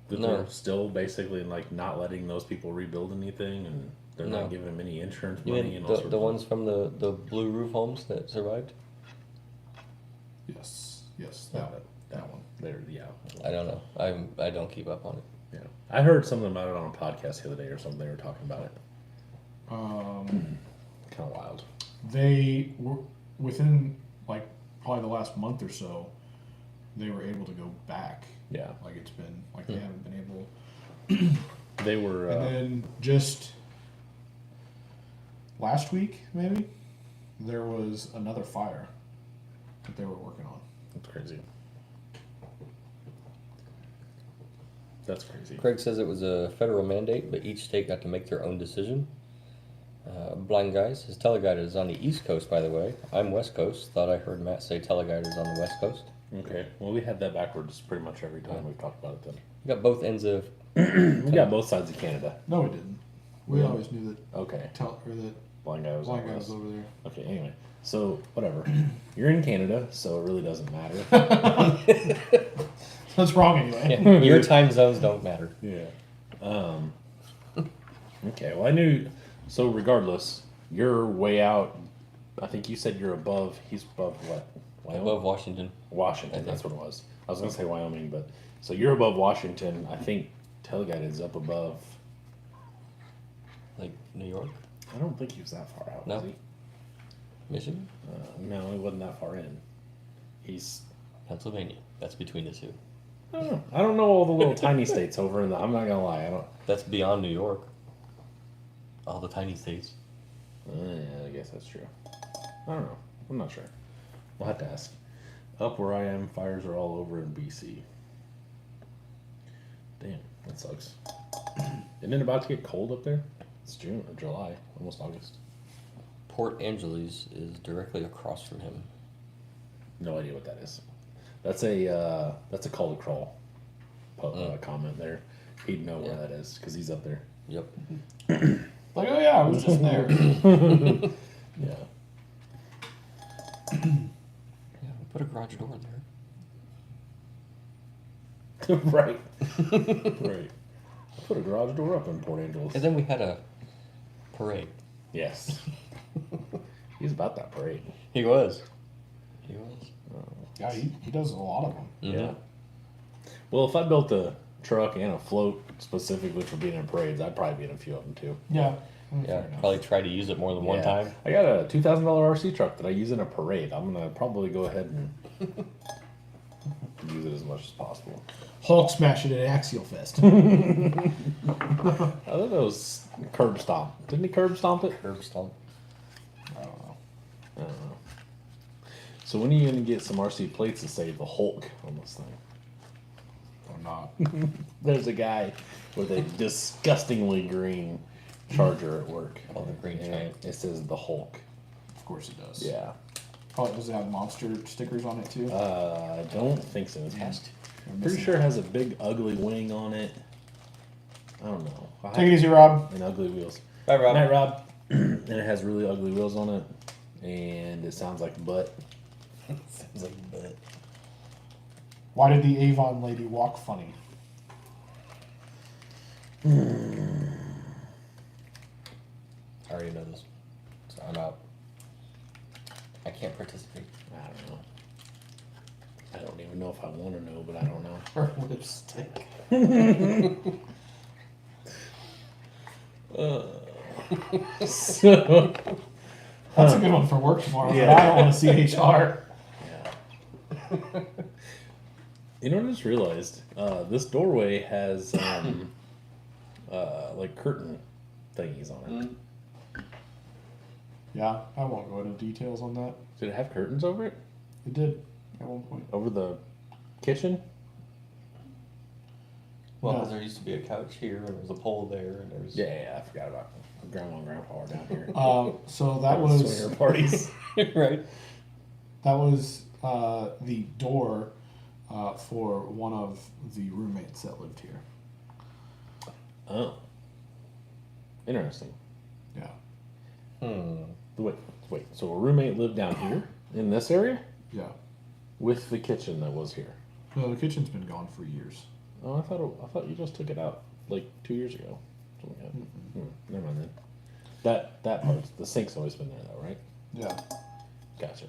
That No. they're still basically not letting those people rebuild anything, and they're No. not giving them any insurance You money mean and all the sorts ones from the blue roof homes that survived? Yes. Yes. Yeah, That. that one. There, yeah. I don't know. I don't keep up on it. Yeah. I heard something about it on a podcast the other day or something. They were talking about it. Um, Kind of wild. they were within like probably the last month or so. They were able to go back. Yeah. Like it's been like they haven't been able. They were. And then just last week, maybe there was another fire that they were working on. That's crazy. That's crazy. Craig says it was a federal mandate, but each state got to make their own decision. Blind Guys, his teleguide is on the East Coast, by the way. I'm West Coast. Thought I heard Matt say teleguide is on the West Coast. Okay. Well, we had that backwards pretty much every time we've talked about it. Then We got both ends of. we got both sides of Canada. No, we didn't. We Yeah. always knew that Okay. that Blind guy was. blind on guy this. was over there. Okay. Anyway, so whatever. You're in Canada, so it really doesn't matter. What's wrong anyway? Your time zones don't matter. Yeah. Okay. Well, I knew. So regardless, you're way out. I think you said you're above. He's above what? Wyoming? Above Washington. Washington. That's what it was. I was gonna say Wyoming, but so you're above Washington. I think Teleguide is up above. Like New York? I don't think he was that far out. No. Was he? Michigan? No, he wasn't that far in. He's. Pennsylvania. That's between the two. I don't know. I don't know all the little tiny states over in the. I'm not gonna lie. I don't. That's beyond New York. All the tiny states. Yeah, I guess that's true. I don't know. I'm not sure. We'll have to ask. Up where I am, fires are all over in BC. Damn, that sucks. Isn't it about to get cold up there? It's June or July, almost August. Port Angeles is directly across from him. No idea what that is. That's a call to crawl comment there. He'd know where Yeah. that is because he's up there. Yep. Like, oh yeah, I was just there. Yeah. Yeah, we put a garage door there. Right. Right. Put a garage door up in Port Angeles. And then we had a parade. Yes. He's about that parade. He was. He was. Yeah, he does a lot of them. Yeah. Well, if I built a truck and a float specifically for being in parades, I'd probably be in a few of them too. Yeah. Yeah, probably tried to use it more than one Yeah. time. I got a $2,000 RC truck that I use in a parade. I'm gonna probably go ahead and use it as much as possible. Hulk smashed it at Axial Fest. I thought that was curb stomp. Didn't he curb stomp it? Curb stomp. I don't know. I don't know. So when are you gonna get some RC plates to say the Hulk on this thing? Or not. There's a guy with a disgustingly green Charger at work. Oh, the green and giant. it says the Hulk. Of course it does. Yeah. Oh, does it have monster stickers on it too? I don't think so. It has to. We're Pretty missing sure it has a big ugly wing on it. I don't know. that. Take it easy, Rob. And ugly wheels. Bye, Rob. Night, Rob. And it has really ugly wheels on it. And it sounds like butt. Sounds like butt. Why did the Avon lady walk funny? I already know this. So I'm out. I can't participate. I don't know. I don't even know if I want to know, but I don't know. Her lipstick. So, That's a good one for work tomorrow. Yeah. But I don't want to see HR. yeah. You know what I just realized? This doorway has like curtain thingies on it. Yeah, I won't go into details on that. Did it have curtains over it? It did at one point. Over the kitchen? Well, No. because there used to be a couch here, and there was a pole there, and there was. Yeah, I forgot about Grandma and Grandpa are down here. So that was Swinger parties. Right. The door for one of the roommates that lived here. Oh. Interesting. Yeah. Wait. So a roommate lived down here in this area Yeah. with the kitchen that was here. No, the kitchen's been gone for years. Oh, I thought you just took it out like 2 years ago. Something like that. Never mind then. That part, the sink's always been there though, right? Yeah. Gotcha.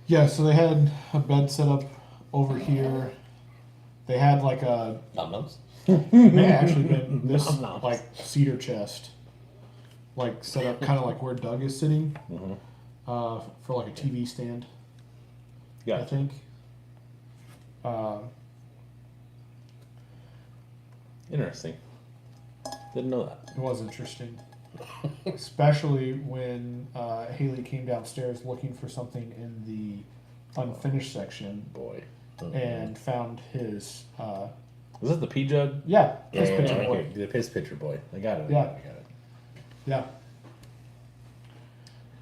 Yeah, so they had a bed set up over here. They had like a Num nums. may actually been this Nom noms. like cedar chest like set up kind of like where Doug is sitting, Mm-hmm. for like a TV stand. I Yeah. think. Interesting. Didn't know that. It was interesting, especially when Haley came downstairs looking for something in the unfinished section Boy. and found his Was it the pea jug? yeah Yeah, piss pitcher boy. okay. The piss pitcher boy. I got it. Yeah. I got it. Yeah,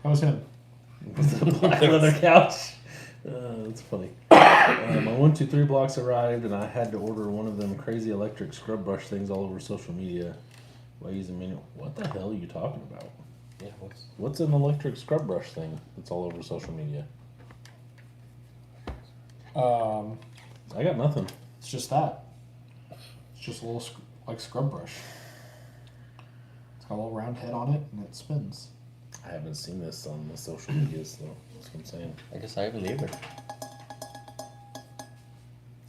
that was him. Black leather couch. That's funny. My 1, 2, 3 blocks arrived, and I had to order one of them crazy electric scrub brush things all over social media by using manual. What the hell are you talking about? Yeah. What's an electric scrub brush thing that's all over social media? I got nothing. It's just that. It's just a little like scrub brush. It's got a little round head on it, and it spins. I haven't seen this on the social medias, though. That's what I'm saying. I guess I haven't either.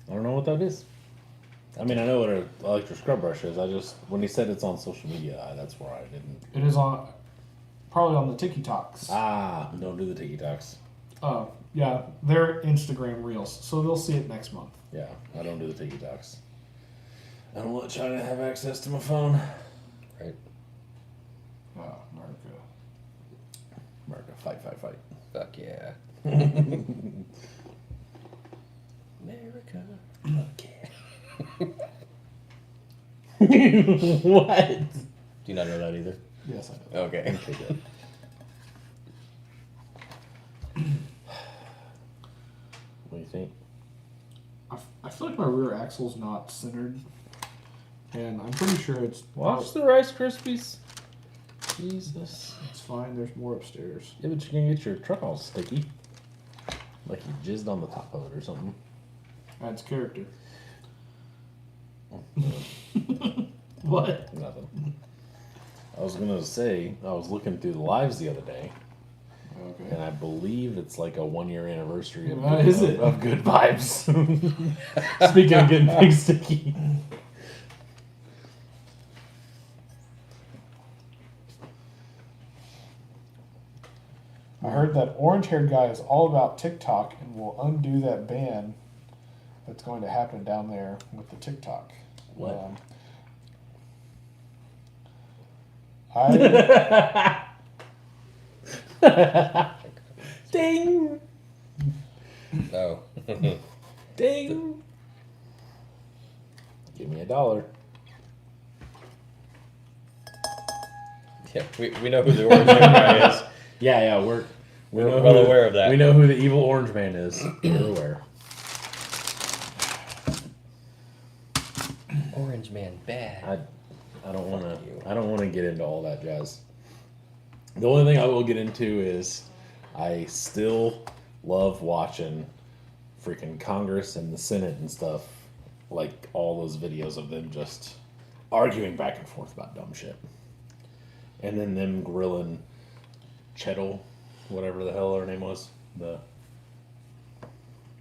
I don't know what that is. I mean, I know what an electric scrub brush is. I just, when he said it's on social media, that's where I didn't. It is on, probably on the TikToks. Ah, don't do the TikToks. Yeah, they're Instagram reels, so they'll see it next month. Yeah, I don't do the TikToks. I don't let China have access to my phone. Right. America. America, fight, fight, fight. Fuck yeah. America. Fuck yeah. What? Do you not know that either? Yes, I know. Okay. Okay, good. What do you think? I feel like my rear axle's not centered, and I'm pretty sure it's Watch the Rice Krispies. Jesus. It's fine. There's more upstairs. Yeah, but you can get your truck all sticky. Like you jizzed on the top of it or something. Adds character. What? Nothing. I was gonna say, I was looking through the lives the other day, Okay. and I believe it's like a 1-year anniversary of, Is it? of Good Vibes. Speaking of getting big sticky. I heard that orange-haired guy is all about TikTok and will undo that ban that's going to happen down there with the TikTok. What? I Ding! No. Ding! Give me $1. Yeah, we know who the orange guy is. Yeah, we're We're well aware of that. We know who the evil orange man is. We're aware. Orange man, bad. I don't want Fuck you. to. I don't want to get into all that jazz. The only thing I will get into is I still love watching freaking Congress and the Senate and stuff, like all those videos of them just arguing back and forth about dumb shit, and then them grilling Chettle, whatever the hell her name was.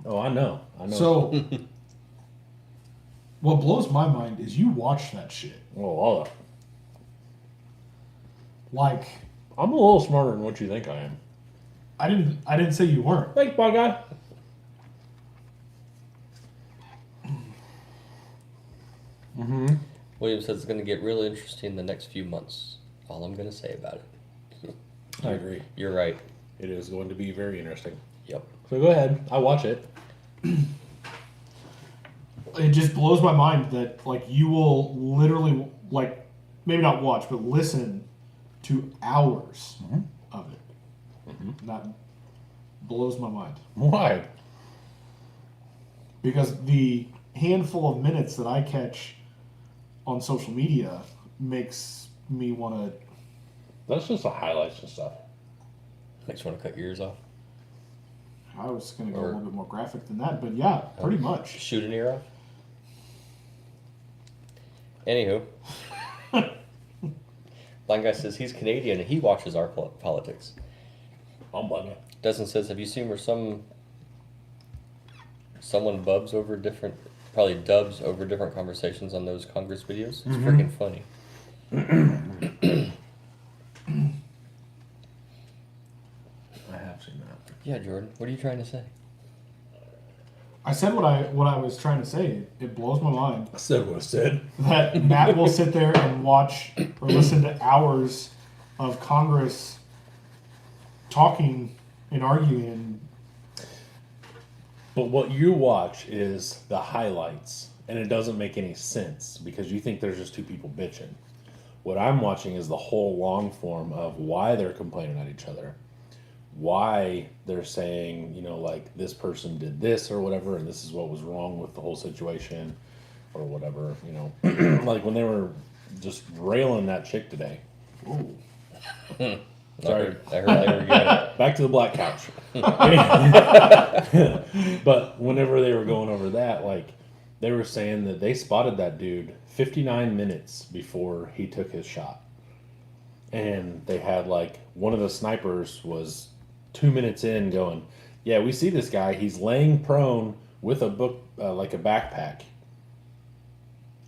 I know. so. What blows my mind is you watch that shit. Well, all that. Like I'm a little smarter than what you think I am. I didn't say you weren't. Thanks, bye guy. William says it's going to get really interesting the next few months. All I'm going to say about it. I agree. You're right. It is going to be very interesting. Yep. So go ahead. I watch it. It just blows my mind that like you will literally like maybe not watch but listen to hours of it. That blows my mind Why? because the handful of minutes that I catch on social media makes me want to. That's just the highlights and stuff. Makes you want to cut your ears off. I was going to go Or- a little bit more graphic than that, but yeah, pretty much. Shoot an ear off. Anywho. Blind guy says he's Canadian and he watches our politics. I'm bugging. Dustin says, have you seen where someone bubs over different, probably dubs over different conversations on those Congress videos? It's freaking funny. Yeah, Jordan, what are you trying to say? I said what I was trying to say. It blows my mind I said what I said. that Matt will sit there and watch or listen to hours of Congress talking and arguing. But what you watch is the highlights, and it doesn't make any sense because you think there's just two people bitching. What I'm watching is the whole long form of why they're complaining at each other, why they're saying, you know, like this person did this or whatever, and this is what was wrong with the whole situation or whatever, you know. Like when they were just railing that chick today. Ooh. Sorry. I heard they were good. Back to the black couch. But whenever they were going over that, like they were saying that they spotted that dude 59 minutes before he took his shot. And they had like one of the snipers was 2 minutes in going, yeah, we see this guy. He's laying prone with a book, like a backpack.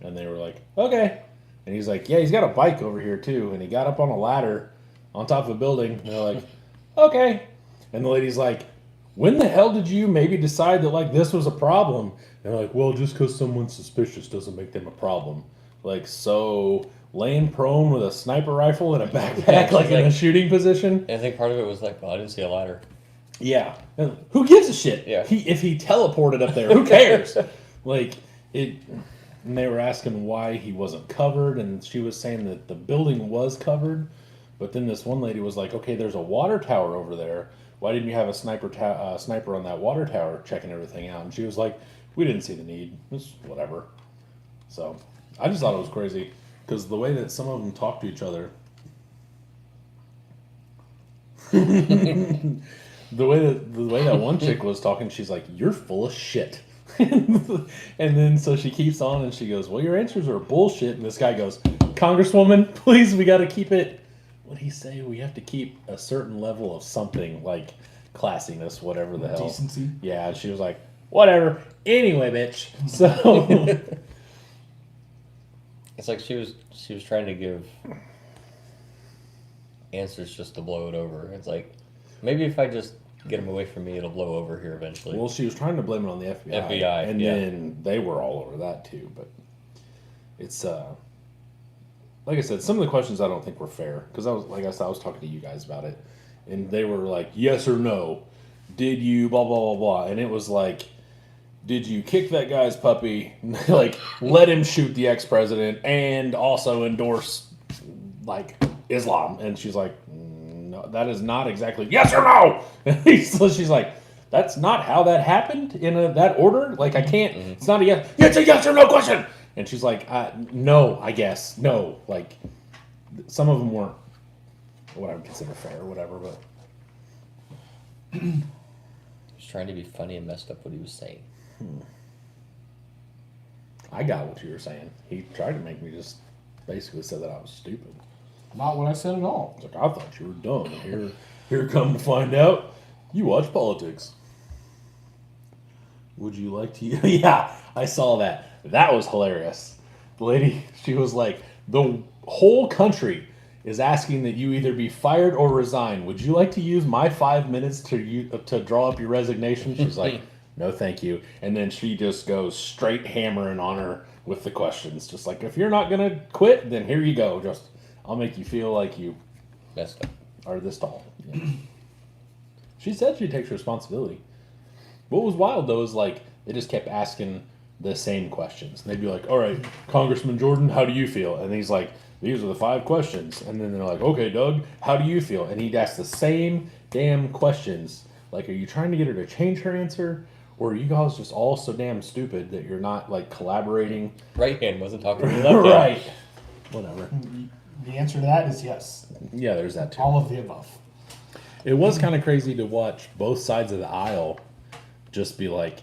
And they were like, okay. And he's like, yeah, he's got a bike over here too. And he got up on a ladder on top of a building. And they're like, okay. And the lady's like, when the hell did you maybe decide that like this was a problem? And they're like, well, just because someone's suspicious doesn't make them a problem. Like, so laying prone with a sniper rifle and a backpack, like in a shooting position. And I think part of it was like, well, I didn't see a ladder. Yeah. And who gives a shit? Yeah. If he teleported up there, who cares? Like it. And they were asking why he wasn't covered, and she was saying that the building was covered. But then this one lady was like, okay, there's a water tower over there. Why didn't you have a sniper on that water tower checking everything out? And she was like, we didn't see the need. It's whatever. So I just thought it was crazy because the way that some of them talk to each other, the way that one chick was talking, she's like, you're full of shit. And then so she keeps on and she goes, well, your answers are bullshit. And this guy goes, Congresswoman, please, we got to keep it. What did he say? We have to keep a certain level of something like classiness, whatever the hell. Decency. Yeah, and she was like, whatever. Anyway, bitch. So It's like she was trying to give answers just to blow it over. It's like, maybe if I just get them away from me, it'll blow over here eventually. well, she was trying to blame it on the FBI. FBI, and yeah. then they were all over that too. But it's like I said, some of the questions I don't think were fair because I was talking to you guys about it, and they were like, yes or no, did you blah blah blah blah, and it was like, did you kick that guy's puppy, like let him shoot the ex-president, and also endorse like Islam? And she's like, no, that is not exactly yes or no. So she's like, that's not how that happened in that order. Like I can't. Mm-hmm. It's not a yes. It's a yes or no question. And she's like, no, I guess no. Like some of them weren't what I would consider fair or whatever, but He was trying to be funny and messed up what he was saying. I got what you were saying. He tried to make me just basically say that I was stupid. Not what I said at all. It's like I thought you were dumb. And here come to find out, you watch politics. Would you like to? Yeah, I saw that. That was hilarious. The lady, she was like, the whole country is asking that you either be fired or resign. Would you like to use my 5 minutes to draw up your resignation? She's like, no, thank you. And then she just goes straight hammering on her with the questions. Just like, if you're not going to quit, then here you go. Just, I'll make you feel like you Messed up. are this tall. Yeah. She said she takes responsibility. What was wild, though, is like, they just kept asking the same questions. And they'd be like, all right, Congressman Jordan, how do you feel? And he's like, these are the 5 questions. And then they're like, okay, Doug, how do you feel? And he'd ask the same damn questions. Like, are you trying to get her to change her answer? Or are you guys just all so damn stupid that you're not, like, collaborating? Right hand wasn't talking to the left hand. Right. Whatever. The answer to that is yes. Yeah, there's that, too. All of the above. It was kind of crazy to watch both sides of the aisle just be like,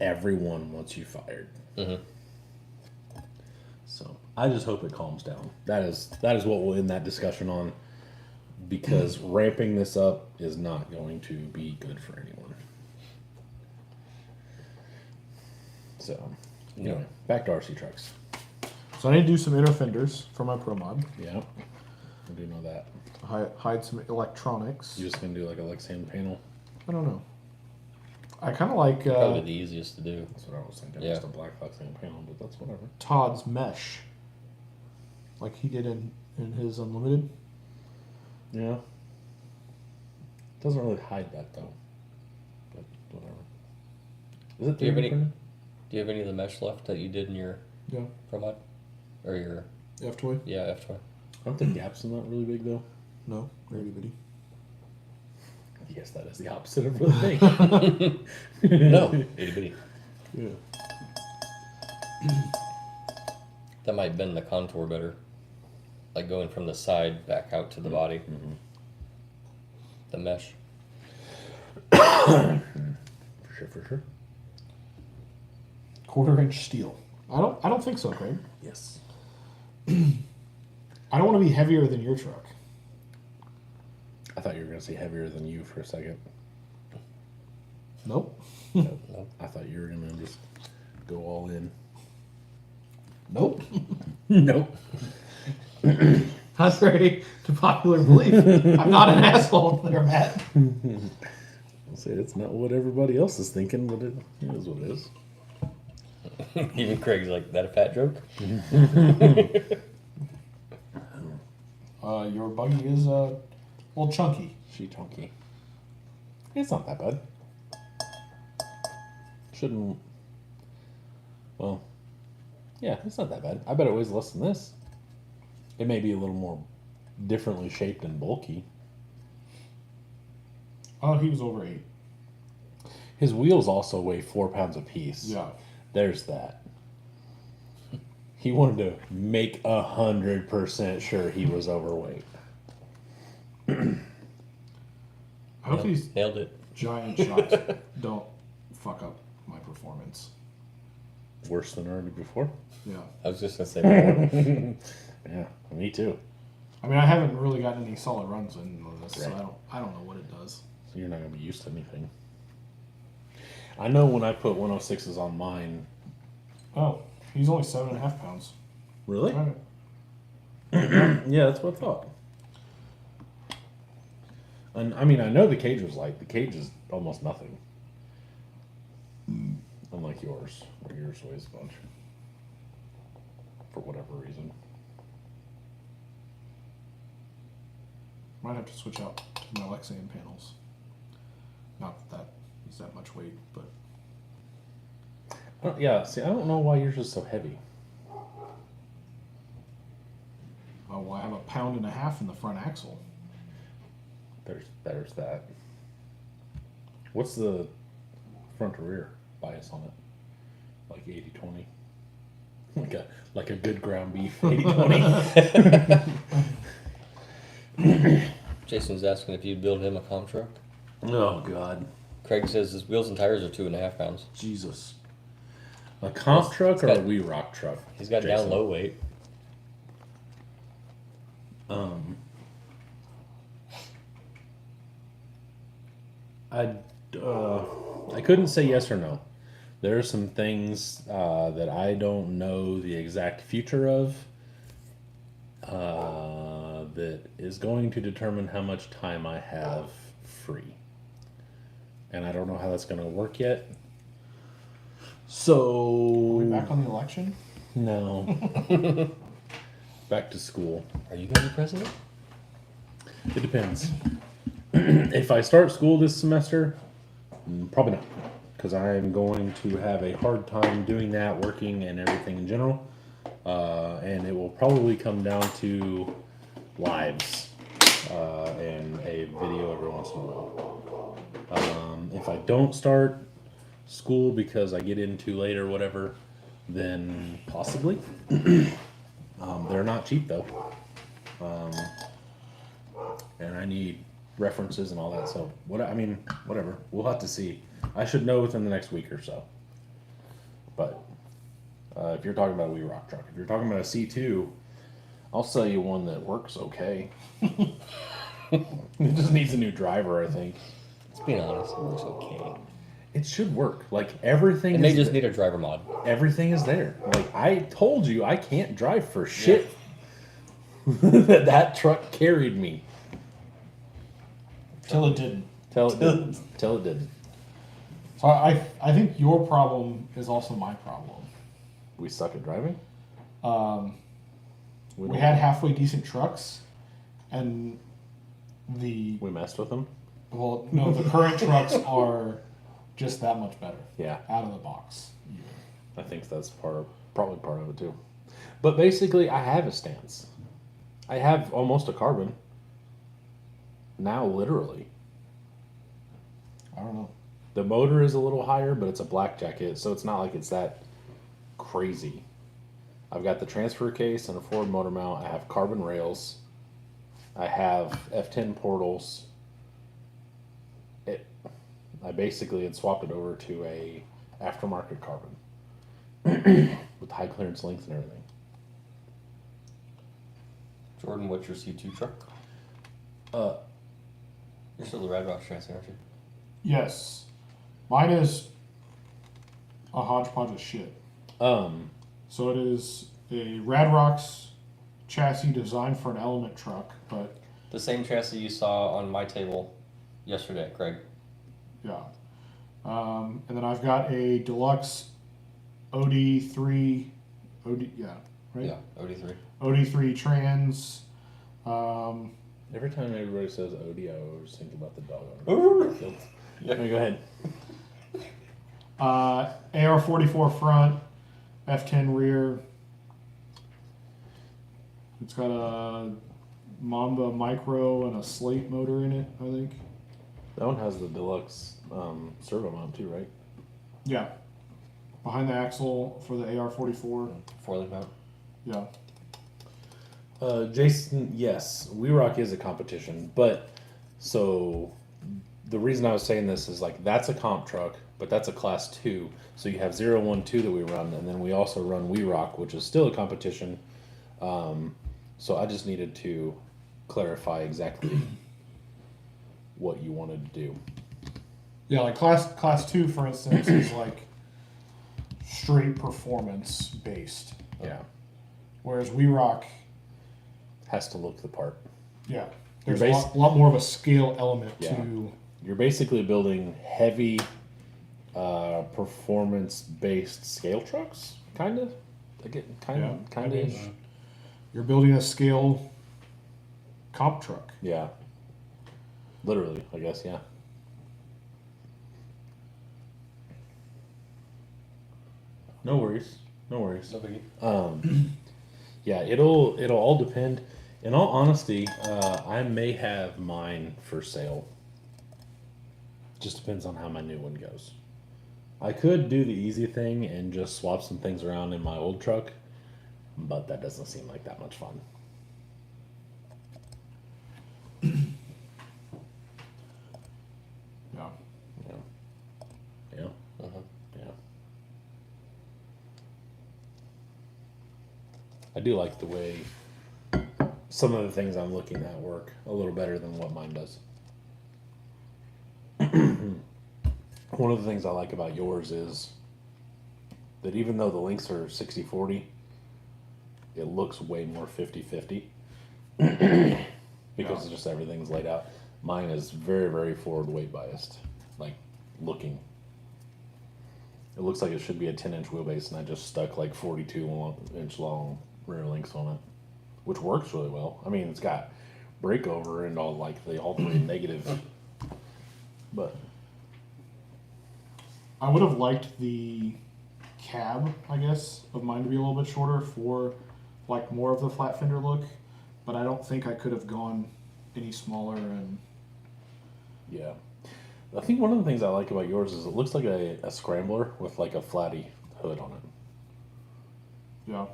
everyone wants you fired. Mm-hmm. So I just hope it calms down. That is what we'll end that discussion on, because ramping this up is not going to be good for anyone. So, anyway, back to RC trucks. So I need to do some inner fenders for my Pro Mod. Yeah, I do know that. Hide some electronics. You just gonna do like a Lexan panel? I don't know. I kind of like Probably the easiest to do. That's what I was thinking. Yeah. Just a black flexing panel, but that's whatever. Todd's mesh, like he did in his unlimited. Yeah. Doesn't really hide that though. But whatever. Is it Do you have 3D any- printed? Do you have any of the mesh left that you did in your Yeah, Pro Mod? Or your, F toy. F-Toy? Aren't the gaps in that really big though? No, very bitty. Yes, that is the opposite of really big. No, itty bitty. Yeah. That might bend the contour better. Like going from the side back out to the body. The mesh. For sure. 1/4-inch steel. I don't think so, Craig. Yes. I don't want to be heavier than your truck. I thought you were gonna say heavier than you for a second. Nope. Nope. I thought you were gonna just go all in. Nope. Nope. Contrary to popular belief, I'm not an asshole there, Matt. I'll say it's not what everybody else is thinking, but it is what it is. Even Craig's like, that a fat joke? Your buggy is well chunky. She chunky. It's not that bad. Shouldn't. Well, yeah, it's not that bad. I bet it weighs less than this. It may be a little more differently shaped and bulky. Oh, he was over 8. His wheels also weigh 4 pounds apiece. Yeah. There's that. He wanted to make 100% sure he was overweight. I hope these Nailed it. giant shots don't fuck up my performance. Worse than already before. Yeah. I was just gonna say before. Yeah, me too. I mean, I haven't really gotten any solid runs in this, so Right. I don't know what it does. So you're not gonna be used to anything. I know when I put 106s on mine. Oh, he's only 7.5 pounds. Really? Alright. Yeah, that's what I thought. And I mean, I know the cage was light. The cage is almost nothing. Unlike yours, where yours weighs a bunch. For whatever reason. Might have to switch out to my Lexian panels. Not that is that much weight, but Yeah, see, I don't know why yours is so heavy. oh, well, I have 1.5 pounds in the front axle. There's that. What's the front to rear bias on it? Like 80-20? Like a good ground beef 80-20? Jason's asking if you'd build him a comp truck. Oh God. Craig says his wheels and tires are 2.5 pounds. Jesus. A comp truck or got- a We Rock truck? He's got Jason? down low weight. I couldn't say yes or no. There are some things that I don't know the exact future of that is going to determine how much time I have free. And I don't know how that's going to work yet. Are we So, back on the election? no. Back to school. Are you gonna be president? It depends. If I start school this semester, probably not, because I am going to have a hard time doing that, working and everything in general, and it will probably come down to lives and a video every once in a while. If I don't start school because I get in too late or whatever, then possibly. They're not cheap though. And I need references and all that. So whatever. We'll have to see. I should know within the next week or so. But if you're talking about a We Rock truck, if you're talking about a C2, I'll sell you one that works okay. It just needs a new driver, I think. Let's be honest, it looks okay. It should work. Like everything. It may is just there. need a driver mod. Everything is there. Like I told you, I can't drive for shit. That truck carried me. Till it didn't. Tell it didn't. Tell it didn't. So I think your problem is also my problem. We suck at driving. We don't- had halfway decent trucks, and We messed with them. the current trucks are just that much better Yeah, out of the box. I think that's probably part of it too. But basically, I have a stance. I have almost a carbon. Now, literally. I don't know. The motor is a little higher, but it's a black jacket, so it's not like it's that crazy. I've got the transfer case and a forward motor mount. I have carbon rails. I have F10 portals. I basically had swapped it over to a aftermarket carbon with high clearance length and everything. Jordan, what's your C2 truck? You're still the Red Rock chassis, aren't you? Yes, mine is a hodgepodge of shit. So it is a Radrox chassis designed for an element truck, but The same chassis you saw on my table yesterday, Craig. yeah. And then I've got a deluxe OD3, right? Yeah, OD3. OD3 trans. Every time everybody says OD, I always think about the dog. Ooh. Yeah, go ahead. AR-44 front, F10 rear. It's got a Mamba Micro and a Slate motor in it, I think. That one has the deluxe servo mount too, right? Yeah. Behind the axle for the AR-44. Four-link mount. Yeah. Jason, yes, We Rock is a competition, but so the reason I was saying this is like that's a comp truck, but that's a class 2. So you have 0, 1, 2 that we run, and then we also run We Rock, which is still a competition. So I just needed to clarify exactly what you wanted to do. Yeah, like class 2, for instance, is like straight performance based. Yeah, Whereas We Rock, has to look the part. yeah, there's Your a base- lot more of a scale element Yeah. to. You're basically building heavy, performance-based scale trucks, kind of. Yeah, Kind I of. mean, you're building a scale comp truck. Yeah. Literally, I guess. Yeah. No worries. No worries. No biggie. Yeah, it'll all depend. In all honesty, I may have mine for sale. Just depends on how my new one goes. I could do the easy thing and just swap some things around in my old truck, but that doesn't seem like that much fun. Yeah. Yeah. Yeah. Uh-huh. Yeah. I do like the way some of the things I'm looking at work a little better than what mine does. One of the things I like about yours is that even though the links are 60-40, it looks way more 50-50 because just everything's laid out. Mine is very, very forward weight biased, like looking. It looks like it should be a 10-inch wheelbase, and I just stuck like 42-inch long rear links on it, which works really well. I mean, it's got breakover and all like the alternate negative, but I would have liked the cab, I guess, of mine to be a little bit shorter for like more of the flat fender look, but I don't think I could have gone any smaller. And yeah. I think one of the things I like about yours is it looks like a scrambler with like a flatty hood on it. yeah,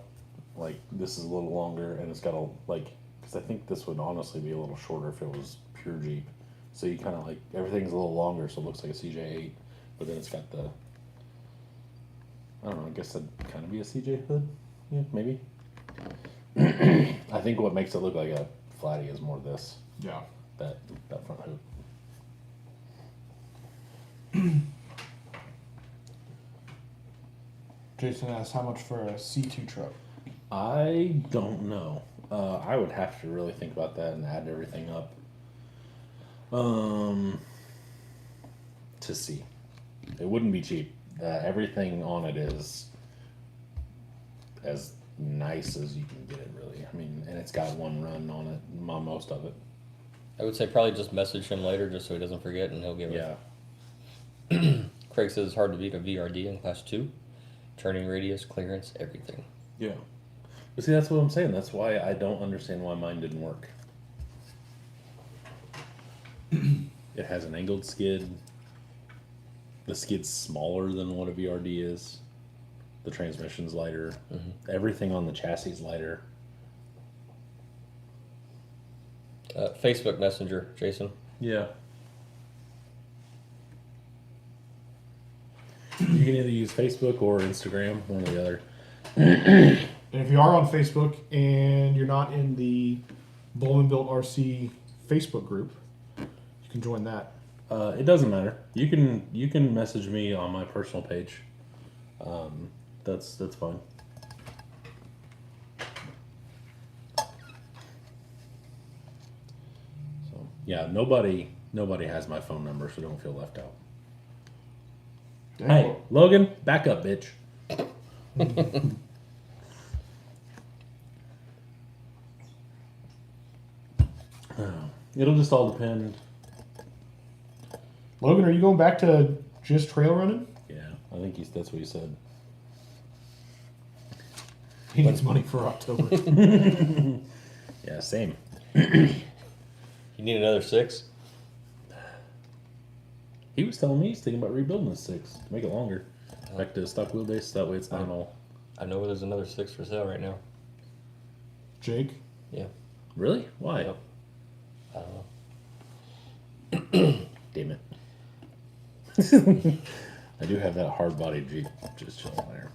Like this is a little longer and it's got a like, because I think this would honestly be a little shorter if it was pure Jeep. So you kind of like everything's a little longer, so it looks like a CJ8, but then it's got the, I don't know, I guess that'd kind of be a CJ hood. Yeah, maybe. I think what makes it look like a flatty is more this, yeah. that front hood. Jason asked how much for a C2 truck. I don't know. I would have to really think about that and add everything up. to see. It wouldn't be cheap. Everything on it is as nice as you can get it, really. I mean, and it's got one run on it, on most of it. I would say probably just message him later just so he doesn't forget and he'll give Yeah. it. Craig says it's hard to beat a VRD in Class 2. Turning radius, clearance, everything. Yeah. But see, that's what I'm saying. That's why I don't understand why mine didn't work. It has an angled skid. The skid's smaller than what a VRD is. The transmission's lighter. Mm-hmm. Everything on the chassis is lighter. Facebook Messenger, Jason. Yeah. You can either use Facebook or Instagram, one or the other. And if you are on Facebook and you're not in the Bowman Built RC Facebook group, you can join that. It doesn't matter. You can message me on my personal page. That's fine. So yeah, nobody has my phone number, so don't feel left out. Dang. Hey, Logan, back up, bitch. It'll just all depend. Logan, are you going back to just trail running? Yeah, I think that's what he said. He needs money for October. Yeah, same. You need another 6? He was telling me he's thinking about rebuilding the 6 to make it longer. Back to stock wheelbase, that way it's not all. I know there's another 6 for sale right now. Jake? Yeah. Really? Why? Yep. I don't know. Damn it. I do have that hard-bodied Jeep just chilling there.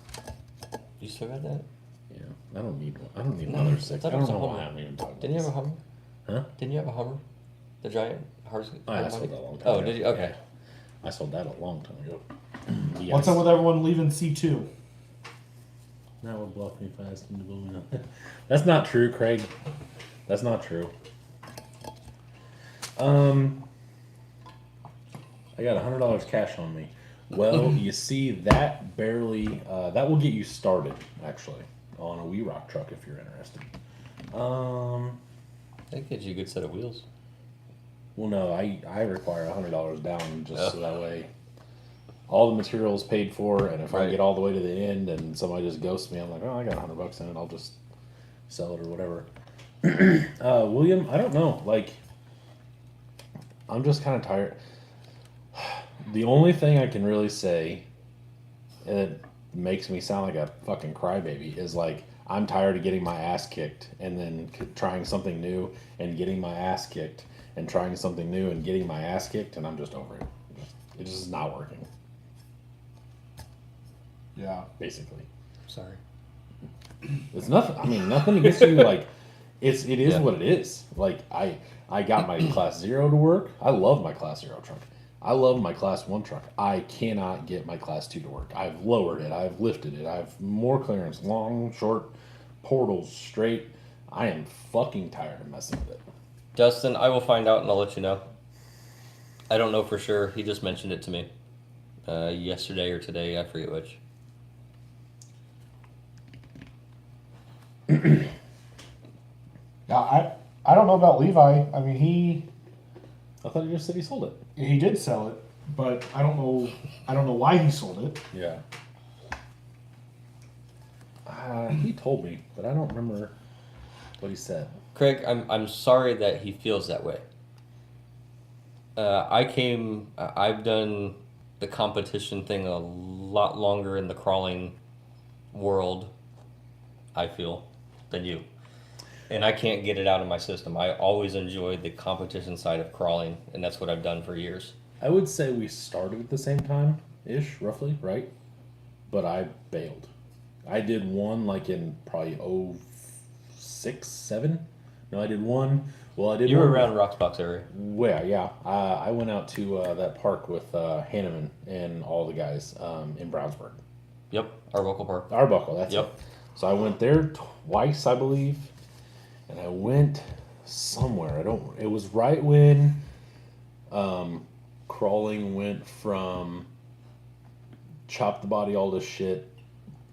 You still got that? Yeah, I don't need one. I don't need another 6. I thought it don't was a know why Hummer. I'm even talking. Didn't you have a Hummer? Huh? Didn't you have a Hummer? The giant hard I sold that a long time Oh, ago. did you? Okay. Yeah. I sold that a long time ago. What's up with everyone leaving C2? That would block me fast into building up. That's not true, Craig. That's not true. I got $100 cash on me. Well, you see, that barely that will get you started actually on a Wee Rock truck if you're interested. That gives you a good set of wheels. Well, no, I require $100 down just so that way all the material is paid for, and if I Right. get all the way to the end and somebody just ghosts me, I'm like, oh, I got $100 in it, I'll just sell it or whatever. William, I don't know. Like, I'm just kind of tired. The only thing I can really say, and it makes me sound like a fucking crybaby, is like, I'm tired of getting my ass kicked and then trying something new and getting my ass kicked and trying something new and getting my ass kicked, and I'm just over it. It just is not working, Yeah. basically. Sorry. It's nothing. I mean, nothing against you. Like, it is Yeah. what it is. Like, I got my Class 0 to work. I love my Class 0 truck. I love my Class 1 truck. I cannot get my Class 2 to work. I've lowered it. I've lifted it. I have more clearance, long, short, portals, straight. I am fucking tired of messing with it. Dustin, I will find out and I'll let you know. I don't know for sure. He just mentioned it to me yesterday or today. I forget which. Yeah, I don't know about Levi. I mean, I thought you just said he sold it. he did sell it, but I don't know why he sold it. Yeah. He told me, but I don't remember what he said. Craig, I'm sorry that he feels that way. I've done the competition thing a lot longer in the crawling world, I feel, than you. And I can't get it out of my system. I always enjoyed the competition side of crawling, and that's what I've done for years. I would say we started at the same time, ish, roughly, right? But I bailed. I did one like in probably 06, 07. No, I did one. Well, I did. You were one around Roxbox area. Where? Yeah, I went out to that park with Hanneman and all the guys in Brownsburg. Yep, our local park. Arbuckle, that's Yep. it. So I went there twice, I believe, and I went somewhere. It was right when crawling went from chop the body all to shit,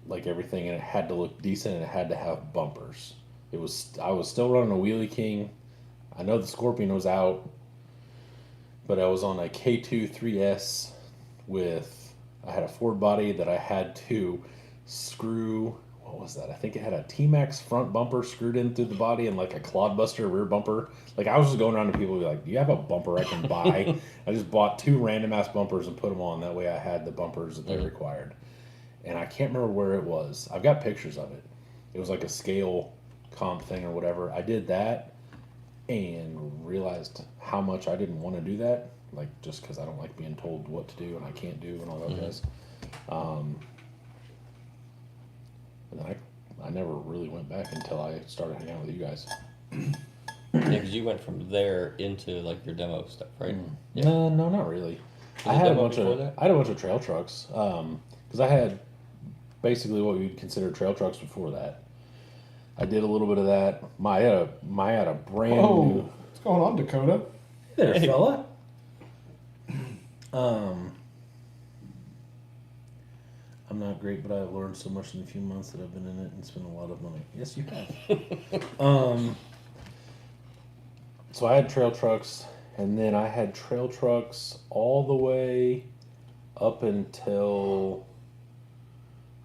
like everything, and it had to look decent and it had to have bumpers. I was still running a Wheelie King. I know the Scorpion was out, but I was on a K2 3S I had a Ford body that I had to screw. What was that? I think it had a T-Max front bumper screwed in through the body and like a Clodbuster rear bumper. Like I was just going around to people and be like, do you have a bumper I can buy? I just bought 2 random ass bumpers and put them on. That way I had the bumpers that they required. And I can't remember where it was. I've got pictures of it. It was like a scale comp thing or whatever. I did that and realized how much I didn't want to do that. Like just because I don't like being told what to do and I can't do and all that jazz. And then I never really went back until I started hanging out with you guys. Yeah, because you went from there into like your demo stuff, right? Yeah. No, not really. Was I it had a demo bunch before of that? I had a bunch of trail trucks because I had basically what you'd consider trail trucks before that. I did a little bit of that. I had a brand Whoa, new. what's going on, Dakota? There, fella. I'm not great, but I've learned so much in a few months that I've been in it and spent a lot of money. Yes, you have. So I had trail trucks, and then I had trail trucks all the way up until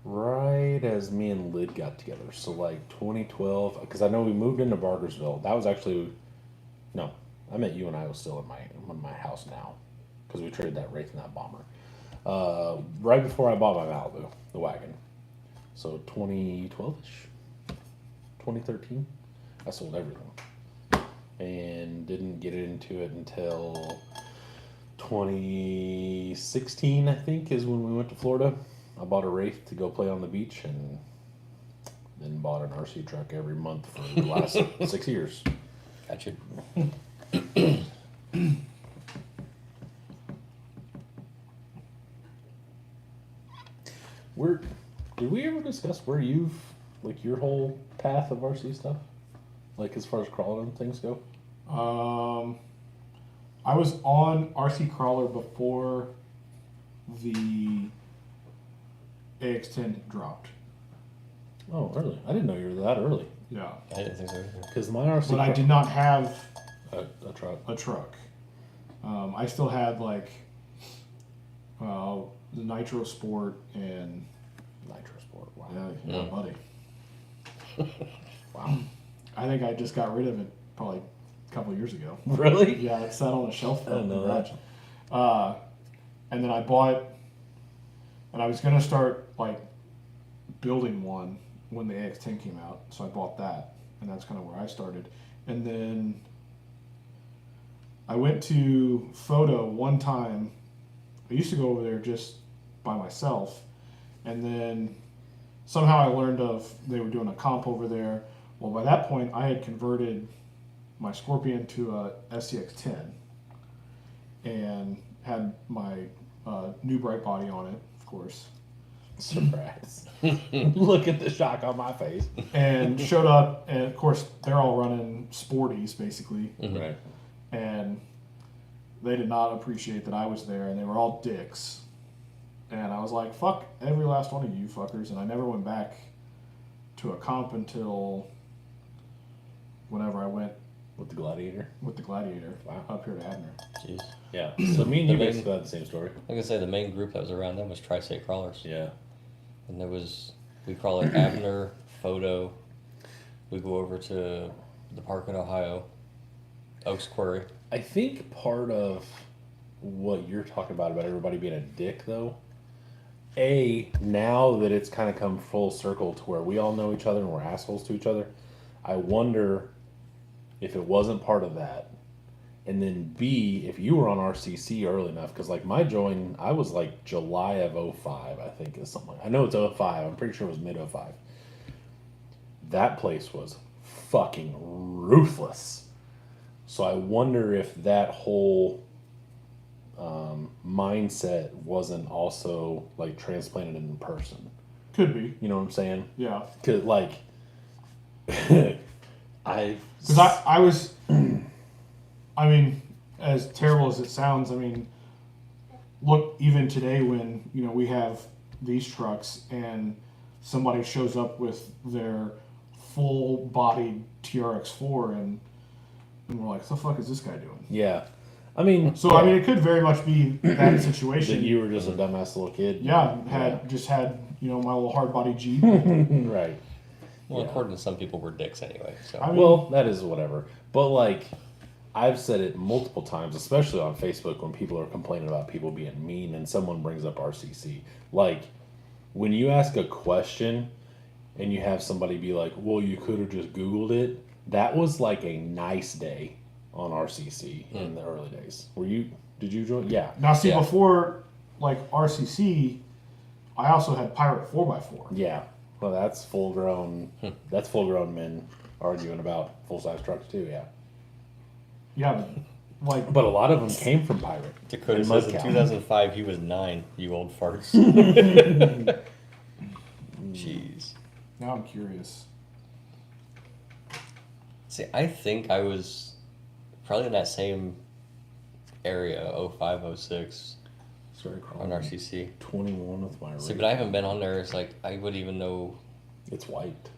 right as me and Lid got together. So like 2012, because I know we moved into Bargersville. That was actually no, I met you and I was still in my house now, because we traded that Wraith and that Bomber. Right before I bought my Malibu, the wagon. So 2012ish, 2013, I sold everything. And didn't get into it until 2016, I think, is when we went to Florida. I bought a Wraith to go play on the beach and then bought an RC truck every month for the last 6 years. Gotcha. Did we ever discuss where you've, like, your whole path of RC stuff? Like, as far as crawling and things go? I was on RC Crawler before the AX10 dropped. Oh, early. I didn't know you were that early. Yeah, I didn't think so either. Because my RC but I did not have a truck. a truck. I still had like the Nitro Sport and Nitro Sport. Wow. yeah, buddy. Wow. I think I just got rid of it probably a couple of years ago. Really? Yeah, it sat on a shelf I didn't in the know garage. that. And then I bought, and I was gonna start like building one when the AX10 came out, so I bought that, and that's kind of where I started. And then I went to Photo one time. I used to go over there just by myself, and then somehow I learned they were doing a comp over there. Well, by that point, I had converted my Scorpion to a SCX10 and had my new bright body on it, of course. Surprise. Look at the shock on my face. And showed up, and of course, they're all running Sporties, basically. Right. And they did not appreciate that I was there, and they were all dicks. And I was like, fuck every last one of you fuckers, and I never went back to a comp until whenever I went With the Gladiator. with the Gladiator Wow. up here to Abner. Jeez. Yeah. So me and you The main- basically had the same story. I'm gonna say the main group that was around them was Tri-State Crawlers. Yeah. And there was, we crawl at Abner, Photo. We go over to the park in Ohio, Oaks Quarry. I think part of what you're talking about everybody being a dick, though, now that it's kind of come full circle to where we all know each other and we're assholes to each other, I wonder if it wasn't part of that. And then B, if you were on RCC early enough, because like my join, I was like July of 05, I think is something. I know it's 05, I'm pretty sure it was mid 05. That place was fucking ruthless. So I wonder if that whole mindset wasn't also like transplanted in person. Could be, You know what I'm saying? yeah. Cause like, Because I was, I mean, as terrible as it sounds, I mean, look, even today when, we have these trucks and somebody shows up with their full-bodied TRX4 and we're like, what the fuck is this guy doing? Yeah. I mean, So, I mean, it could very much be that that situation. you were just a dumbass little kid. Yeah, just had my little hard body Jeep. Right. Well, Yeah. according to some people, we're dicks anyway. So I mean, Well, that is whatever. But like, I've said it multiple times, especially on Facebook when people are complaining about people being mean and someone brings up RCC. Like, when you ask a question and you have somebody be like, well, you could have just Googled it, that was like a nice day on RCC in the early days. Did you join? Yeah. now see, Yeah. before like RCC, I also had Pirate 4x4. Yeah. Well, that's full grown. That's full grown men arguing about full size trucks too. Yeah. Yeah, like But a lot of them came from Pirate. Dakota and says in Mudcow. 2005 he was 9. You old farts. Jeez. now I'm curious. See, I think I was probably in that same area, 05, 06 Started on crawling RCC. 21 with my. See, but I haven't been on there. It's like I wouldn't even know. It's wiped.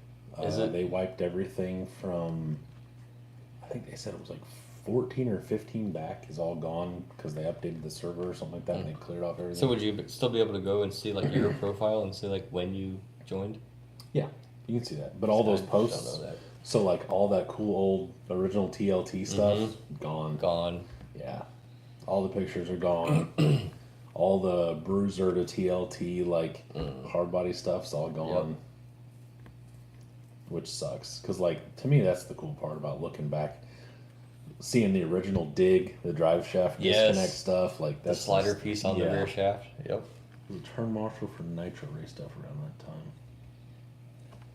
Is it? They wiped everything from. I think they said it was like 14 or 15 back is all gone because they updated the server or something like that and they cleared off everything. So would you still be able to go and see like your profile and see like when you joined? Yeah, you can see that. But all those I posts. don't know that. So like all that cool old original TLT stuff gone. Gone. Yeah, all the pictures are gone. All the bruiser to TLT like hard body stuff's all gone. Yep. Which sucks because like to me that's the cool part about looking back, seeing the original dig, the drive shaft Yes. disconnect stuff like The that's slider just- piece on the yeah. rear shaft. Yep. Was a turn marshal for Nitro race stuff around that time.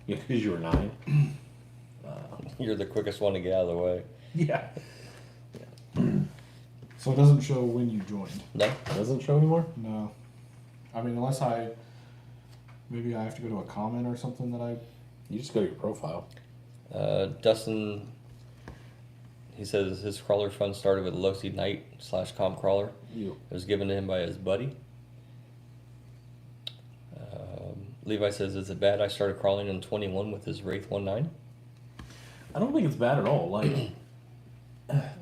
Yeah, because you were 9. You're the quickest one to get out of the way. Yeah. So it doesn't show when you joined. No. Doesn't show anymore. No, I mean unless maybe I have to go to a comment or something that I. You just go to your profile. Dustin, he says his crawler fund started with Losi Knight / Comp Crawler. You. It was given to him by his buddy. Levi says, is it bad I started crawling in 21 with his Wraith 19? I don't think it's bad at all. Like,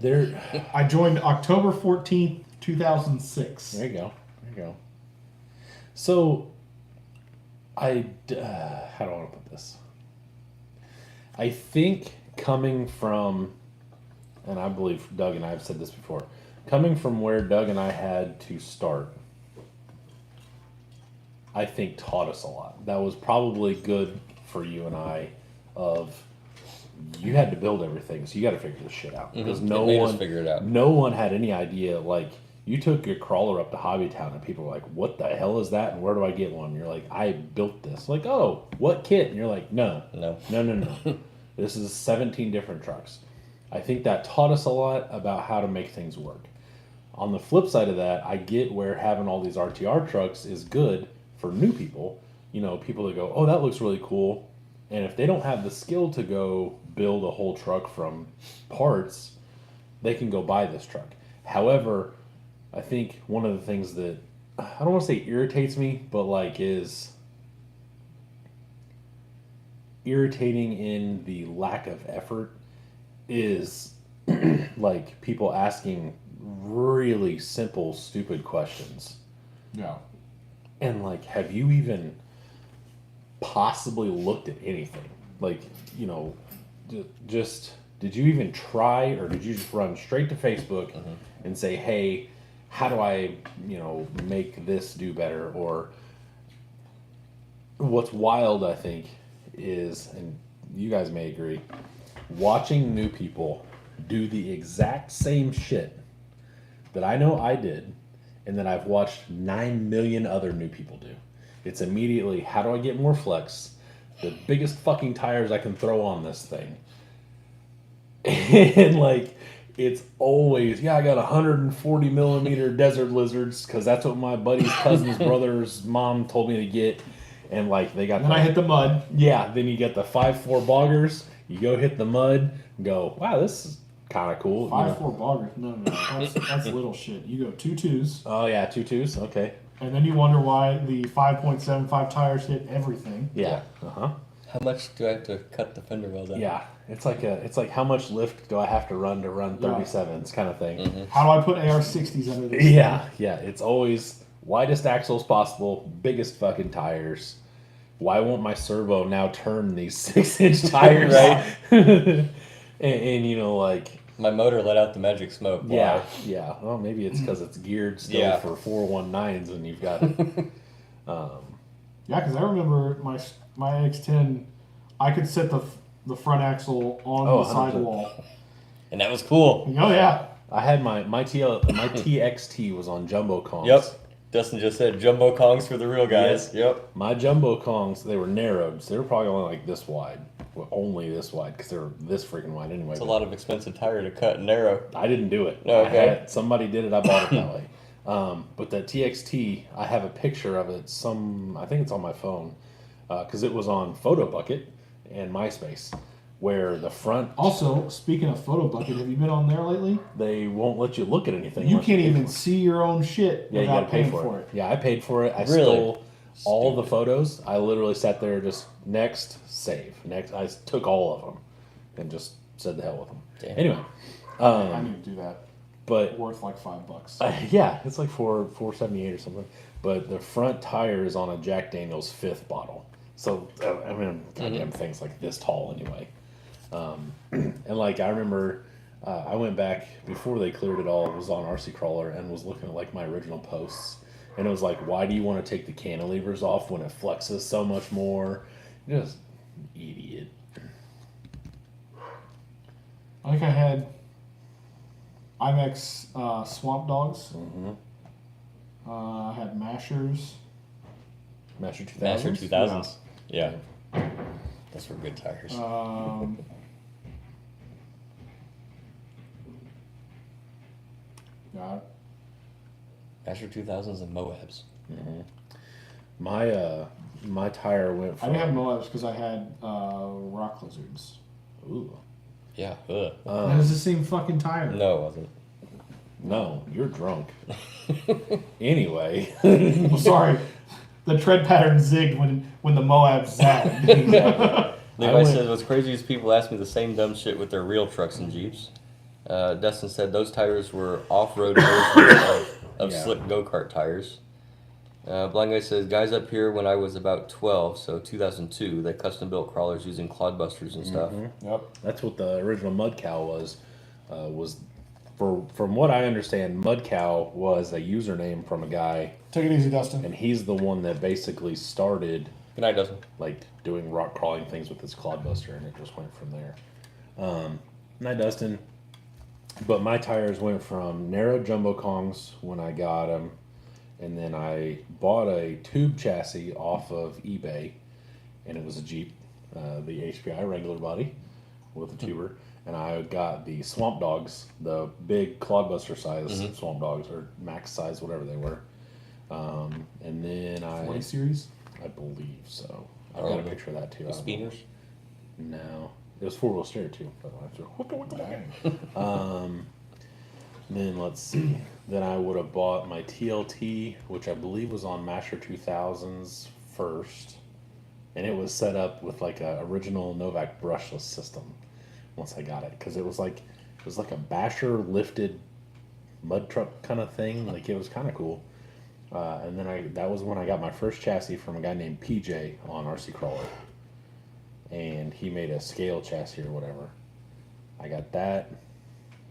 there. I joined October 14th, 2006. There you go. There you go. So, how do I want to put this? I think coming from, and I believe Doug and I have said this before, coming from where Doug and I had to start, I think taught us a lot. That was probably good for you and I of you had to build everything, so you got to figure this shit out because It no made us one figure it out. no one had any idea. Like you took your crawler up to Hobbytown and people were like, "What the hell is that? And where do I get one?" And you're like, "I built this." Like, "Oh, what kit?" And you're like, "No, No. no. This is 17 different trucks." I think that taught us a lot about how to make things work. On the flip side of that, I get where having all these RTR trucks is good for new people. You know, people that go, "Oh, that looks really cool." And if they don't have the skill to go build a whole truck from parts, they can go buy this truck. However, I think one of the things that I don't want to say irritates me, but like is irritating in the lack of effort is like people asking really simple, stupid questions. Yeah. And like, have you even possibly looked at anything? Like, you know, just did you even try, or did you just run straight to Facebook and say, hey, how do I, you know, make this do better? Or what's wild, I think, is, and you guys may agree, watching new people do the exact same shit that I know I did and that I've watched 9 million other new people do. It's immediately, how do I get more flex? The biggest fucking tires I can throw on this thing. And like, it's always, yeah, I got 140 millimeter desert lizards because that's what my buddy's cousin's brother's mom told me to get. And like, they got Then I hit the mud. yeah, then you get the 5.4 boggers. You go hit the mud, and go, wow, this is kind of cool. 5.4 boggers. No. That's little shit. You go 2 2s. Oh yeah, 2 2s. Okay. And then you wonder why the 5.75 tires hit everything. Yeah. Uh huh. How much do I have to cut the fender well down? Yeah. It's like how much lift do I have to run 37s kind of thing. Mm-hmm. How do I put AR-60s under this? Yeah. Yeah. It's always widest axles possible, biggest fucking tires. Why won't my servo now turn these 6-inch tires? Right. and you know, like. My motor let out the magic smoke. Why? Yeah, yeah. Well, maybe it's because it's geared still for 419s, and you've got. Yeah, because I remember my X10, I could set the front axle on the 100%. sidewall. And that was cool. Oh yeah. I had my TXT was on Jumbo Kongs. Yep. Dustin just said jumbo Kongs for the real guys. Yep. My Jumbo Kongs, they were narrowed, so they were probably only like this wide. Well, only this wide because they were this freaking wide anyway. It's a lot of expensive tire to cut and narrow. I didn't do it. Okay. Somebody did it. I bought it that way. But that TXT, I have a picture of it. I think it's on my phone because it was on Photo Bucket and MySpace, where the front. Also, speaking of Photo Bucket, have you been on there lately? They won't let you look at anything. You unless can't pay even for it. see your own shit Yeah, you without gotta pay paying for it. Yeah, I paid for it. I Really? stole all the photos. I literally sat there just next, save. Next, I took all of them and just said the hell with them. Damn. Anyway, I need to do that. but Worth like $5. yeah, it's like $4.78 or something. But the front tire is on a Jack Daniel's 5th bottle. So I mean, goddamn thing's like this tall anyway. And like I remember, I went back before they cleared it all. It was on RC Crawler and was looking at like my original posts, and it was like, why do you want to take the cantilevers off when it flexes so much more? Just idiot. I think I had IMAX Swamp Dogs. I had Mashers. Master 2000s. Master 2000s. Yeah. Those were good tires. Yeah, Master 2000s and Moabs. My tire went I from. didn't have Moabs because I had Rock Lizards. Ooh. Yeah. That was the same fucking tire. No, it wasn't. No, you're drunk. Anyway. Well, sorry. The tread pattern zigged when the Moab zagged. Levi says, what's crazy is people ask me the same dumb shit with their real trucks and Jeeps. Dustin said those tires were off-road versions of Yeah. slick go-kart tires. Blind Guy says, guys up here when I was about 12, so 2002, they custom-built crawlers using clodbusters and stuff. Yep. That's what the original Mud Cow was. From what I understand, Mud Cow was a username from a guy, Take it easy, Dustin. and he's the one that basically started Good night, Dustin. like doing rock crawling things with his clodbuster, and it just went from there. Night, Dustin. But my tires went from narrow Jumbo Kongs when I got them, and then I bought a tube chassis off of eBay, and it was a Jeep, the HPI Wrangler body with a tuber, and I got the Swamp Dogs, the big clodbuster size Swamp Dogs, or max size, whatever they were. And then 40 series? I believe so. I've got a picture of that too. The Speeders? No. It was 4-wheel steer too, by the way. Then let's see. Then I would have bought my TLT, which I believe was on Master 2000s first. And it was set up with like a original Novak brushless system once I got it. Because it was like a basher lifted mud truck kind of thing. Like it was kind of cool. And then that was when I got my first chassis from a guy named PJ on RC Crawler. And he made a scale chassis or whatever. I got that.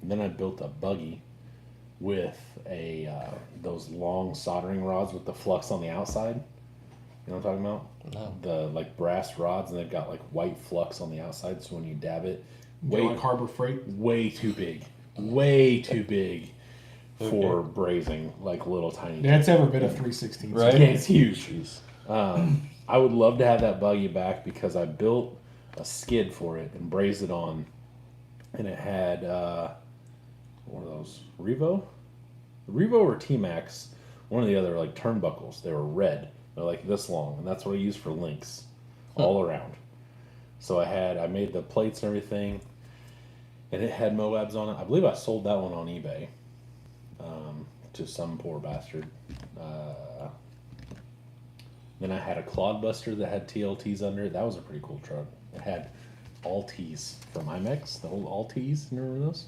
And then I built a buggy with those long soldering rods with the flux on the outside. You know what I'm talking about? No. The like brass rods, and they've got like white flux on the outside, so when you dab it, Like Harbor Freight? way too big. Way too big for brazing like little tiny. Yeah, it's ever been a 316. Right. Yeah, it's huge. I would love to have that buggy back because I built a skid for it and brazed it on, and it had one of those Revo or T-Max, one of the other like turnbuckles. They were red. They're like this long, and that's what I use for links all around. So I made the plates and everything, and it had Moabs on it. I believe I sold that one on eBay to some poor bastard. Then I had a Clodbuster that had TLTs under it. That was a pretty cool truck. It had all T's from IMEX, the old all T's. You remember those?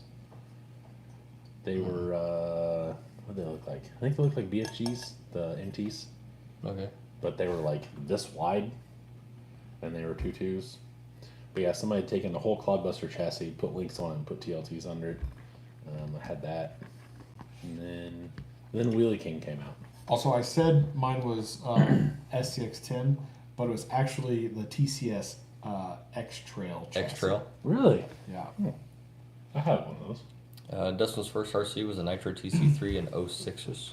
They were, what did they look like? I think they looked like BFGs, the MTs. Okay. But they were like this wide, and they were 2.2s. But yeah, somebody had taken the whole Clodbuster chassis, put links on it, and put TLTs under it. I had that. And then Wheelie King came out. Also, I said mine was SCX10, but it was actually the TCS X Trail chassis. X Trail. Really? Yeah. I have one of those. Dustin's first RC was a Nitro TC3 in 06s.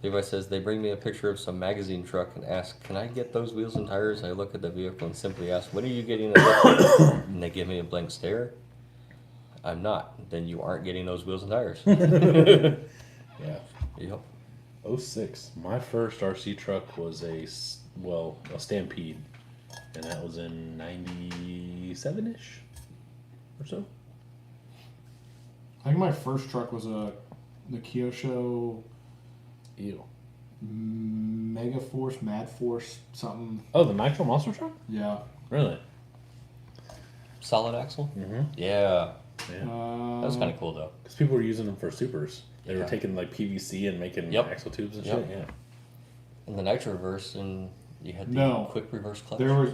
Levi says, they bring me a picture of some magazine truck and ask, can I get those wheels and tires? I look at the vehicle and simply ask, when are you getting it? And they give me a blank stare. I'm not. Then you aren't getting those wheels and tires. Yeah. Yep. 06. My first RC truck was a Stampede. And that was in 97-ish or so. I think my first truck was the Kyosho Ew. Mega Force, Mad Force, something. Oh, the Nitro Monster truck? Yeah. Really? Solid axle? Mm-hmm. Yeah. Yeah. That was kind of cool, though. Because people were using them for supers. They were Yeah. taking like PVC and making Yep. axle tubes and Yep. shit. Yeah. And the Nitro reverse, and you had the No. quick reverse clutch. There was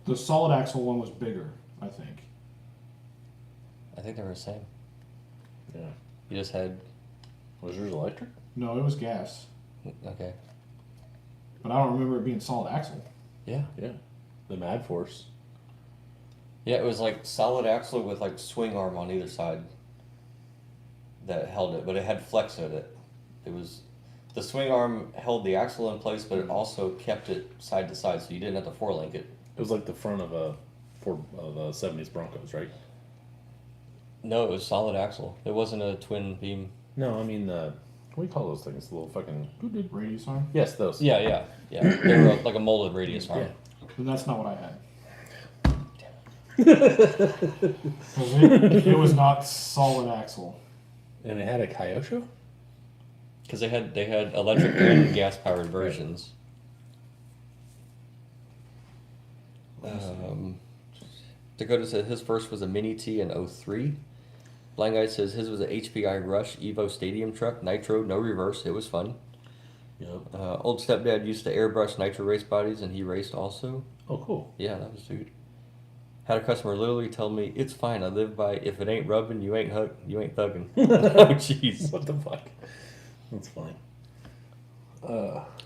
the solid axle one was bigger, I think. I think they were the same. Yeah. You just had, Was yours electric? No, it was gas, okay. but I don't remember it being solid axle. Yeah. Yeah. The Mad Force. Yeah, it was like solid axle with like swing arm on either side that held it, but it had flex in it. It was, the swing arm held the axle in place, but it also kept it side to side, so you didn't have to four link it. It was like the front of a 70s Broncos, right? No, it was solid axle. It wasn't a twin beam. No, I mean what do you call those things? The little fucking. Radius arm. Yes, those. Yeah. They were like a molded radius arm. Yeah. But that's not what I had. 'Cause it was not solid axle. And it had a Kyosho? Because they had electric and gas powered versions. Dakota said his first was a Mini T in 03. Blind Guy says his was a HPI Rush Evo Stadium truck, Nitro, no reverse. It was fun. Yep. Old stepdad used to airbrush Nitro race bodies, and he raced also. Oh, cool. Yeah, that was dude. Had a customer literally tell me, "It's fine. I live by if it ain't rubbing, you ain't thugging." Oh, jeez. What the fuck? That's funny.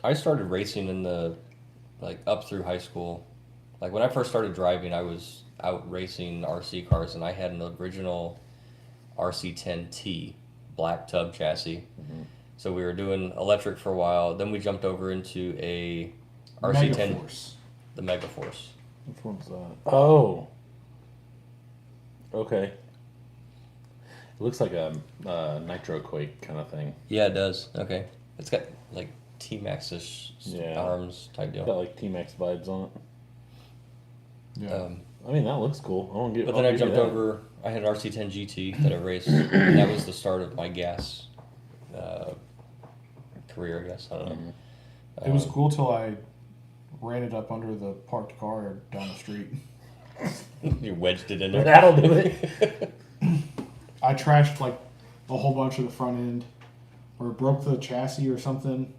I started racing in the, like, up through high school. Like, when I first started driving, I was out racing RC cars, and I had an original RC10T black tub chassis. Mm-hmm. So we were doing electric for a while. Then we jumped over into a Mega RC10, Force. the Mega Force. Which one's that? Oh. Okay. It looks like a Nitro Quake kind of thing. Yeah, it does. Okay. It's got, like, T-Max-ish Yeah. arms type deal. Got like T-Max vibes on it. Yeah. I mean, that looks cool. I want to get. But then I jumped over. I had an RC10 GT that I raced. And that was the start of my gas career, I guess. I don't know. It was cool till I ran it up under the parked car down the street. You wedged it in there. That'll do it. I trashed like a whole bunch of the front end, or broke the chassis or something.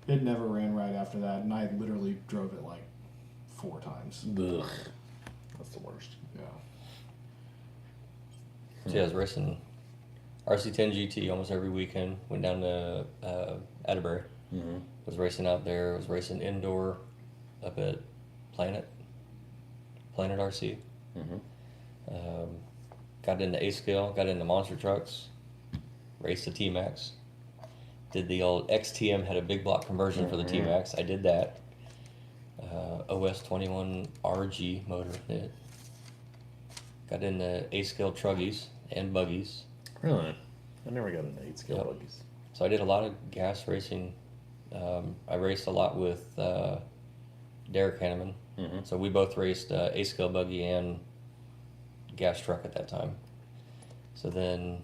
It never ran right after that, and I literally drove it like 4 times. Ugh. That's the worst. Yeah. So yeah, I was racing RC10 GT almost every weekend. Went down to Atterbury. Mm-hmm. Was racing out there. Was racing indoor up at Planet RC. Mm-hmm. Got into A scale. Got into monster trucks. Raced the T-Max. Did the old XTM, had a big block conversion for the T-Max. I did that. OS21 RG motor in it. Got into A scale truggies and buggies. Really? I never got into 8-scale Yep. buggies. So I did a lot of gas racing. I raced a lot with Derek Hanneman. Mm-hmm. So we both raced A scale buggy and gas truck at that time. So then,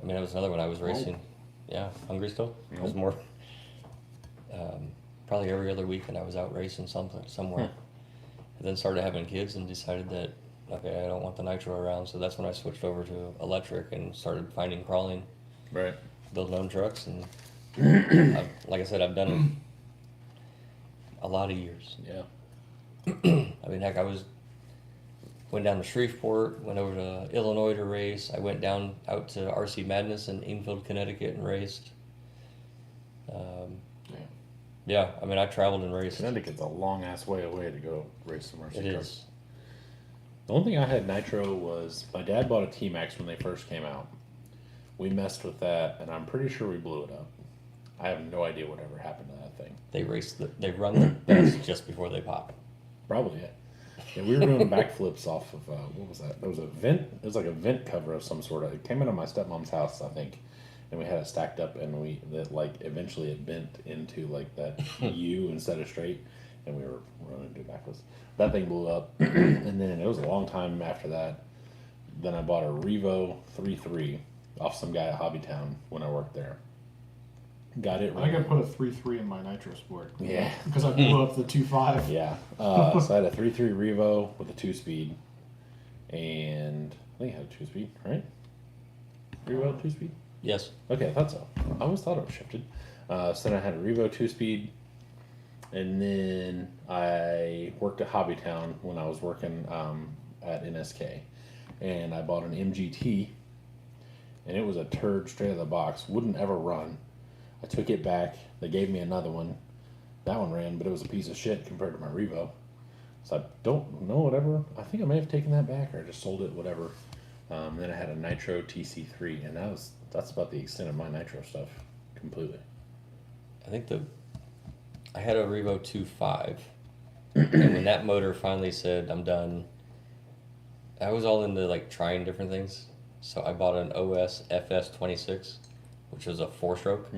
I mean, it was another one I was racing. Yeah, hungry still? It was more, probably every other weekend I was out racing somewhere. And then started having kids and decided that, okay, I don't want the nitro around. So that's when I switched over to electric and started finding crawling, Right. building my own trucks. And like I said, I've done it a lot of years. Yeah. I mean, heck, went down to Shreveport, went over to Illinois to race. I went down out to RC Madness in Enfield, Connecticut and raced. Yeah, I mean, I traveled and raced. Connecticut's a long ass way away to go race some RC It trucks. is. The only thing I had nitro was my dad bought a T-Max when they first came out. We messed with that, and I'm pretty sure we blew it up. I have no idea what ever happened to that thing. They run the best just before they pop. Probably it. Yeah, we were doing backflips off of what was that? There was a vent. It was like a vent cover of some sort. It came out of my stepmom's house, I think, and we had it stacked up, and eventually it bent into like that U instead of straight, and we were running to backflips. That thing blew up, and then it was a long time after that. Then I bought a Revo 3.3 off some guy at Hobbytown when I worked there. Got it. I think I put a 3.3 in my Nitro Sport. Yeah. Because I blew up the 2.5. Yeah. So I had a 3.3 Revo with a 2-speed, and I think I had a 2-speed, right? Revo 2-speed? Yes. Okay, I thought so. I always thought it was shifted. So then I had a Revo 2-speed, and then I worked at Hobbytown when I was working at NSK, and I bought an MGT, and it was a turd straight out of the box. Wouldn't ever run. I took it back. They gave me another one. That one ran, but it was a piece of shit compared to my Revo. So I don't know whatever. I think I may have taken that back or I just sold it, whatever. Then I had a Nitro TC3, and that's about the extent of my Nitro stuff completely. I think I had a Revo 2.5, and when that motor finally said I'm done, I was all into like trying different things. So I bought an OS FS26, which was a 4-stroke,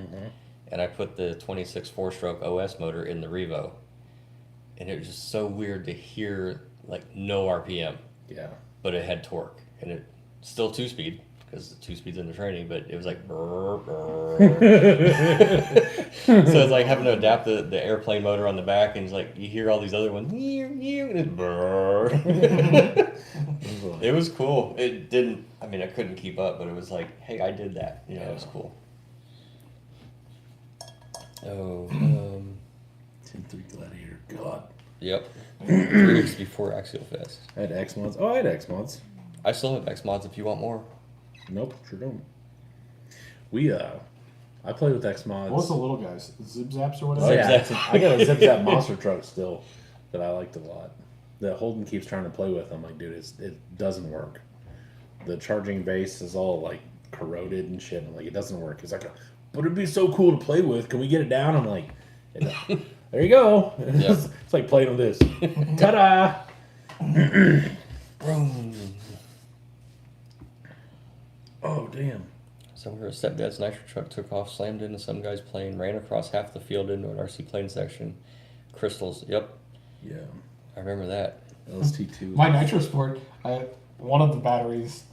and I put the 26 4-stroke OS motor in the Revo, and it was just so weird to hear like no RPM, Yeah. but it had torque, and it still 2-speed because the 2-speed's in the training, but it was like brr, brr. So it's like having to adapt the airplane motor on the back, and it's like you hear all these other ones, and it's brr. It was cool. It didn't. I mean, I couldn't keep up, but it was like, hey, I did that. You know, it was cool. Oh, 10.3 Gladiator. God. yep. 3 weeks before Axial Fest. I had X mods. Oh, I had X mods. I still have X mods if you want more. Nope, sure don't. I played with X mods. What was the little guys? Zip Zaps or Oh whatever? yeah, Zip-Zap. I got a Zip Zap monster truck still that I liked a lot. That Holden keeps trying to play with. I'm like, dude, it doesn't work. The charging base is all like corroded and shit. I'm like, it doesn't work. He's like, but it'd be so cool to play with. Can we get it down? I'm like, there you go. Yep. It's like playing with this. Ta-da! Oh damn. Somewhere a stepdad's nitro truck took off, slammed into some guy's plane, ran across half the field into an RC plane section. Crystals. Yep, Yeah. I remember that. LST2. My Nitro Sport, one of the batteries,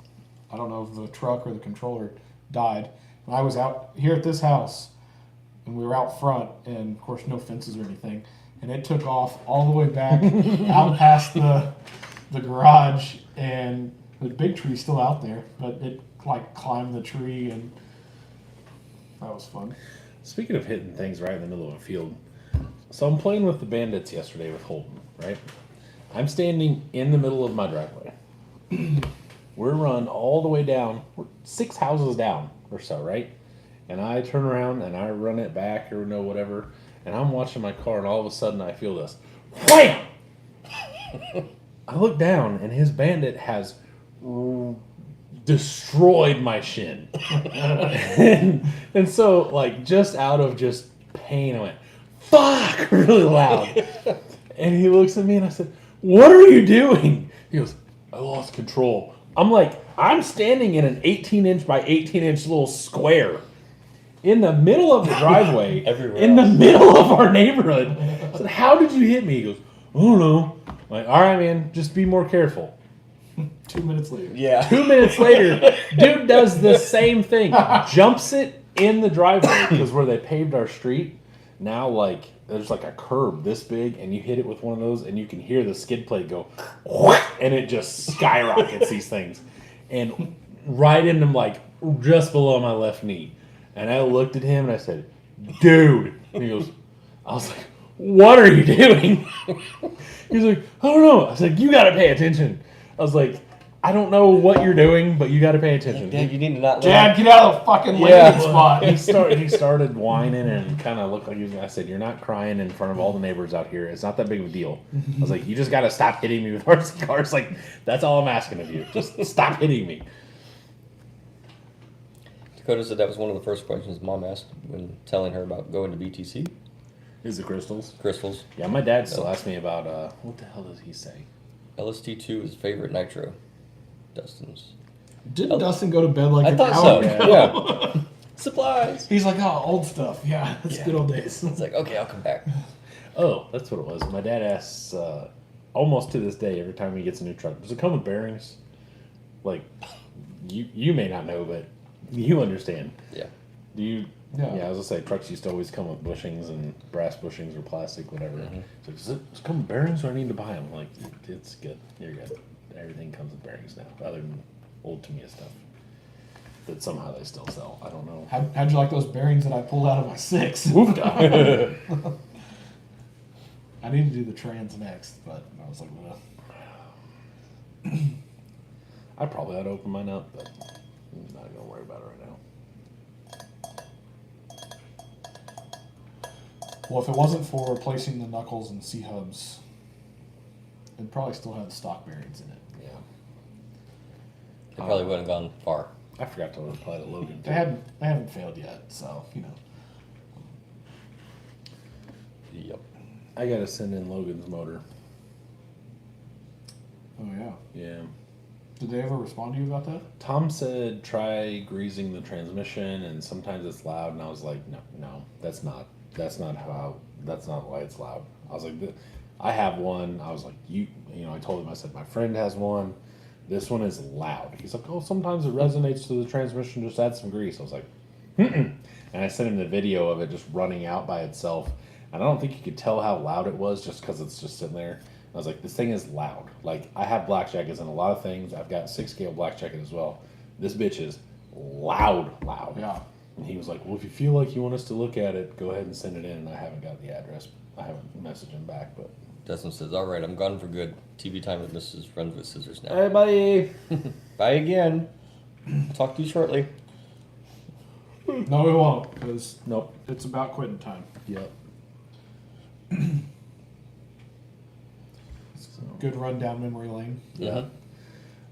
I don't know if the truck or the controller died. And I was out here at this house, and we were out front, and of course no fences or anything. And it took off all the way back out past the garage, and the big tree's still out there, but it like climbed the tree, and that was fun. Speaking of hitting things right in the middle of a field, so I'm playing with the Bandits yesterday with Holden, right? I'm standing in the middle of my driveway. We're run all the way down, we're 6 houses down or so, right? And I turn around and I run it back or no whatever, and I'm watching my car, and all of a sudden I feel this wham! I look down, and his Bandit has destroyed my shin. and so, like, just out of just pain, I went, fuck, really loud. And he looks at me, and I said, what are you doing? He goes, I lost control. I'm like, I'm standing in an 18-inch by 18-inch little square in the middle of the driveway, Everywhere in the else. middle of our neighborhood. I said, how did you hit me? He goes, I don't know. I'm like, all right, man, just be more careful. 2 minutes later. Yeah. 2 minutes later, dude does the same thing. Jumps it in the driveway because where they paved our street, now like there's like a curb this big, and you hit it with one of those, and you can hear the skid plate go, and it just skyrockets these things, and right in them like just below my left knee. And I looked at him and I said, "Dude," and he goes, I was like, "What are you doing?" He's like, "I don't know." I was like, "You gotta pay attention." I was like, "I don't know what you're doing, but you gotta pay attention." Dad, you need to not. Dad, get out of the fucking landing Yeah, spot. he started whining and kind of looked like he was. I said, "You're not crying in front of all the neighbors out here. It's not that big of a deal." I was like, "You just gotta stop hitting me with RC cars. Like that's all I'm asking of you. Just stop hitting me." Dakota said that was one of the first questions Mom asked when telling her about going to BTC. Is the crystals? Crystals. Yeah, my dad still asks me about what the hell does he say? LST2 is favorite nitro. Dustin's. Didn't Dustin go to bed like I an thought hour so. ago? Yeah. Supplies. He's like, oh, old stuff. Yeah, that's Yeah. good old days. It's like, okay, I'll come back. Oh, that's what it was. My dad asks almost to this day every time he gets a new truck, "Does it come with bearings?" Like you may not know, but you understand. Yeah. Do you? Yeah. Yeah, I was gonna say trucks used to always come with bushings and brass bushings or plastic, whatever. Mhm. So does it come with bearings or I need to buy them? Like it's good. You're good. Everything comes with bearings now, other than old Tamiya stuff that somehow they still sell. I don't know. How'd you like those bearings that I pulled out of my 6? Woofda. I need to do the trans next, but I was like, well, I probably ought to open mine up, but I'm not gonna worry about it right now. well, if it wasn't for replacing the knuckles and C-hubs, it'd probably still have the stock bearings in it. Yeah. They probably wouldn't have gone far. I forgot to reply to Logan. They haven't failed yet, so, you know. Yep. I gotta send in Logan's motor. Oh, yeah. Yeah. Did they ever respond to you about that? Tom said try greasing the transmission, and sometimes it's loud. And I was like, no, that's not why it's loud. I was like, I have one. I was like, I told him, I said my friend has one. This one is loud. He's like, oh, sometimes it resonates to the transmission. Just add some grease. I was like, and I sent him the video of it just running out by itself. And I don't think you could tell how loud it was just because it's just sitting there. I was like, this thing is loud. Like, I have black jackets and a lot of things. I've got 6-scale black jacket as well. This bitch is loud. Yeah. And he was like, well, if you feel like you want us to look at it, go ahead and send it in. And I haven't got the address. I haven't messaged him back, but. Dustin says, all right, I'm gone for good. TV time with Mrs. Runs with Scissors now. Hey, buddy. Bye again. Talk to you shortly. No, we won't, because Nope. it's about quitting time. Yep. Good run down memory lane. Yeah.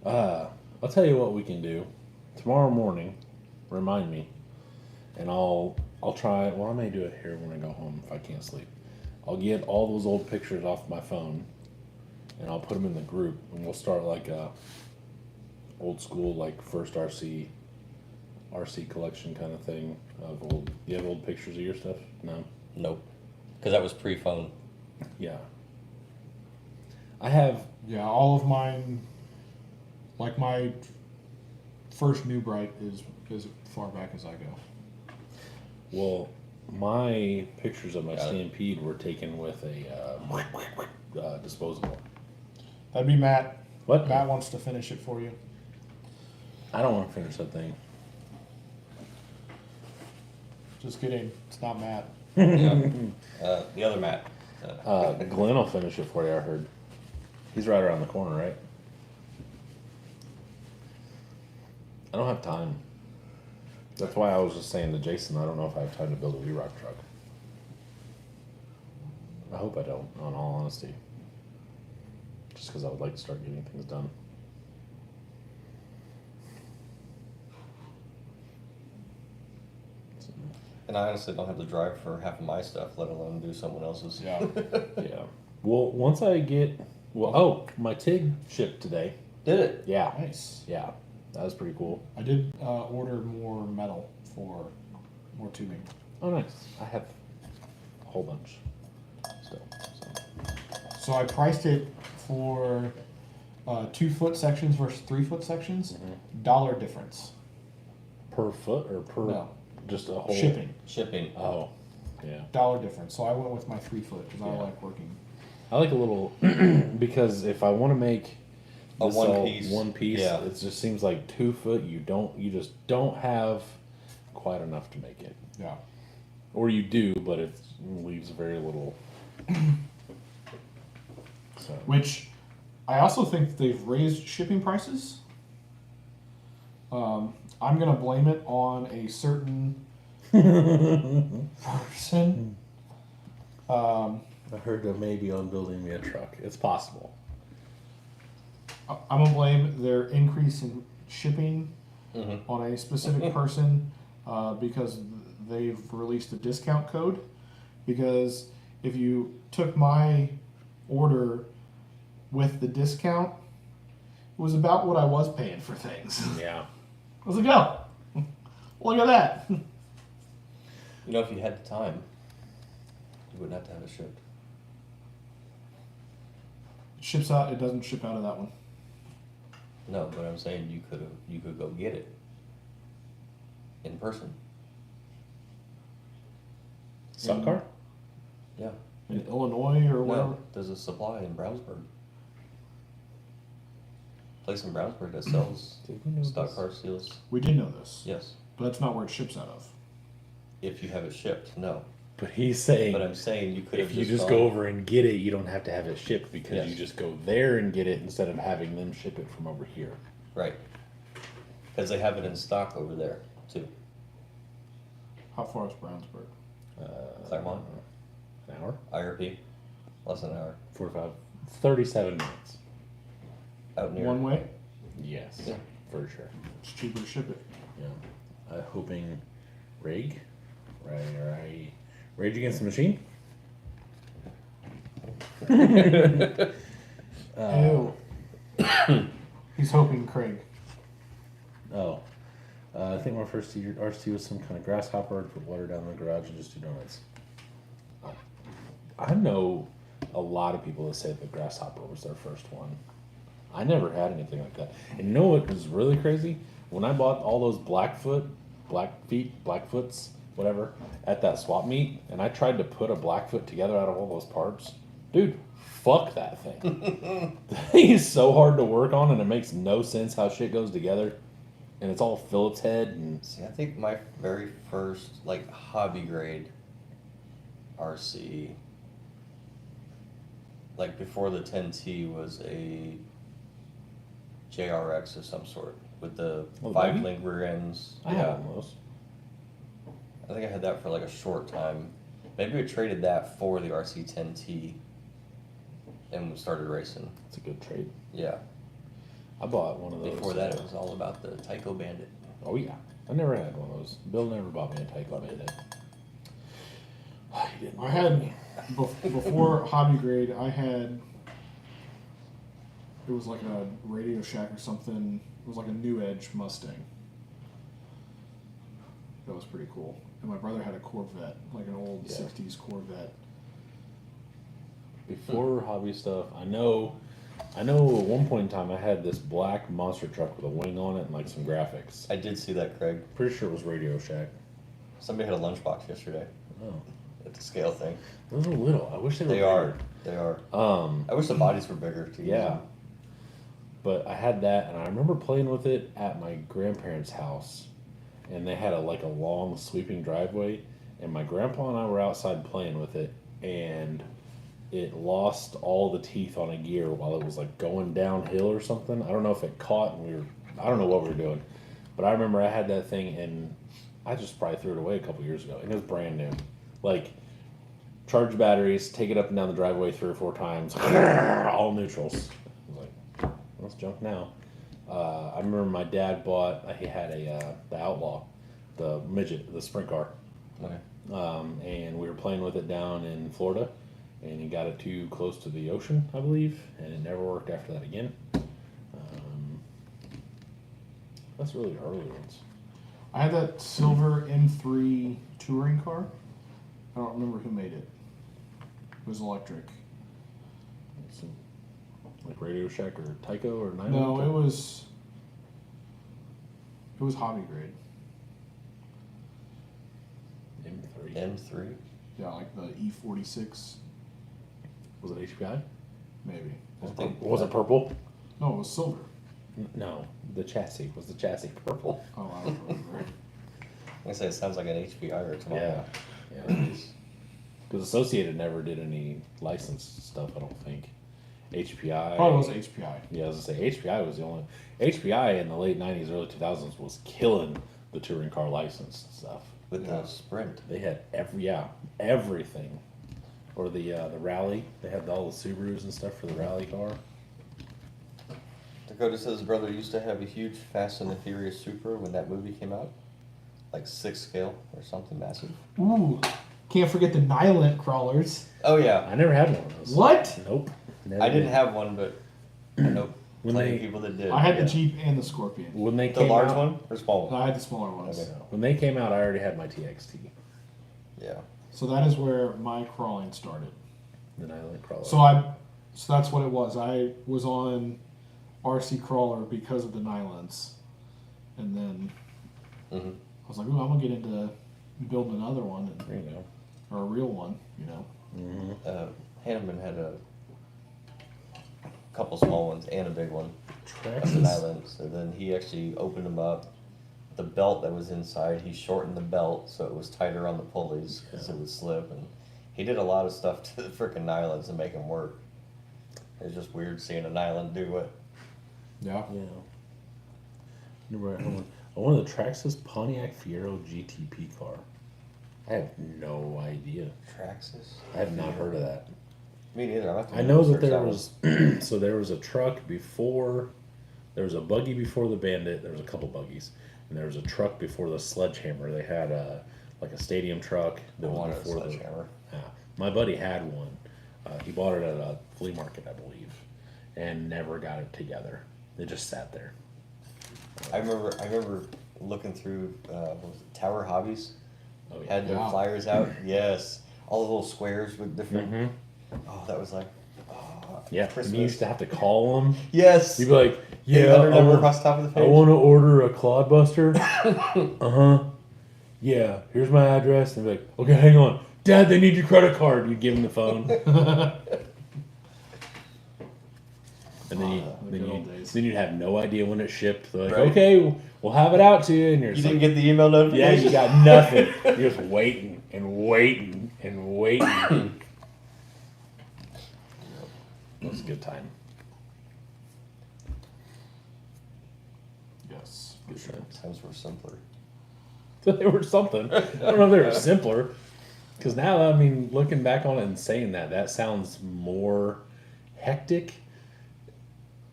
I'll tell you what we can do. Tomorrow morning, remind me, and I'll try. Well, I may do it here when I go home if I can't sleep. I'll get all those old pictures off my phone, and I'll put them in the group, and we'll start like a old school, like first RC collection kind of thing of old. You have old pictures of your stuff? No. Nope. Because that was pre-phone. Yeah. I have. Yeah, all of mine, like my first New Bright is as far back as I go. Well, my pictures of my Got it. Stampede were taken with a disposable. That'd be Matt. What? Matt wants to finish it for you. I don't want to finish that thing. Just kidding. It's not Matt. Yeah. The other Matt. Glenn will finish it for you, I heard. He's right around the corner, right? I don't have time. That's why I was just saying to Jason, I don't know if I have time to build a V-Rock truck. I hope I don't, in all honesty. Just because I would like to start getting things done. And I honestly don't have the drive for half of my stuff, let alone do someone else's. Yeah. Yeah. Well, once I get... Well, my TIG shipped today. Did it? Yeah. Nice. Yeah. That was pretty cool. I did order more metal for more tubing. Oh, nice. I have a whole bunch still. So. So I priced it for 2-foot sections versus 3-foot sections, dollar difference. Per foot or per No. just a whole Shipping. Oh, yeah. Dollar difference. So I went with my 3-foot because I Yeah. like working. I like a little because if I want to make A this one all piece, one piece, yeah. it just seems like 2 foot. You just don't have quite enough to make it, Yeah. or you do, but it leaves very little. So Which I also think they've raised shipping prices. I'm gonna blame it on a certain person. I heard a maybe on building me a truck. It's possible. I'm gonna blame their increase in shipping on a specific person because they've released a discount code. Because if you took my order with the discount, it was about what I was paying for things. Yeah. I was like, oh, look at that. You know, if you had the time, you wouldn't have to have it shipped. It ships out. It doesn't ship out of that one. No, but I'm saying you could go get it in person. Stock car? Yeah. In Illinois or wherever. No, there's a supply in Brownsburg. Place in Brownsburg that sells Did we know stock this? car seals. We did know this, Yes. but that's not where it ships out of. If you have it shipped, no. But he's saying But I'm saying you could have if you just gone- go over and get it, you don't have to have it shipped because Yes. you just go there and get it instead of having them ship it from over here. Right. Because they have it in stock over there too. How far is Brownsburg? Claremont, An hour? IRP, less than an hour. 45, 37 minutes. Out near. One way. Yes, Yeah. for sure. It's cheaper to ship it. Yeah. Hoping Rage Against the Machine? Ew. He's hoping Craig. Oh. I think my first RC was some kind of grasshopper. I'd put water down in the garage and just do donuts. I know a lot of people that say the grasshopper was their first one. I never had anything like that. And you know what was really crazy? When I bought all those Blackfoots, whatever, at that swap meet, and I tried to put a Blackfoot together out of all those parts, dude, fuck that thing. The thing is so hard to work on, and it makes no sense how shit goes together. And it's all Phillips head, and See, I think my very first like hobby grade RC, like before the 10T, was a JRX of some sort with the Oh, the 5 buggy? link rear ends. I had one of those. I think I had that for like a short time. Maybe we traded that for the RC 10T and we started racing. It's a good trade. Yeah. I bought one of those. Before that, it was all about the Tyco Bandit. Oh yeah, I never had one of those. Bill never bought me a Tyco Bandit. He didn't. I had before hobby grade. I had. It was like a Radio Shack or something. It was like a New Edge Mustang. That was pretty cool. And my brother had a Corvette, like an old Yeah. '60s Corvette. Before hobby stuff, I know at one point in time I had this black monster truck with a wing on it and like some graphics. I did see that, Craig. Pretty sure it was Radio Shack. Somebody had a lunchbox yesterday Oh, at the scale thing. those are little. I wish they were. They are. bigger. They are. Um, I wish the bodies were bigger too. yeah. But I had that, and I remember playing with it at my grandparents' house, and they had a long sweeping driveway, and my grandpa and I were outside playing with it, and it lost all the teeth on a gear while it was like going downhill or something. I don't know if it caught, and I don't know what we were doing, but I remember I had that thing, and I just probably threw it away a couple years ago, and it was brand new. Like, charge batteries, take it up and down the driveway 3 or 4 times, all neutrals. I was like, well, it's junk now. I remember my dad he had the Outlaw, the midget, the sprint car. Okay. And we were playing with it down in Florida, and he got it too close to the ocean, I believe, and it never worked after that again. That's really the early ones. I had that silver M3 touring car. I don't remember who made it. It was electric. Like Radio Shack or Tyco or Nylon? No, it was hobby grade. M3. M3. Yeah, like the E46, Was it HPI? maybe. I think Was it purple? No, it was silver. No, the chassis. Was the chassis purple? Oh, I don't remember. I say it sounds like an HPI or something. Yeah. Because Associated never did any licensed stuff, I don't think. HPI. Probably was HPI. Yeah, I was gonna say HPI was the only. HPI in the late '90s, early 2000s was killing the touring car licensed stuff. With Yeah. the Sprint. They had everything, or the rally. They had all the Subarus and stuff for the rally car. Dakota says his brother used to have a huge Fast and the Furious Supra when that movie came out. Like 6 scale or something massive. Ooh, can't forget the Nylon crawlers. Oh yeah. I never had one of those. What? Nope. Never I didn't did. have one, but I know When plenty they- of people that did. I had yeah. the Jeep and the Scorpion. When they The came large out, one or small one? I had the smaller ones. Okay. When they came out, I already had my TXT, Yeah. So that is where my crawling started. the Nylon crawler. So that's what it was. I was on RC crawler because of the nylons, and then Mm-hmm. I was like, "Ooh, I'm gonna get into building another one, there you go. or a real one," you know. Mm-hmm. Hanneman had a couple small ones and a big one. Tracks. The islands, and then he actually opened them up. The belt that was inside, he shortened the belt so it was tighter on the pulleys because it would slip, and he did a lot of stuff to the frickin' nylons to make them work. It's just weird seeing a nylon do it. Yeah. Yeah. One of the tracks is Pontiac Fiero GTP car. I have no idea. Traxxas? I have not heard of that. Me neither. I'm I know that there was so there was a truck before, there was a buggy before the Bandit. There was a couple buggies, and there was a truck before the Sledgehammer. They had a like a stadium truck that was Wanted a before Sledgehammer. the. My buddy had one. He bought it at a flea market, I believe, and never got it together. It just sat there. I remember looking through what was it, Tower Hobbies. Oh yeah. Had their Yeah. flyers out. Yes. All the little squares with different. Mhm. Oh, that was like. Yeah. And Christmas. you used to have to call them. Yes. You'd be like, Yeah, "Yeah, other I number want, across the top of the I page. want to order a Clodbuster." Uh-huh. Yeah, here's my address. And they'd be like, "Okay, hang on. Dad, they need your credit card." You'd give them the phone. And then, the good old days. then you'd have no idea when it shipped. They're like, Right. "Okay, we'll have it out to you." And you're You just didn't like, get the email "Yeah, notification? you got nothing." You're just waiting and waiting and waiting. That was a good time. Yes. Good times. Times were simpler. They were something. I don't know if they were simpler. Because now, I mean, looking back on it and saying that, that sounds more hectic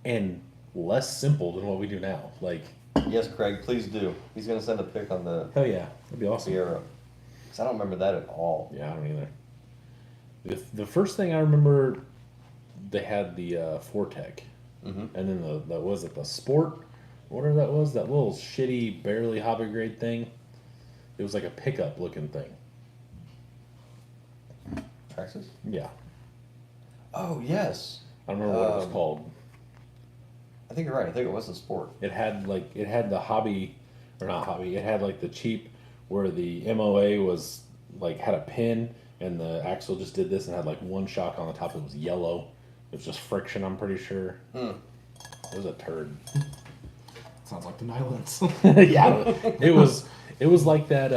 and less simple than what we do now. Like, Yes, Craig, please do. He's gonna send a pic on the hell yeah, that'd be awesome. Sierra. 'Cause I don't remember that at all. Yeah, I don't either. The first thing I remember, they had the Fortec, Mhm. and then the was it the Sport, whatever that was, that little shitty, barely hobby grade thing. It was like a pickup looking thing. Traxxas? Yeah, Oh yes. I don't remember what it was Um, called. I think you're right. I think it was the Sport. It had the hobby, or not hobby. It had like the cheap where the MOA was like had a pin and the axle just did this and had like one shock on the top that was yellow. It was just friction, I'm pretty sure. It was a turd. Sounds like the nylons. Yeah, it was like that.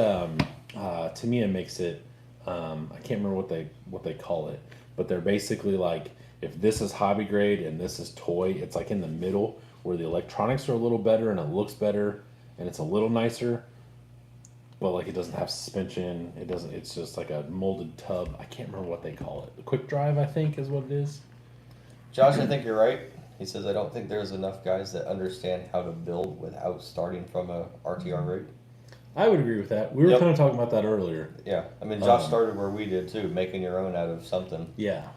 Tamiya makes it. I can't remember what they call it, but they're basically like, if this is hobby grade and this is toy, it's like in the middle where the electronics are a little better and it looks better and it's a little nicer, but like it doesn't have suspension. It doesn't. It's just like a molded tub. I can't remember what they call it. The quick drive, I think, is what it is. Josh, I think you're right. He says I don't think there's enough guys that understand how to build without starting from a RTR rig. I would agree with that. We were Yep. kind of talking about that earlier. Yeah, I mean Josh Um, started where we did too, making your own out of something. Yeah.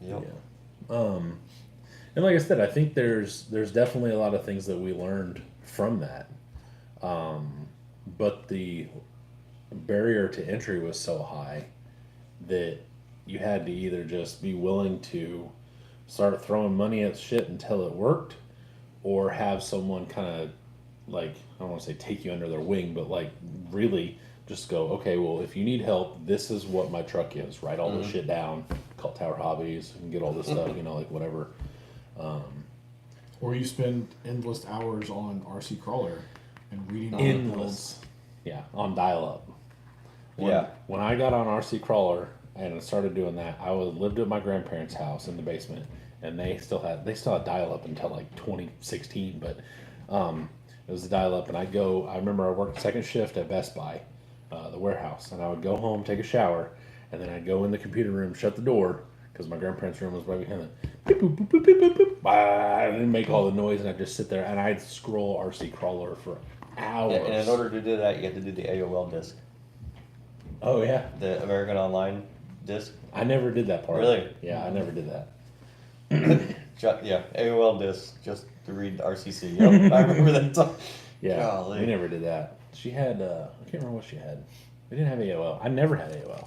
Yep. Yeah. And like I said, I think there's definitely a lot of things that we learned from that. But the barrier to entry was so high that you had to either just be willing to start throwing money at shit until it worked, or have someone kind of like, I don't want to say take you under their wing, but like really just go, okay, well, if you need help, this is what my truck is. Write all this shit down. Call Tower Hobbies and get all this stuff, you know, like whatever. Or you spend endless hours on RC Crawler and reading all the builds. Endless. Yeah, on dial-up. Yeah. When I got on RC Crawler and started doing that, I lived at my grandparents' house in the basement, and they still had dial-up until like 2016, but it was a dial-up, and I remember I worked second shift at Best Buy, the warehouse, and I would go home, take a shower, and then I'd go in the computer room, shut the door, because my grandparents' room was right behind it. Beep, boop, boop, boop, boop, boop, boop, bah, and then make all the noise, and I'd just sit there, and I'd scroll RC Crawler for hours. And in order to do that, you have to do the AOL disc, Oh, yeah. the American Online disc. I never did that part. Really? Yeah, I never did that. Yeah, AOL disc just to read the RCC. Yep, I remember that time. Yeah, Golly. we never did that. She had, I can't remember what she had. We didn't have AOL. I never had AOL.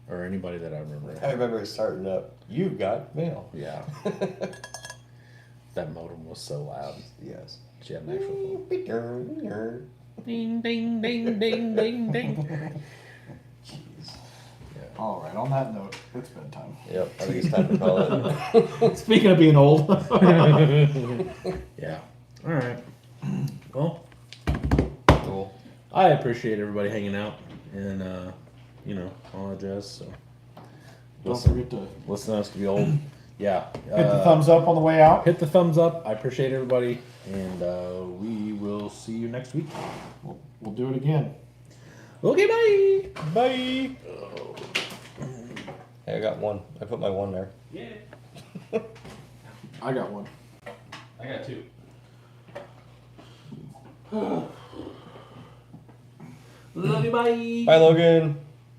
Or anybody that I remember. I remember it starting up. You've got mail. Yeah. That modem was so loud. Yes. She had an actual phone. Jeez. Ding, ding, ding, ding, ding, ding. All right, on that note, it's bedtime. Yep, I think it's time to call it. Speaking of being old. Yeah. All right. Well, Cool. I appreciate everybody hanging out and, you know, all that jazz. So, Don't listen, forget to listen to us to be old. Yeah. hit the thumbs up on the way out. Hit the thumbs up. I appreciate everybody, and we will see you next week. We'll do it again. Okay, bye. Bye. Hey, I got one. I put my one there. Yeah. I got one. I got two. Love you, bye. Bye, Logan.